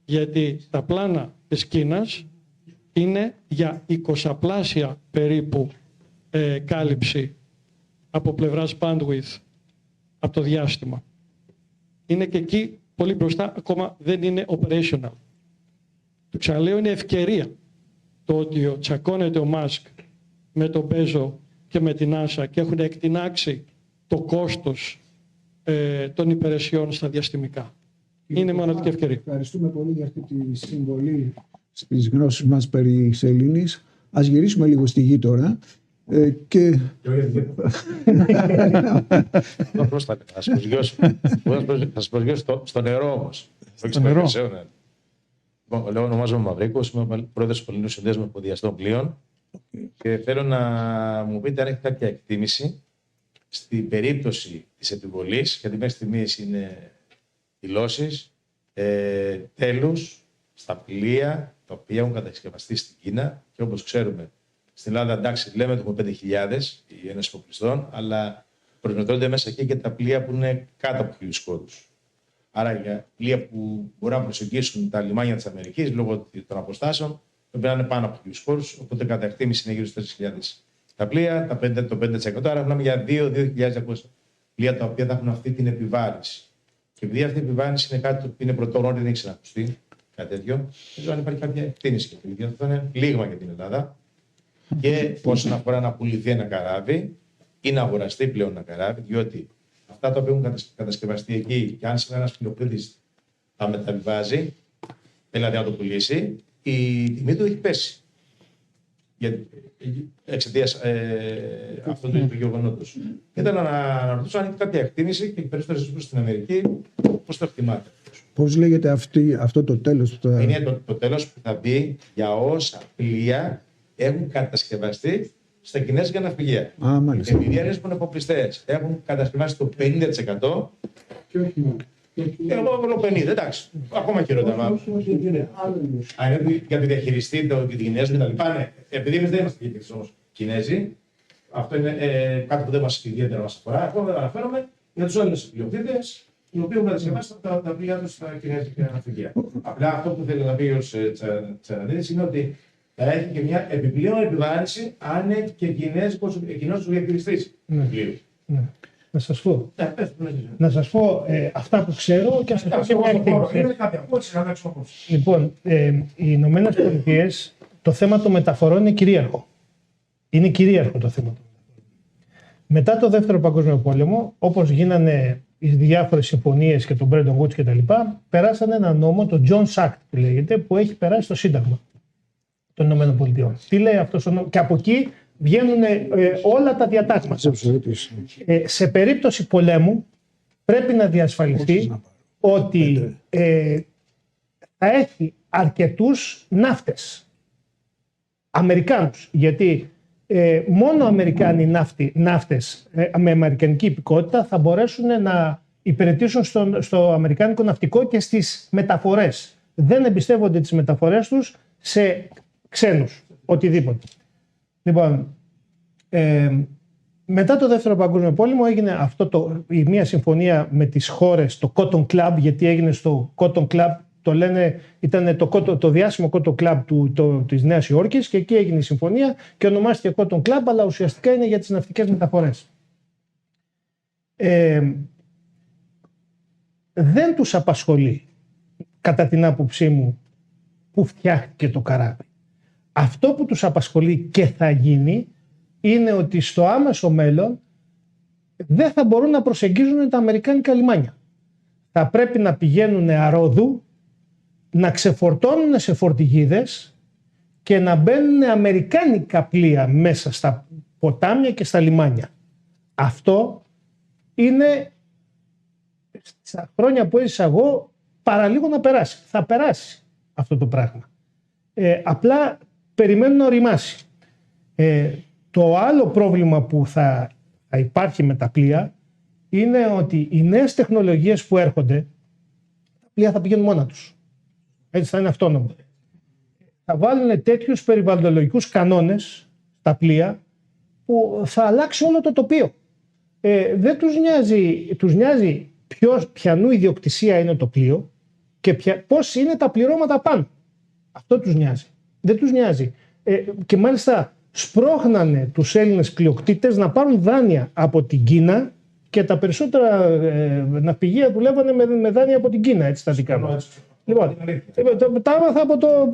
Γιατί τα πλάνα της Κίνας είναι για 20πλάσια περίπου κάλυψη από πλευράς bandwidth από το διάστημα. Είναι και εκεί πολύ μπροστά, ακόμα δεν είναι operational. Το ξαναλέω, είναι ευκαιρία το ότι τσακώνεται ο Μάσκ με τον Μπέζο και με την NASA και έχουν εκτινάξει το κόστος των υπηρεσιών στα διαστημικά. Είναι μοναδική ευκαιρία. Ευχαριστούμε πολύ για αυτή τη συμβολή στις γνώσεις μας περί σελήνης. Ας γυρίσουμε λίγο στη γη τώρα. Και... Θα σας προσγειώσω στο νερό όμως. Στο νερό. Λοιπόν, ονομάζομαι Μαυρίκος, είμαι πρόεδρος του Πολυνού Συνδέσμου Εφοδιαστών Πλοίων και θέλω να μου πείτε αν έχει κάποια εκτίμηση στην περίπτωση της επιβολής, γιατί μέχρι στιγμής είναι δηλώσεις, τέλους στα πλοία τα οποία έχουν κατασκευαστεί στην Κίνα και όπως ξέρουμε στην Ελλάδα, εντάξει, λέμε ότι έχουμε 5.000 οι Ένωση Υποπλιστών, αλλά προσμετρώνται μέσα εκεί και τα πλοία που είναι κάτω από 1.000 κόδους. Άρα για πλοία που μπορούν να προσεγγίσουν τα λιμάνια της Αμερικής λόγω των αποστάσεων, πρέπει να είναι πάνω από 1.000 κόδους, οπότε κατά εκτίμηση είναι γύρω στους 4.000 τα πλοία, το 5%. Άρα μιλάμε για 2.200 πλοία τα οποία θα έχουν αυτή την επιβάρυνση. Και επειδή αυτή η επιβάρυνση είναι κάτι που είναι πρωτόγνωρο, δεν έχει ξανακουστεί κάτι τέτοιο, δεν ξέρω αν υπάρχει κάποια εκτίμηση για αυτό. Θα είναι λίγμα για την Ελλάδα. Και όσον αφορά να πουληθεί ένα καράβι ή να αγοραστεί πλέον ένα καράβι, διότι αυτά τα οποία έχουν κατασκευαστεί εκεί, και αν σήμερα ένας πλειοκτήτης τα μεταβιβάζει, δηλαδή να το πουλήσει, η τιμή του έχει πέσει. Εξαιτίας αυτού του γεγονότος. Και ήθελα να ρωτήσω αν έχει κάποια εκτίμηση και οι περισσότερες προς στην Αμερική, πώς το εκτιμάτε. Πώς λέγεται αυτό το τέλος? Είναι το τέλος που θα μπει για όσα πλοία έχουν κατασκευαστεί στα κινέζικα ναυπηγεία. Επειδή οι μονοποπλιστές έχουν κατασκευάσει το 50%. Και όχι μόνο. Εγώ βάζω 50, εντάξει. Ακόμα χειρότερα. Αν είναι για τη διαχειριστή των Κινέζων κτλ. Επειδή εμείς δεν είμαστε διαχειριστές όμως Κινέζοι, αυτό είναι κάτι που δεν μας ιδιαίτερα μας αφορά. Εγώ δεν αναφέρομαι για τους Έλληνες πλειοκτήτες, οι οποίοι έχουν κατασκευάσει τα πλοία τους στα κινέζικα ναυπηγεία. Απλά αυτό που θέλει να πει ο Τσαραντίδης είναι ότι θα έχει και μια επιπλέον επιβάρυνση αν έχει και κοινός διαχειριστής του πλοίου. Να σας πω. Να σας πω αυτά που ξέρω και να σας πω και μια εκτίμηση. Λοιπόν, οι Ηνωμένες Πολιτείες, το θέμα των μεταφορών είναι κυρίαρχο. Είναι κυρίαρχο το θέμα των μεταφορών. Μετά το Δεύτερο Παγκόσμιο Πόλεμο, όπως γίνανε τις διάφορες συμφωνίες και τον Bretton Woods κτλ., περάσανε ένα νόμο, το Jones Act που λέγεται, που έχει περάσει στο Σύνταγμα των ΗΠΑ. Τι λέει αυτός ο νόμος? Και από εκεί βγαίνουν όλα τα διατάγματα. Σε περίπτωση πολέμου πρέπει να διασφαλιστεί ότι θα έχει αρκετούς ναύτες. Αμερικάνους. Γιατί μόνο Αμερικάνοι ναύτες με αμερικανική υπηκότητα θα μπορέσουν να υπηρετήσουν στο αμερικάνικο ναυτικό και στις μεταφορές. Δεν εμπιστεύονται τις μεταφορές τους σε ξένους, οτιδήποτε. Λοιπόν, μετά το Δεύτερο Παγκόσμιο Πόλεμο έγινε μια συμφωνία με τις χώρες, το Cotton Club, γιατί έγινε στο Cotton Club, το λένε, ήταν το διάσημο Cotton Club της Νέας Υόρκης, και εκεί έγινε η συμφωνία και ονομάστηκε Cotton Club, αλλά ουσιαστικά είναι για τις ναυτικές μεταφορές. Δεν τους απασχολεί, κατά την άποψή μου, που φτιάχτηκε το καράβι. Αυτό που τους απασχολεί και θα γίνει είναι ότι στο άμεσο μέλλον δεν θα μπορούν να προσεγγίζουν τα αμερικάνικα λιμάνια. Θα πρέπει να πηγαίνουν αρόδου, να ξεφορτώνουν σε φορτηγίδες και να μπαίνουν αμερικάνικα πλοία μέσα στα ποτάμια και στα λιμάνια. Αυτό είναι, στα χρόνια που έζησα εγώ, παραλίγο να περάσει. Θα περάσει αυτό το πράγμα. Απλά περιμένουν να οριμάσει. Το άλλο πρόβλημα που θα υπάρχει με τα πλοία είναι ότι οι νέες τεχνολογίες που έρχονται, τα πλοία θα πηγαίνουν μόνα τους. Έτσι θα είναι αυτόνομο. Θα βάλουν τέτοιους περιβαλλοντολογικούς κανόνες στα πλοία που θα αλλάξει όλο το τοπίο. Δεν τους νοιάζει ποιανού ιδιοκτησία είναι το πλοίο και πώς είναι τα πληρώματα πάνω. Αυτό τους νοιάζει. Δεν τους νοιάζει. Και μάλιστα σπρώχνανε τους Έλληνες πλειοκτήτες να πάρουν δάνεια από την Κίνα, και τα περισσότερα ναυπηγεία δουλεύανε με δάνεια από την Κίνα, έτσι τα δικά μας. Λοιπόν, τα έμαθα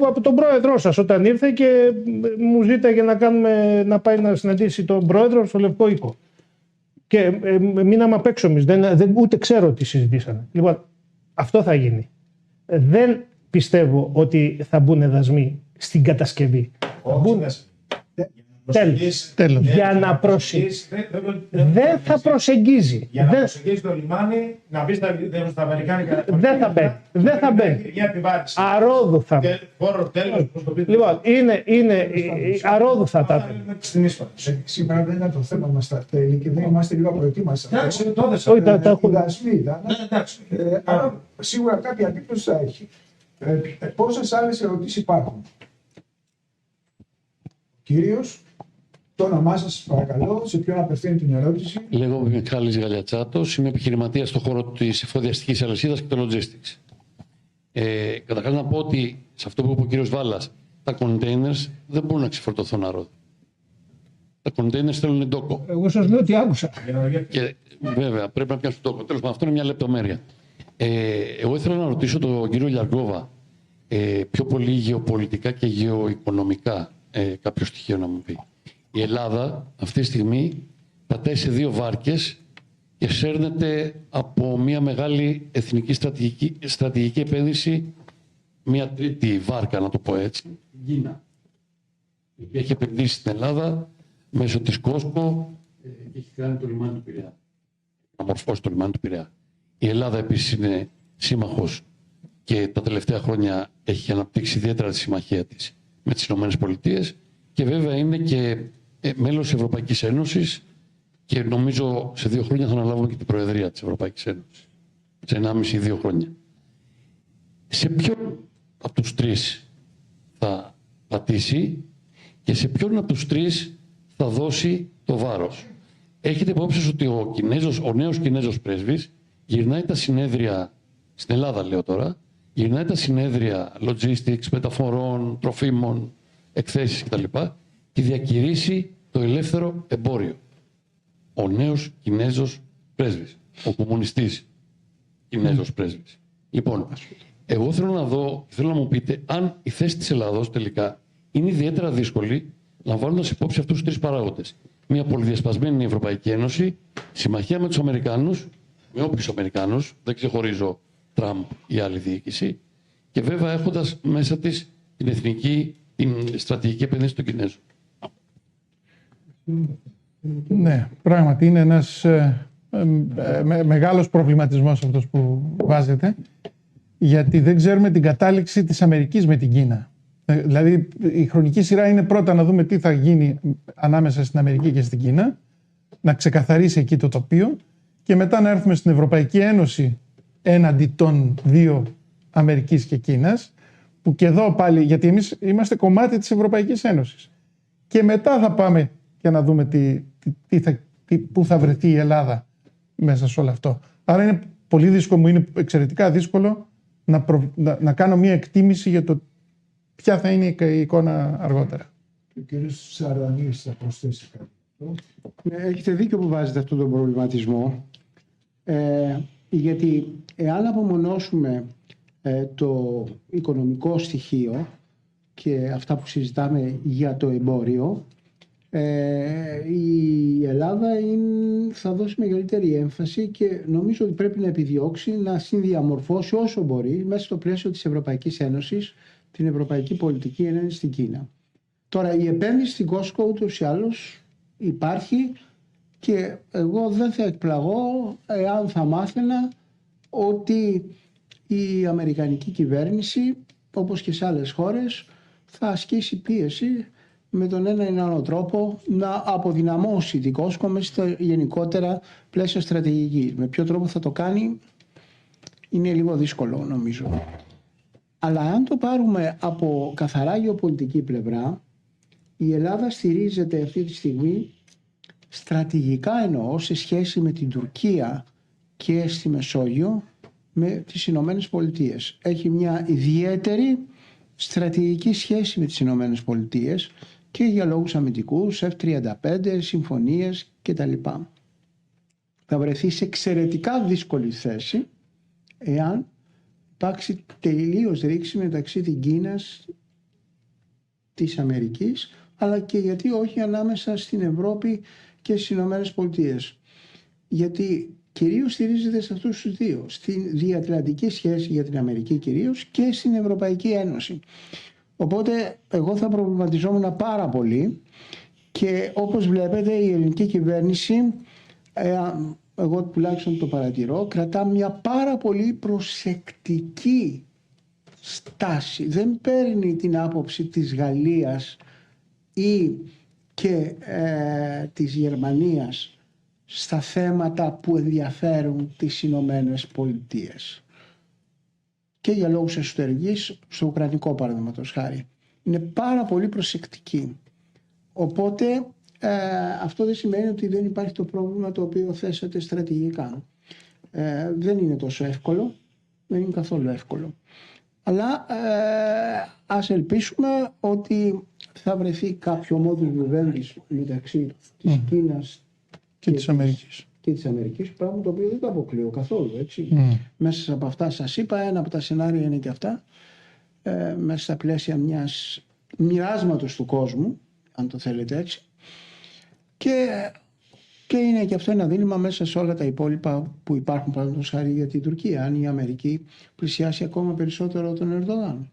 από τον πρόεδρό σας όταν ήρθε και μου ζήταγε να πάει να συναντήσει τον πρόεδρο στο Λευκό Οίκο. Και μείναμε απ' έξω εμείς, ούτε ξέρω τι συζητήσανε. Λοιπόν, αυτό θα γίνει. Δεν πιστεύω ότι θα μπουν δασμοί στην κατασκευή. Τέλος. Για να προσεγγίσει. Δεν θα προσεγγίζει. Για να προσεγγίσει το λιμάνι, να μπει στα αμερικάνικα. Δεν θα μπαίνει. Αρόδου θα μπαίνει. Λοιπόν, είναι αρόδου θα τα πει. Σήμερα δεν είναι το θέμα μας στα τέλη και δεν είμαστε λίγο προετοίμαστοι. Εντάξει, τότε θα άρα σίγουρα κάποια επίπτωση θα έχει. Πόσες άλλες ερωτήσεις υπάρχουν? Κύριος, το όνομά σας παρακαλώ, σε ποιον απευθύνει την ερώτηση? Λέγομαι Μιχάλης Γαλιατσάτος, είμαι επιχειρηματίας στον χώρο της εφοδιαστικής αλυσίδας και το logistics. Καταρχάς να πω ότι σε αυτό που είπε ο κύριος Βάλας, τα containers δεν μπορούν να ξεφορτωθούν αρρώδη. Τα containers θέλουν ντόκο. Εγώ σας λέω ότι άκουσα. Και βέβαια πρέπει να πιάσουν ντόκο. Τέλος πάντων, αυτό είναι μια λεπτομέρεια. Εγώ ήθελα να ρωτήσω τον κύριο Λιαργκόβα πιο πολύ γεωπολιτικά και γεωοικονομικά κάποιο στοιχείο να μου πει. Η Ελλάδα αυτή τη στιγμή πατάει σε 2 βάρκες και σέρνεται από μια μεγάλη εθνική στρατηγική επένδυση, μια τρίτη βάρκα, να το πω έτσι, την Κίνα. Η οποία έχει επενδύσει στην Ελλάδα μέσω της Κόσκο και έχει κάνει το λιμάνι του Πειραιά. Να μορφώσει το λιμάνι του Πειραιά. Η Ελλάδα επίσης είναι σύμμαχος και τα τελευταία χρόνια έχει αναπτύξει ιδιαίτερα τη συμμαχία της με τις ΗΠΑ και βέβαια είναι και μέλος της Ευρωπαϊκής Ένωσης και νομίζω σε 2 χρόνια θα αναλάβουμε και την Προεδρία της Ευρωπαϊκής Ένωσης. Σε 1,5-2 χρόνια. Σε ποιον από τους 3 θα πατήσει και σε ποιον από τους 3 θα δώσει το βάρος? Έχετε υπόψη ότι ο νέος Κινέζος πρέσβης γυρνάει τα συνέδρια, στην Ελλάδα λέω τώρα, γυρνάει τα συνέδρια logistics, μεταφορών, τροφίμων, εκθέσεις κτλ. Και διακηρύσει το ελεύθερο εμπόριο. Ο νέος Κινέζος πρέσβης, ο κομμουνιστής Κινέζος πρέσβης. Λοιπόν, εγώ θέλω να δω, θέλω να μου πείτε αν η θέση της Ελλάδος τελικά είναι ιδιαίτερα δύσκολη, λαμβάνοντας υπόψη αυτούς τους 3 παράγοντες. Μια πολυδιασπασμένη Ευρωπαϊκή Ένωση, συμμαχία με τους Αμερικάνους με όποιους Αμερικάνους, δεν ξεχωρίζω Τραμπ ή άλλη διοίκηση, και βέβαια έχοντας μέσα της την στρατηγική επένδυση των Κινέζων. Ναι, πράγματι είναι ένας μεγάλος προβληματισμός αυτός που βάζετε, γιατί δεν ξέρουμε την κατάληξη της Αμερικής με την Κίνα. Δηλαδή η χρονική σειρά είναι πρώτα να δούμε τι θα γίνει ανάμεσα στην Αμερική και στην Κίνα, να ξεκαθαρίσει εκεί το τοπίο και μετά να έρθουμε στην Ευρωπαϊκή Ένωση έναντι των δύο Αμερικής και Κίνας, που και εδώ πάλι, γιατί εμείς είμαστε κομμάτι της Ευρωπαϊκής Ένωσης. Και μετά θα πάμε για να δούμε πού θα βρεθεί η Ελλάδα μέσα σε όλο αυτό. Άρα είναι πολύ δύσκολο, είναι εξαιρετικά δύσκολο να κάνω μια εκτίμηση για το ποια θα είναι η εικόνα αργότερα. Ο κ. Σαρδανής θα προσθέσει κάτι. Έχετε δίκιο που βάζετε αυτόν τον προβληματισμό, γιατί εάν απομονώσουμε το οικονομικό στοιχείο και αυτά που συζητάμε για το εμπόριο, η Ελλάδα θα δώσει μεγαλύτερη έμφαση και νομίζω ότι πρέπει να επιδιώξει να συνδιαμορφώσει όσο μπορεί μέσα στο πλαίσιο της Ευρωπαϊκής Ένωσης την ευρωπαϊκή πολιτική έναντι στην Κίνα. Τώρα η επένδυση στην Costco ούτως ή άλλως υπάρχει και εγώ δεν θα εκπλαγώ εάν θα μάθαινα ότι η αμερικανική κυβέρνηση, όπως και σε άλλες χώρες, θα ασκήσει πίεση με τον ένα ή άλλο τρόπο να αποδυναμώσει την Costco μέσα στα γενικότερα πλαίσια στρατηγική. Με ποιο τρόπο θα το κάνει είναι λίγο δύσκολο νομίζω. Αλλά αν το πάρουμε από καθαρά γεωπολιτική πλευρά, η Ελλάδα στηρίζεται αυτή τη στιγμή στρατηγικά, εννοώ, σε σχέση με την Τουρκία και στη Μεσόγειο με τις Ηνωμένες Πολιτείες. Έχει μια ιδιαίτερη στρατηγική σχέση με τις Ηνωμένες Πολιτείες και για λόγους αμυντικούς, F-35, συμφωνίες κτλ. Θα βρεθεί σε εξαιρετικά δύσκολη θέση εάν υπάρξει τελείως ρήξη μεταξύ της Κίνας, της Αμερικής, αλλά και γιατί όχι ανάμεσα στην Ευρώπη και στις Ηνωμένες Πολιτείες. Γιατί κυρίως στηρίζεται σε αυτούς τους δύο, στην διατλαντική σχέση για την Αμερική κυρίως και στην Ευρωπαϊκή Ένωση. Οπότε εγώ θα προβληματιζόμουν πάρα πολύ και όπως βλέπετε η ελληνική κυβέρνηση, εγώ τουλάχιστον το παρατηρώ, κρατά μια πάρα πολύ προσεκτική στάση. Δεν παίρνει την άποψη της Γαλλίας ή και της Γερμανίας στα θέματα που ενδιαφέρουν τις Ηνωμένες Πολιτείες. Και για λόγους εσωτερικής, στο ουκρανικό παραδείγματος χάρη. Είναι πάρα πολύ προσεκτική. Οπότε αυτό δεν σημαίνει ότι δεν υπάρχει το πρόβλημα το οποίο θέσατε στρατηγικά. Δεν είναι τόσο εύκολο, δεν είναι καθόλου εύκολο. Αλλά ας ελπίσουμε ότι θα βρεθεί κάποιο modus vivendi μεταξύ της Κίνας και της Αμερικής. Και της Αμερικής, πράγμα το οποίο δεν το αποκλείω καθόλου. Έτσι. Μέσα από αυτά σας είπα, ένα από τα σενάρια είναι και αυτά, μέσα στα πλαίσια μιας μοιράσματος του κόσμου, αν το θέλετε έτσι, και είναι και αυτό ένα δίλημμα μέσα σε όλα τα υπόλοιπα που υπάρχουν, παραδείγματος χάρη για την Τουρκία, αν η Αμερική πλησιάσει ακόμα περισσότερο τον Ερντογάν.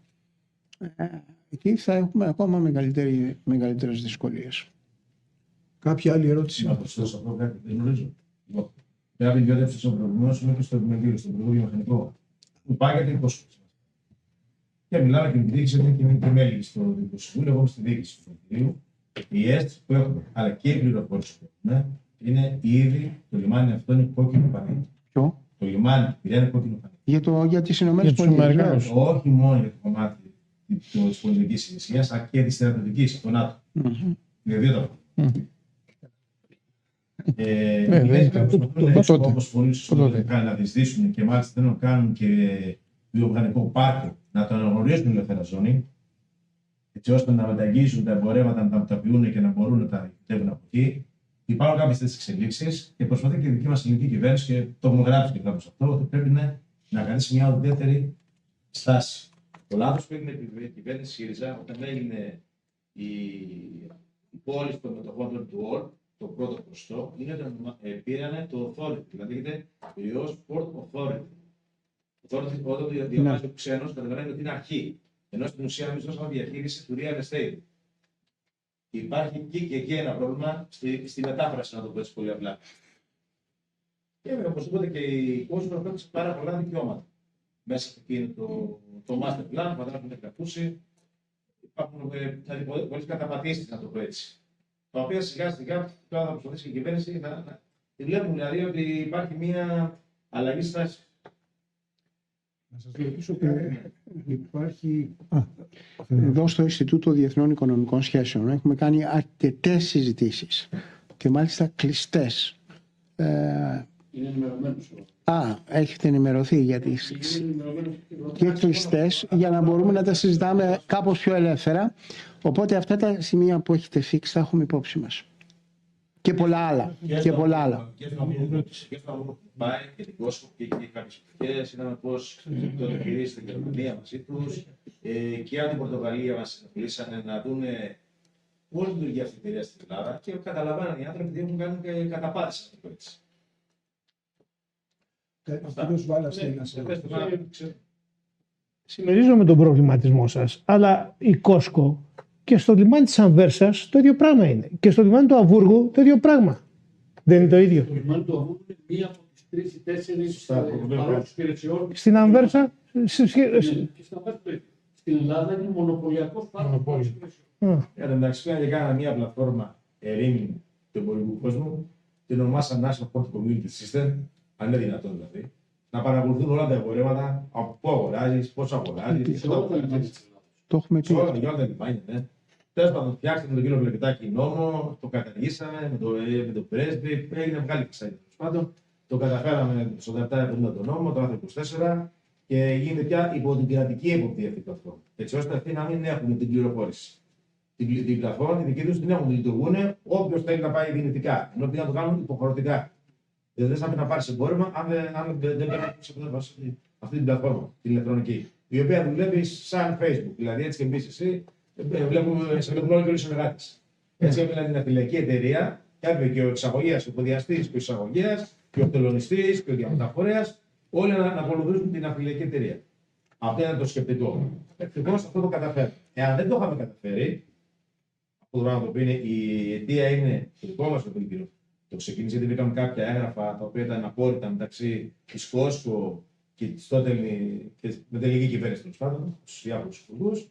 Εκεί θα έχουμε ακόμα μεγαλύτερες δυσκολίες. Κάποια άλλη ερώτηση? Να προσθέσω αυτό κάτι, δεν γνωρίζω. Πέρα από την διόδευση των προηγούμενων, είμαι στο επιμελείο, στο Υπουργείο Μηχανικό, που πάγεται υπόσχεση. Και μιλάμε και με τη διοίκηση, και μέλη στο Δημοτικό Συμβούλιο, εγώ στη διοίκηση του Υπουργείου. Η αίσθηση που έχουμε, αλλά και η πληροφόρηση που έχουμε, είναι ήδη το λιμάνι αυτό είναι κόκκινο πανί. Ποιο? Το λιμάνι του Πειραιά είναι κόκκινο πανί. Για τις Ηνωμένες Πολιτείες. Όχι μόνο για το κομμάτι της πολιτικής ηγεσίας, αλλά και της στρατιωτικής, το ΝΑΤΟ. Είναι δύο τα όπως πολλοί σωστά να δυσδύσουν και μάλιστα θέλουν να κάνουν και βιομηχανικό πάρκο, να το αναγνωρίζουν ελεύθερα ζώνη, έτσι ώστε να μεταγγίζουν τα εμπορεύματα, να τα μεταποιούν και να μπορούν να τα επιτεύγουν από εκεί. Υπάρχουν κάποιες τέτοιες εξελίξεις και προσπαθεί και η δική μας ελληνική κυβέρνηση, και το έχουμε γράψει και κάπως αυτό, ότι πρέπει να κρατήσει μια ουδέτερη στάση. Το λάθος που έγινε η κυβέρνηση ΣΥΡΙΖΑ όταν έγινε η πόλη των μετοχών του ΟΡ, το πρώτο ποσοστό είναι ότι πήρανε το authority, δηλαδή είναι Πειραιώς Port Authority. Authority, όταν το διαβάζει ο ξένος, καταλαβαίνει ότι είναι αρχή. Ενώ στην ουσία εμείς δώσαμε διαχείριση του real estate. Υπάρχει και εκεί ένα πρόβλημα στη μετάφραση, να το πω έτσι πολύ απλά. Και οπωσδήποτε και η κόσμο προσφέρει πάρα πολλά δικαιώματα. Μέσα από εκείνο το master plan, φαντάζομαι ότι ακούσει, υπάρχουν πολλές καταπατήσεις, να το πω έτσι. Τα οποία σιγά σιγά τώρα θα προσπαθήσει η κυβέρνηση να τη βλέπουν, δηλαδή ότι υπάρχει μια αλλαγή στάση. Να σας ρωτήσω υπάρχει... Εδώ στο Ινστιτούτο Διεθνών Οικονομικών Σχέσεων έχουμε κάνει αρκετές συζητήσεις και μάλιστα κλειστές. Είναι ενημερωμένος. Έχετε ενημερωθεί για τις και κλειστές για να μπορούμε να τα συζητάμε κάπως πιο ελεύθερα. Οπότε αυτά τα σημεία που έχετε φίξει θα έχουμε υπόψη μας. Και πολλά άλλα. Και πολλά άλλα. Και στο πάει και την κόσμο και κάποιες πηγές, είδαμε πώς το επιχειρήσει στην Γερμανία μαζί τους και από την Πορτογαλία μας μιλήσανε να δούνε πώς λειτουργεί αυτή η εταιρεία στην Ελλάδα και καταλαβαίνουν οι άνθρωποι ότι έχουν κάνει και καταπάτηση, να το πω έτσι. Συμμερίζομαι τον προβληματισμό σας, αλλά η Κόσκο και στο λιμάνι της Ανβέρσας το ίδιο πράγμα είναι. Και στο λιμάνι του Αβούργου το ίδιο πράγμα. Δεν είναι το ίδιο. Το λιμάνι του Αβούργου είναι μία από τις 3 ή 4 παρόχους υπηρεσιών. Στην Ανβέρσα. Και στην Ανβέρσα. Στην Ελλάδα είναι μονοπωλιακός παρόχος υπηρεσιών. Εντάξει, πήραν και κάναμε μια πλατφόρμα ερήμην του εμπορικού κόσμου, την ονομάσαν National Port Community System, αν είναι δυνατόν δηλαδή, να παρακολουθούν όλα τα εμπορεύματα, από πού αγοράζεις, πώς αγοράζεις. Το έχουμε πει. Σε όλα τα λιμάνια, ναι. Τέλος πάντων, φτιάξαμε τον κύριο Βλεπιτάκη νόμο, το καταργήσαμε με τον πρέσβη, έγινε μεγάλη φασαρία. Τέλος πάντων, το καταφέραμε στο 1770 τον νόμο, το άρθρο 24, και γίνεται πια υπό την κρατική εποπτεία αυτή η πλατφόρμα. Έτσι ώστε αυτοί να μην έχουν την πληροφόρηση. Την πλατφόρμα, τη δική του την έχουν, τη λειτουργούν όποιο θέλει να πάει δυνητικά. Ενώ πήγαν να το κάνουν υποχρεωτικά. Δηλαδή δεν θα πρέπει να πάρει εμπόρευμα αν δεν πρέπει να πει αυτή την πλατφόρμα, την ηλεκτρονική. Η οποία δουλεύει σαν Facebook. Δηλαδή έτσι και εμεί εσύ σε βλέπουν όλοι και όλοι οι συνεργάτε. Έτσι έπαιρνε την αφιλιακή εταιρεία, έπαιρνε και ο εξαγωγέα, ο υποδιαστή και ο εισαγωγέα, και ο τελωνιστή και ο διαμεταφορέα, όλοι να ακολουθήσουν την αφιλιακή εταιρεία. Αυτό είναι το σκεπτικό. Ευτυχώ αυτό το καταφέρει. Εάν δεν το είχαμε καταφέρει, αυτό το πράγμα το οποίο είναι η αιτία είναι το δικό μα το δίκτυο. Το ξεκίνησε γιατί βρήκαμε κάποια έγγραφα τα οποία ήταν απόρριτα μεταξύ τη Κόσκο και τη τότε με τελική κυβέρνηση των πάντων, του διάφορου υπουργού,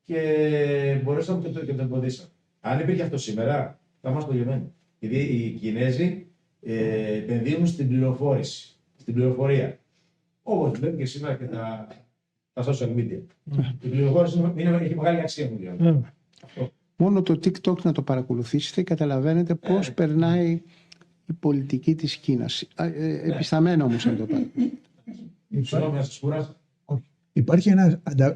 και μπορέσαμε και το εμποδίσαμε. Αν υπήρχε αυτό σήμερα, θα είμαστε γεμένοι. Γιατί οι Κινέζοι επενδύουν στην πληροφόρηση, στην πληροφορία. Όπως βλέπετε και σήμερα και τα social media. Η πληροφόρηση έχει μεγάλη αξία μου. Μόνο το TikTok να το παρακολουθήσετε, καταλαβαίνετε πώς περνάει η πολιτική της Κίνας. Επισταμμένο όμως αν το πάρει. Υπάρχει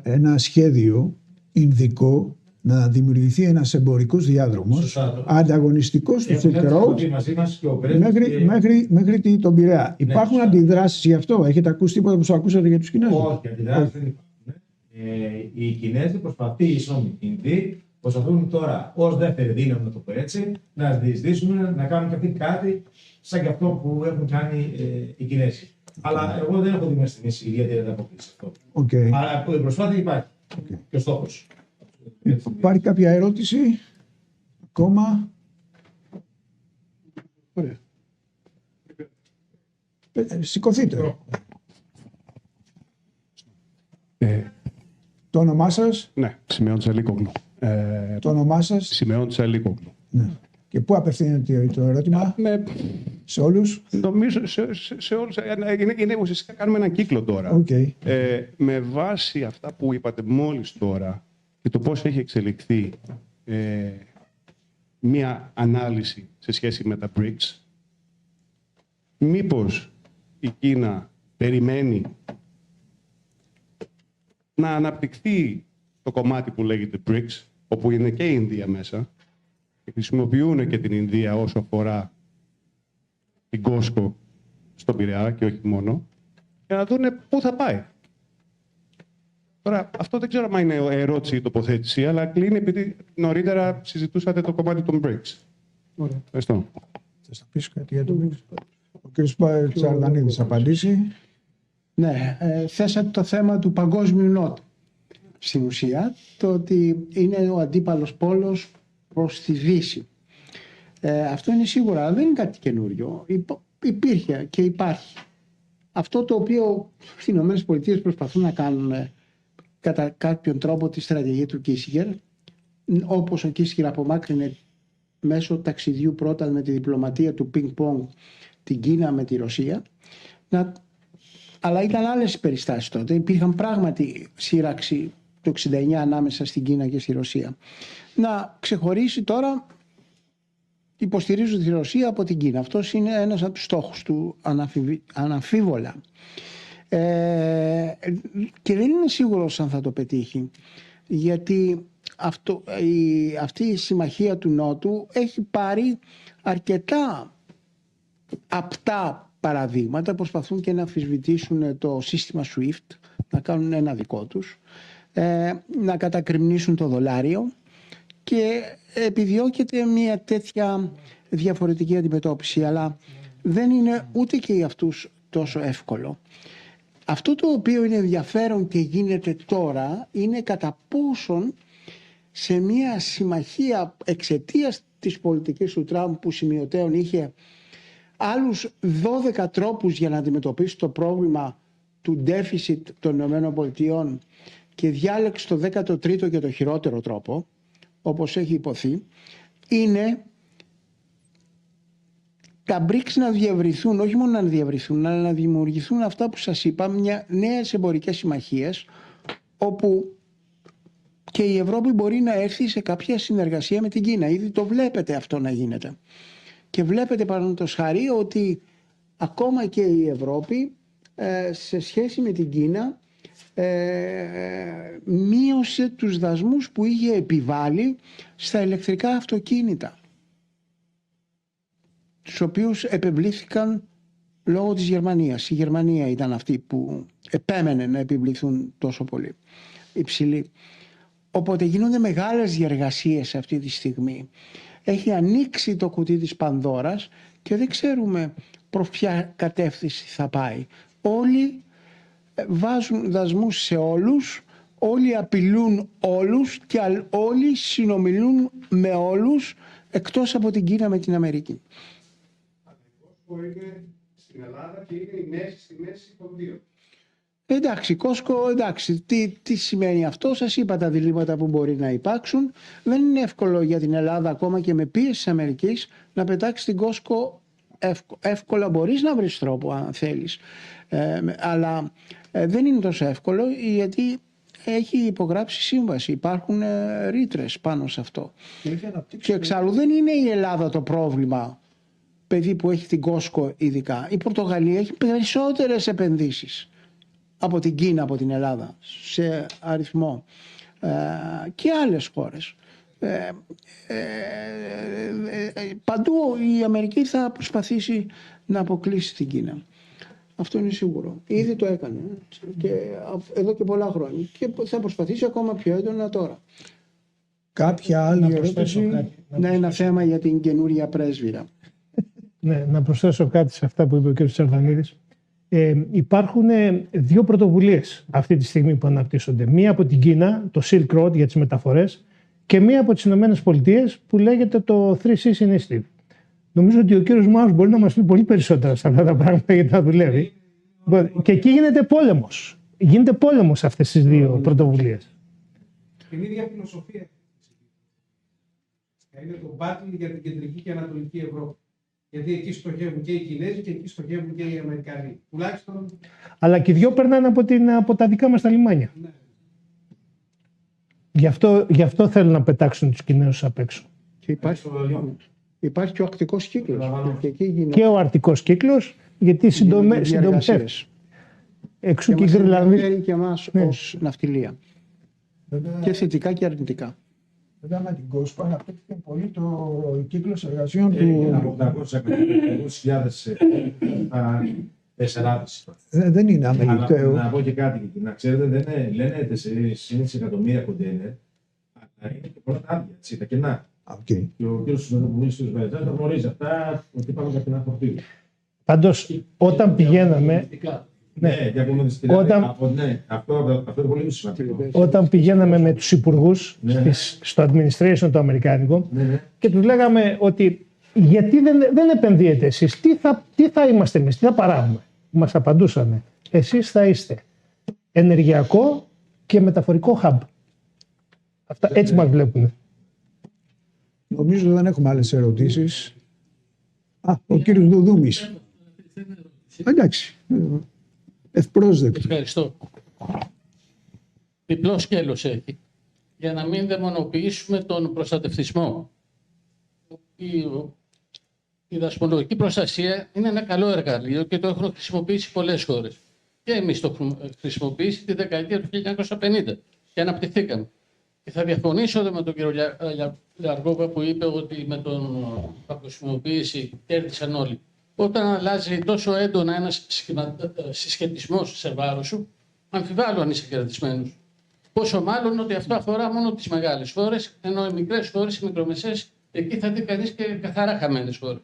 ένα σχέδιο ινδικό να δημιουργηθεί ένας εμπορικός διάδρομος ανταγωνιστικός του Silk Road μέχρι τον Πειραιά. Υπάρχουν αντιδράσεις γι' αυτό? Έχετε ακούσει τίποτα που σου ακούσατε για τους Κινέζους? Όχι, αντιδράσεις δεν υπάρχουν. Οι Κινέζοι προσπαθούν τώρα ως δεύτερη δύναμη, να το πω έτσι, να διεισδύσουν, να κάνουν και αυτοί κάτι σαν και αυτό που έχουν κάνει οι Κινέζοι. Αλλά εγώ δεν έχω δει μέχρι στιγμής ιδιαίτερη ανταπόκριση σε αυτό. Αλλά η προσπάθεια υπάρχει και ο στόχος. Υπάρχει κάποια ερώτηση ακόμα? Ωραία. Σηκωθείτε. Το όνομά σας? Ναι, Σημεών Τσαλίκογλου. Το όνομά σας? Σημεών Τσαλίκογλου. Ναι. Και πού απευθύνεται το ερώτημα? Σε όλους? Νομίζω σε όλους. Είναι ουσιαστικά κάνουμε έναν κύκλο τώρα. Με βάση αυτά που είπατε μόλις τώρα και το πώς έχει εξελιχθεί μία ανάλυση σε σχέση με τα BRICS, μήπως η Κίνα περιμένει να αναπτυχθεί το κομμάτι που λέγεται BRICS, όπου είναι και η Ινδία μέσα, και χρησιμοποιούν και την Ινδία όσο αφορά την Κόσκο στον Πειραιά και όχι μόνο, για να δούνε πού θα πάει. Τώρα, αυτό δεν ξέρω αν είναι ερώτηση ή τοποθέτηση, αλλά κλείνει επειδή νωρίτερα συζητούσατε το κομμάτι των BRICS. Ευχαριστώ. Θες να πεις κάτι για το BRICS? Ο κ. Τσαρδανίδης θα απαντήσει. Ναι, θέσατε το θέμα του παγκόσμιου νότου. Στην ουσία, το ότι είναι ο αντίπαλος πόλος προς τη Δύση. Αυτό είναι σίγουρα, αλλά δεν είναι κάτι καινούριο. Υπήρχε και υπάρχει. Αυτό το οποίο στις ΗΠΑ προσπαθούν να κάνουν κατά κάποιον τρόπο τη στρατηγική του Κίσιγκερ, όπως ο Κίσιγκερ απομάκρυνε μέσω ταξιδιού πρώτα με τη διπλωματία του πινκ-πονγκ την Κίνα με τη Ρωσία, αλλά ήταν άλλες περιστάσεις τότε. Υπήρχαν πράγματι σύραξη το 1969 ανάμεσα στην Κίνα και στη Ρωσία. Να ξεχωρίσει τώρα, υποστηρίζουν τη Ρωσία από την Κίνα. Αυτός είναι ένας από τους στόχους του αναμφίβολα. Και δεν είναι σίγουρος αν θα το πετύχει, γιατί αυτή η συμμαχία του Νότου έχει πάρει αρκετά απτά παραδείγματα. Προσπαθούν και να αμφισβητήσουν το σύστημα SWIFT, να κάνουν ένα δικό τους, να κατακριμνήσουν το δολάριο, και επιδιώκεται μια τέτοια διαφορετική αντιμετώπιση, αλλά δεν είναι ούτε και για αυτούς τόσο εύκολο. Αυτό το οποίο είναι ενδιαφέρον και γίνεται τώρα είναι κατά πόσον σε μια συμμαχία εξαιτίας της πολιτικής του Τραμπ, που σημειωτέων είχε άλλους 12 τρόπους για να αντιμετωπίσει το πρόβλημα του deficit των ΗΠΑ και διάλεξε το 13ο και το χειρότερο τρόπο, όπως έχει υποθεί, είναι τα BRICS να διευρυθούν, όχι μόνο να διευρυθούν, αλλά να δημιουργηθούν αυτά που σας είπα, νέες εμπορικές συμμαχίες, όπου και η Ευρώπη μπορεί να έρθει σε κάποια συνεργασία με την Κίνα. Ήδη το βλέπετε αυτό να γίνεται. Και βλέπετε παραδείγματος χάρη ότι ακόμα και η Ευρώπη σε σχέση με την Κίνα μείωσε τους δασμούς που είχε επιβάλει στα ηλεκτρικά αυτοκίνητα, τους οποίους επευλήθηκαν λόγω της Γερμανίας. Η Γερμανία ήταν αυτή που επέμενε να επιβληθούν τόσο πολύ υψηλοί. Οπότε γίνονται μεγάλες διεργασίες αυτή τη στιγμή. Έχει ανοίξει το κουτί της Πανδώρας και δεν ξέρουμε προς ποια κατεύθυνση θα πάει. Όλοι βάζουν δασμούς σε όλους, όλοι απειλούν όλους και όλοι συνομιλούν με όλους, εκτός από την Κίνα με την Αμερική. Είναι στην Ελλάδα και είναι η μέση στη μέση των δύο. Εντάξει, Κόσκο, εντάξει, τι σημαίνει αυτό? Σας είπα τα διλήμματα που μπορεί να υπάρξουν. Δεν είναι εύκολο για την Ελλάδα, ακόμα και με πίεση της Αμερικής, να πετάξει την Κόσκο εύκολα. Μπορείς να βρεις τρόπο αν θέλεις, αλλά δεν είναι τόσο εύκολο, γιατί έχει υπογράψει σύμβαση. Υπάρχουν ρήτρες πάνω σε αυτό. Και εξάλλου δεν είναι η Ελλάδα το πρόβλημα, παιδί που έχει την Κόσκο ειδικά. Η Πορτογαλία έχει περισσότερες επενδύσεις από την Κίνα, από την Ελλάδα, σε αριθμό, και άλλες χώρες. Παντού η Αμερική θα προσπαθήσει να αποκλείσει την Κίνα. Αυτό είναι σίγουρο. Ήδη το έκανε και εδώ και πολλά χρόνια, και θα προσπαθήσει ακόμα πιο έντονα τώρα. Κάποια άλλη ερώτηση? Ναι, ένα θέμα για την καινούρια πρέσβυρα. Ναι, να προσθέσω κάτι σε αυτά που είπε ο κ. Τσαρδανίδης. Υπάρχουν δύο πρωτοβουλίες αυτή τη στιγμή που αναπτύσσονται. Μία από την Κίνα, το Silk Road για τις μεταφορές, και μία από τις Ηνωμένες Πολιτείες που λέγεται το 3Cs Initiative. Νομίζω ότι ο κύριος Μάους μπορεί να μας πει πολύ περισσότερα σε αυτά τα πράγματα, γιατί θα δουλεύει. Και εκεί γίνεται πόλεμος. Γίνεται πόλεμος σε αυτές τις δύο πρωτοβουλίες. Την ίδια φιλοσοφία. Είναι το battle για την κεντρική και ανατολική Ευρώπη. Γιατί εκεί στοχεύουν και οι Κινέζοι και εκεί στοχεύουν και οι Αμερικανοί. Τουλάχιστον. Αλλά και οι δυο περνάνε από τα δικά μας τα λιμάνια. Ναι. Γι' αυτό θέλουν να πετάξουν τους Κινέζους απ' έξω. Και υπάρχει και ο αρκτικός κύκλος. Και ο αρκτικός κύκλος, γιατί συντομεύει. Εξού και η Γρυλανδία. Και εμάς ως ναυτιλία. Και θετικά και αρνητικά. Βέβαια με την Κόσπα αναπτύχθηκε πολύ το κύκλος εργασιών του. Από 800.000 τεσσεράδες. Δεν είναι αμεληταίο. Να πω και κάτι, να ξέρετε, δεν λένε 4,5 εκατομμύρια κοντέινερ, αλλά είναι και πολλά τα άδεια, τα κενά. Okay. Και ο κ. Βαϊτζάς τα γνωρίζει αυτά, ότι πάμε για την ανθρωπή. Πάντως, όταν πηγαίναμε. Ναι, αυτό είναι πολύ σημαντικό. Όταν πηγαίναμε με τους υπουργούς στο administration το αμερικάνικο και τους λέγαμε ότι γιατί δεν επενδύετε εσείς, τι θα είμαστε εμείς, τι θα παράγουμε. Μας απαντούσαν, εσείς θα είστε ενεργειακό και μεταφορικό hub. Αυτά έτσι μας βλέπουν. Νομίζω δεν έχουμε άλλες ερωτήσεις. Ο κύριος Δουδούμης. Εντάξει. Ευπρόσδεκτο. Ευχαριστώ. Διπλό σκέλος έχει. Για να μην δαιμονοποιήσουμε τον προστατευτισμό. Η δασμολογική προστασία είναι ένα καλό εργαλείο και το έχουν χρησιμοποιήσει πολλές χώρες. Και εμείς το έχουμε χρησιμοποιήσει τη δεκαετία του 1950 και αναπτυχθήκαμε. Και θα διαφωνήσω με τον κύριο Λιαργόβα που είπε ότι με την παγκοσμιοποίηση κέρδισαν όλοι. Όταν αλλάζει τόσο έντονα ένας συσχετισμός σε βάρος σου, αμφιβάλλω αν είσαι κερδισμένος. Πόσο μάλλον ότι αυτό αφορά μόνο τις μεγάλες χώρες, ενώ οι μικρές χώρες, οι μικρομεσαίες, εκεί θα δει κανείς και καθαρά χαμένες χώρες.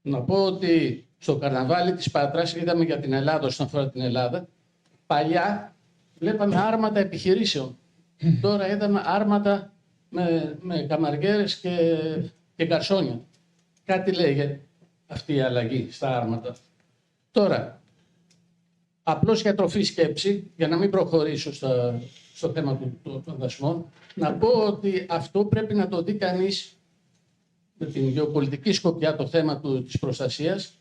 Να πω ότι στο καρναβάλι της Πάτρας, είδαμε για την Ελλάδα όσον αφορά την Ελλάδα, παλιά βλέπαμε άρματα επιχειρήσεων. Τώρα είδαμε άρματα με καμαριέρες και γκαρσόνια. Κάτι λέει αυτή η αλλαγή στα άρματα. Τώρα, απλώς για τροφή σκέψη, για να μην προχωρήσω στο θέμα των δασμών, να πω ότι αυτό πρέπει να το δει κανείς με την γεωπολιτική σκοπιά το θέμα της προστασίας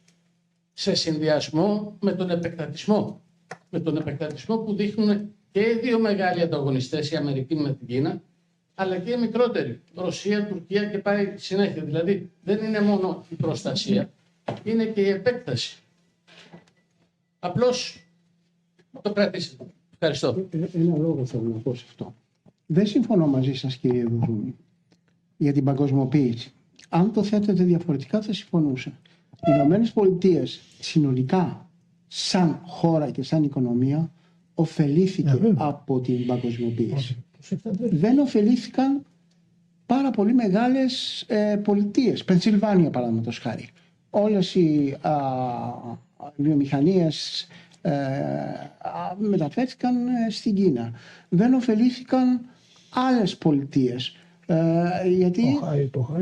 σε συνδυασμό με τον επεκτατισμό. Με τον επεκτατισμό που δείχνουν και οι δύο μεγάλοι ανταγωνιστές, η Αμερική με την Κίνα, αλλά και οι μικρότεροι, Ρωσία, Τουρκία και πάει συνέχεια. Δηλαδή δεν είναι μόνο η προστασία, είναι και η επέκταση. Απλώς το κρατήσετε. Ευχαριστώ. Ένα λόγο θέλω να πω σε αυτό. Δεν συμφωνώ μαζί σας, κύριε Δουδούμη, για την παγκοσμιοποίηση. Αν το θέτετε διαφορετικά θα συμφωνούσα. Οι Ηνωμένες Πολιτείες συνολικά, σαν χώρα και σαν οικονομία, ωφελήθηκε από την παγκοσμιοποίηση. Δεν ωφελήθηκαν πάρα πολύ μεγάλες πολιτείες. Πενσιλβάνια, παραδείγματος χάρη. Όλες οι βιομηχανίες μεταφέρθηκαν στην Κίνα. Δεν ωφελήθηκαν άλλες πολιτείες. Γιατί,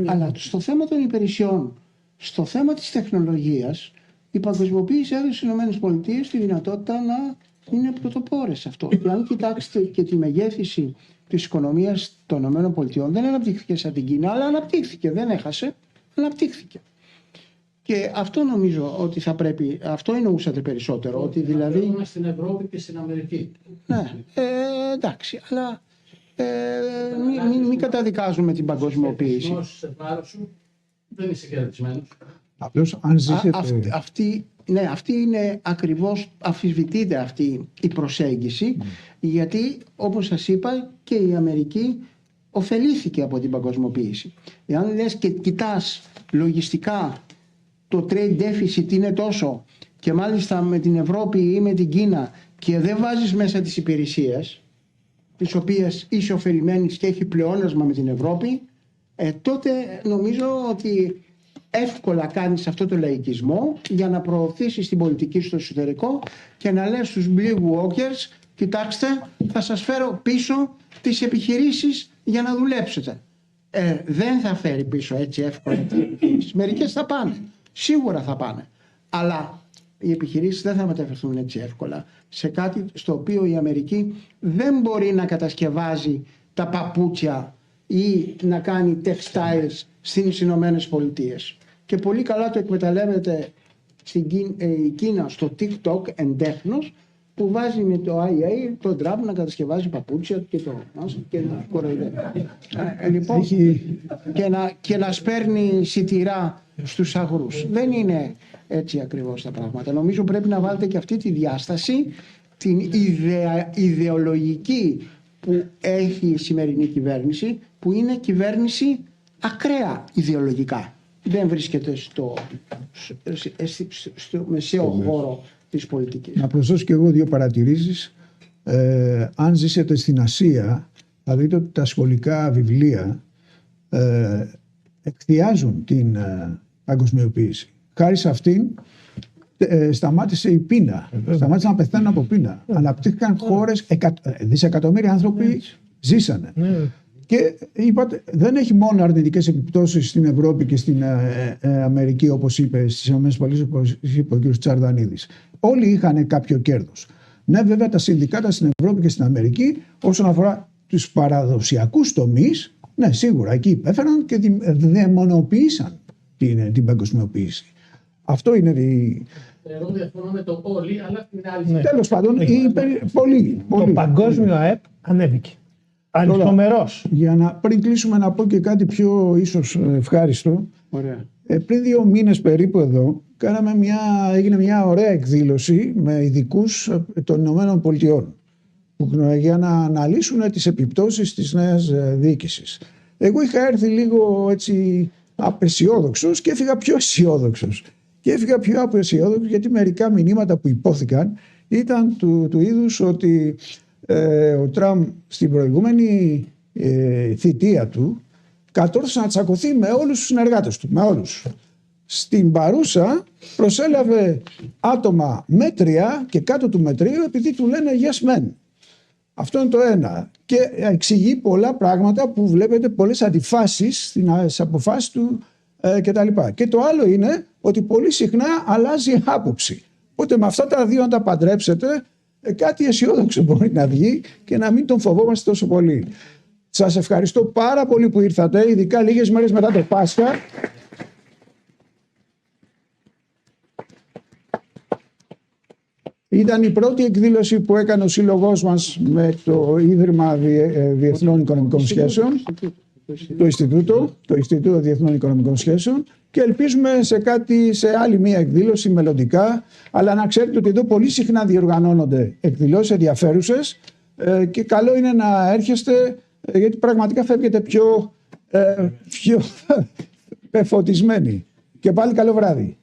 αλλά στο θέμα των υπηρεσιών, στο θέμα της τεχνολογίας, η παγκοσμιοποίηση έδωσε στις ΗΠΑ τη δυνατότητα να είναι πρωτοπόρες σε αυτό. Και αν κοιτάξετε και τη μεγέθυνση της οικονομίας των ΗΠΑ, δεν αναπτύχθηκε σαν την Κίνα, αλλά αναπτύχθηκε. Δεν έχασε, αναπτύχθηκε. Και αυτό νομίζω ότι θα πρέπει, αυτό εννοούσατε περισσότερο. Ότι δηλαδή. Στην Ευρώπη και στην Αμερική. Ναι, εντάξει, αλλά μην καταδικάζουμε την παγκοσμιοποίηση. Σε βάρος σου δεν είσαι κερδισμένος. Απλώς αν ζήσετε. Αυτή είναι ακριβώς, αμφισβητείται αυτή η προσέγγιση, γιατί όπως σας είπα και η Αμερική ωφελήθηκε από την παγκοσμιοποίηση. Εάν λες και κοιτάς λογιστικά το trade deficit είναι τόσο και μάλιστα με την Ευρώπη ή με την Κίνα και δεν βάζεις μέσα τις υπηρεσίες, τις οποίες είσαι ωφελημένης και έχει πλεόνασμα με την Ευρώπη, τότε νομίζω ότι εύκολα κάνεις αυτό το λαϊκισμό για να προωθήσεις την πολιτική στο εσωτερικό και να λες στους blue walkers, κοιτάξτε, θα σας φέρω πίσω τις επιχειρήσεις για να δουλέψετε. Δεν θα φέρει πίσω έτσι εύκολα τις επιχειρήσεις. Μερικές θα πάνε, σίγουρα θα πάνε, αλλά οι επιχειρήσεις δεν θα μεταφερθούν έτσι εύκολα σε κάτι στο οποίο η Αμερική δεν μπορεί να κατασκευάζει τα παπούτσια ή να κάνει textiles στις Ηνωμένες Πολιτείες. Και πολύ καλά το εκμεταλλεύεται η Κίνα στο TikTok εντέχνος, που βάζει με το IA τον Τραμπ να κατασκευάζει παπούτσια και το και να κοροϊδεύει. Λοιπόν, και να σπέρνει σιτηρά στους αγρούς. Δεν είναι έτσι ακριβώς τα πράγματα. Νομίζω πρέπει να βάλετε και αυτή τη διάσταση, την ιδεολογική που έχει η σημερινή κυβέρνηση, που είναι κυβέρνηση ακραία ιδεολογικά. Δεν βρίσκεται στο μεσαίο χώρο της πολιτικής. Να προσθέσω και εγώ δύο παρατηρήσεις. Αν ζήσετε στην Ασία, θα δείτε ότι τα σχολικά βιβλία εκθιάζουν την παγκοσμιοποίηση. Χάρη σε αυτήν σταμάτησε η πείνα. Σταμάτησαν να πεθαίνουν από πείνα. Αναπτύχθηκαν χώρες, δισεκατομμύρια άνθρωποι ζήσανε. Και είπατε, δεν έχει μόνο αρνητικές επιπτώσεις στην Ευρώπη και στην Αμερική, όπως είπε στις ΗΠΑ, όπως είπε ο κ. Τσαρδανίδης. Όλοι είχαν κάποιο κέρδος. Ναι, βέβαια, τα συνδικάτα στην Ευρώπη και στην Αμερική, όσον αφορά τους παραδοσιακούς τομείς, ναι, σίγουρα εκεί υπέφεραν και δαιμονοποίησαν την παγκοσμιοποίηση. Αυτό είναι Εγώ διαφωνώ με το όλοι, αλλά την άλλη. Τέλος πάντων, πολύ. Το παγκόσμιο ΑΕΠ ανέβηκε. Ανιστομερός. Πριν κλείσουμε, να πω και κάτι πιο ίσως ευχάριστο. Ωραία. Πριν 2 μήνες περίπου εδώ, έγινε μια ωραία εκδήλωση με ειδικούς των Ηνωμένων Πολιτειών για να αναλύσουν τις επιπτώσεις της νέας διοίκησης. Εγώ είχα έρθει λίγο έτσι απεσιόδοξος και έφυγα πιο αισιόδοξος. Και έφυγα πιο απεσιόδοξος γιατί μερικά μηνύματα που υπόθηκαν ήταν του είδους ότι ο Τραμπ στην προηγούμενη θητεία του κατόρθωσε να τσακωθεί με όλους τους συνεργάτες του, με όλους. Στην παρούσα προσέλαβε άτομα μέτρια και κάτω του μετρίου επειδή του λένε yes men. Αυτό είναι το ένα. Και εξηγεί πολλά πράγματα που βλέπετε, πολλές αντιφάσεις στις αποφάσεις του κτλ. Και το άλλο είναι ότι πολύ συχνά αλλάζει άποψη. Οπότε με αυτά τα δύο να τα παντρέψετε, κάτι αισιόδοξο μπορεί να βγει και να μην τον φοβόμαστε τόσο πολύ. Σας ευχαριστώ πάρα πολύ που ήρθατε, ειδικά λίγες μέρες μετά το Πάσχα. Ήταν η πρώτη εκδήλωση που έκανε ο σύλλογός μας με το Ίδρυμα Διεθνών Οικονομικών Σχέσεων, το Ινστιτούτο Διεθνών Οικονομικών Σχέσεων, και ελπίζουμε σε άλλη μία εκδήλωση μελλοντικά. Αλλά να ξέρετε ότι εδώ πολύ συχνά διοργανώνονται εκδηλώσεις ενδιαφέρουσες και καλό είναι να έρχεστε, γιατί πραγματικά φεύγετε πιο φωτισμένοι. Και πάλι καλό βράδυ.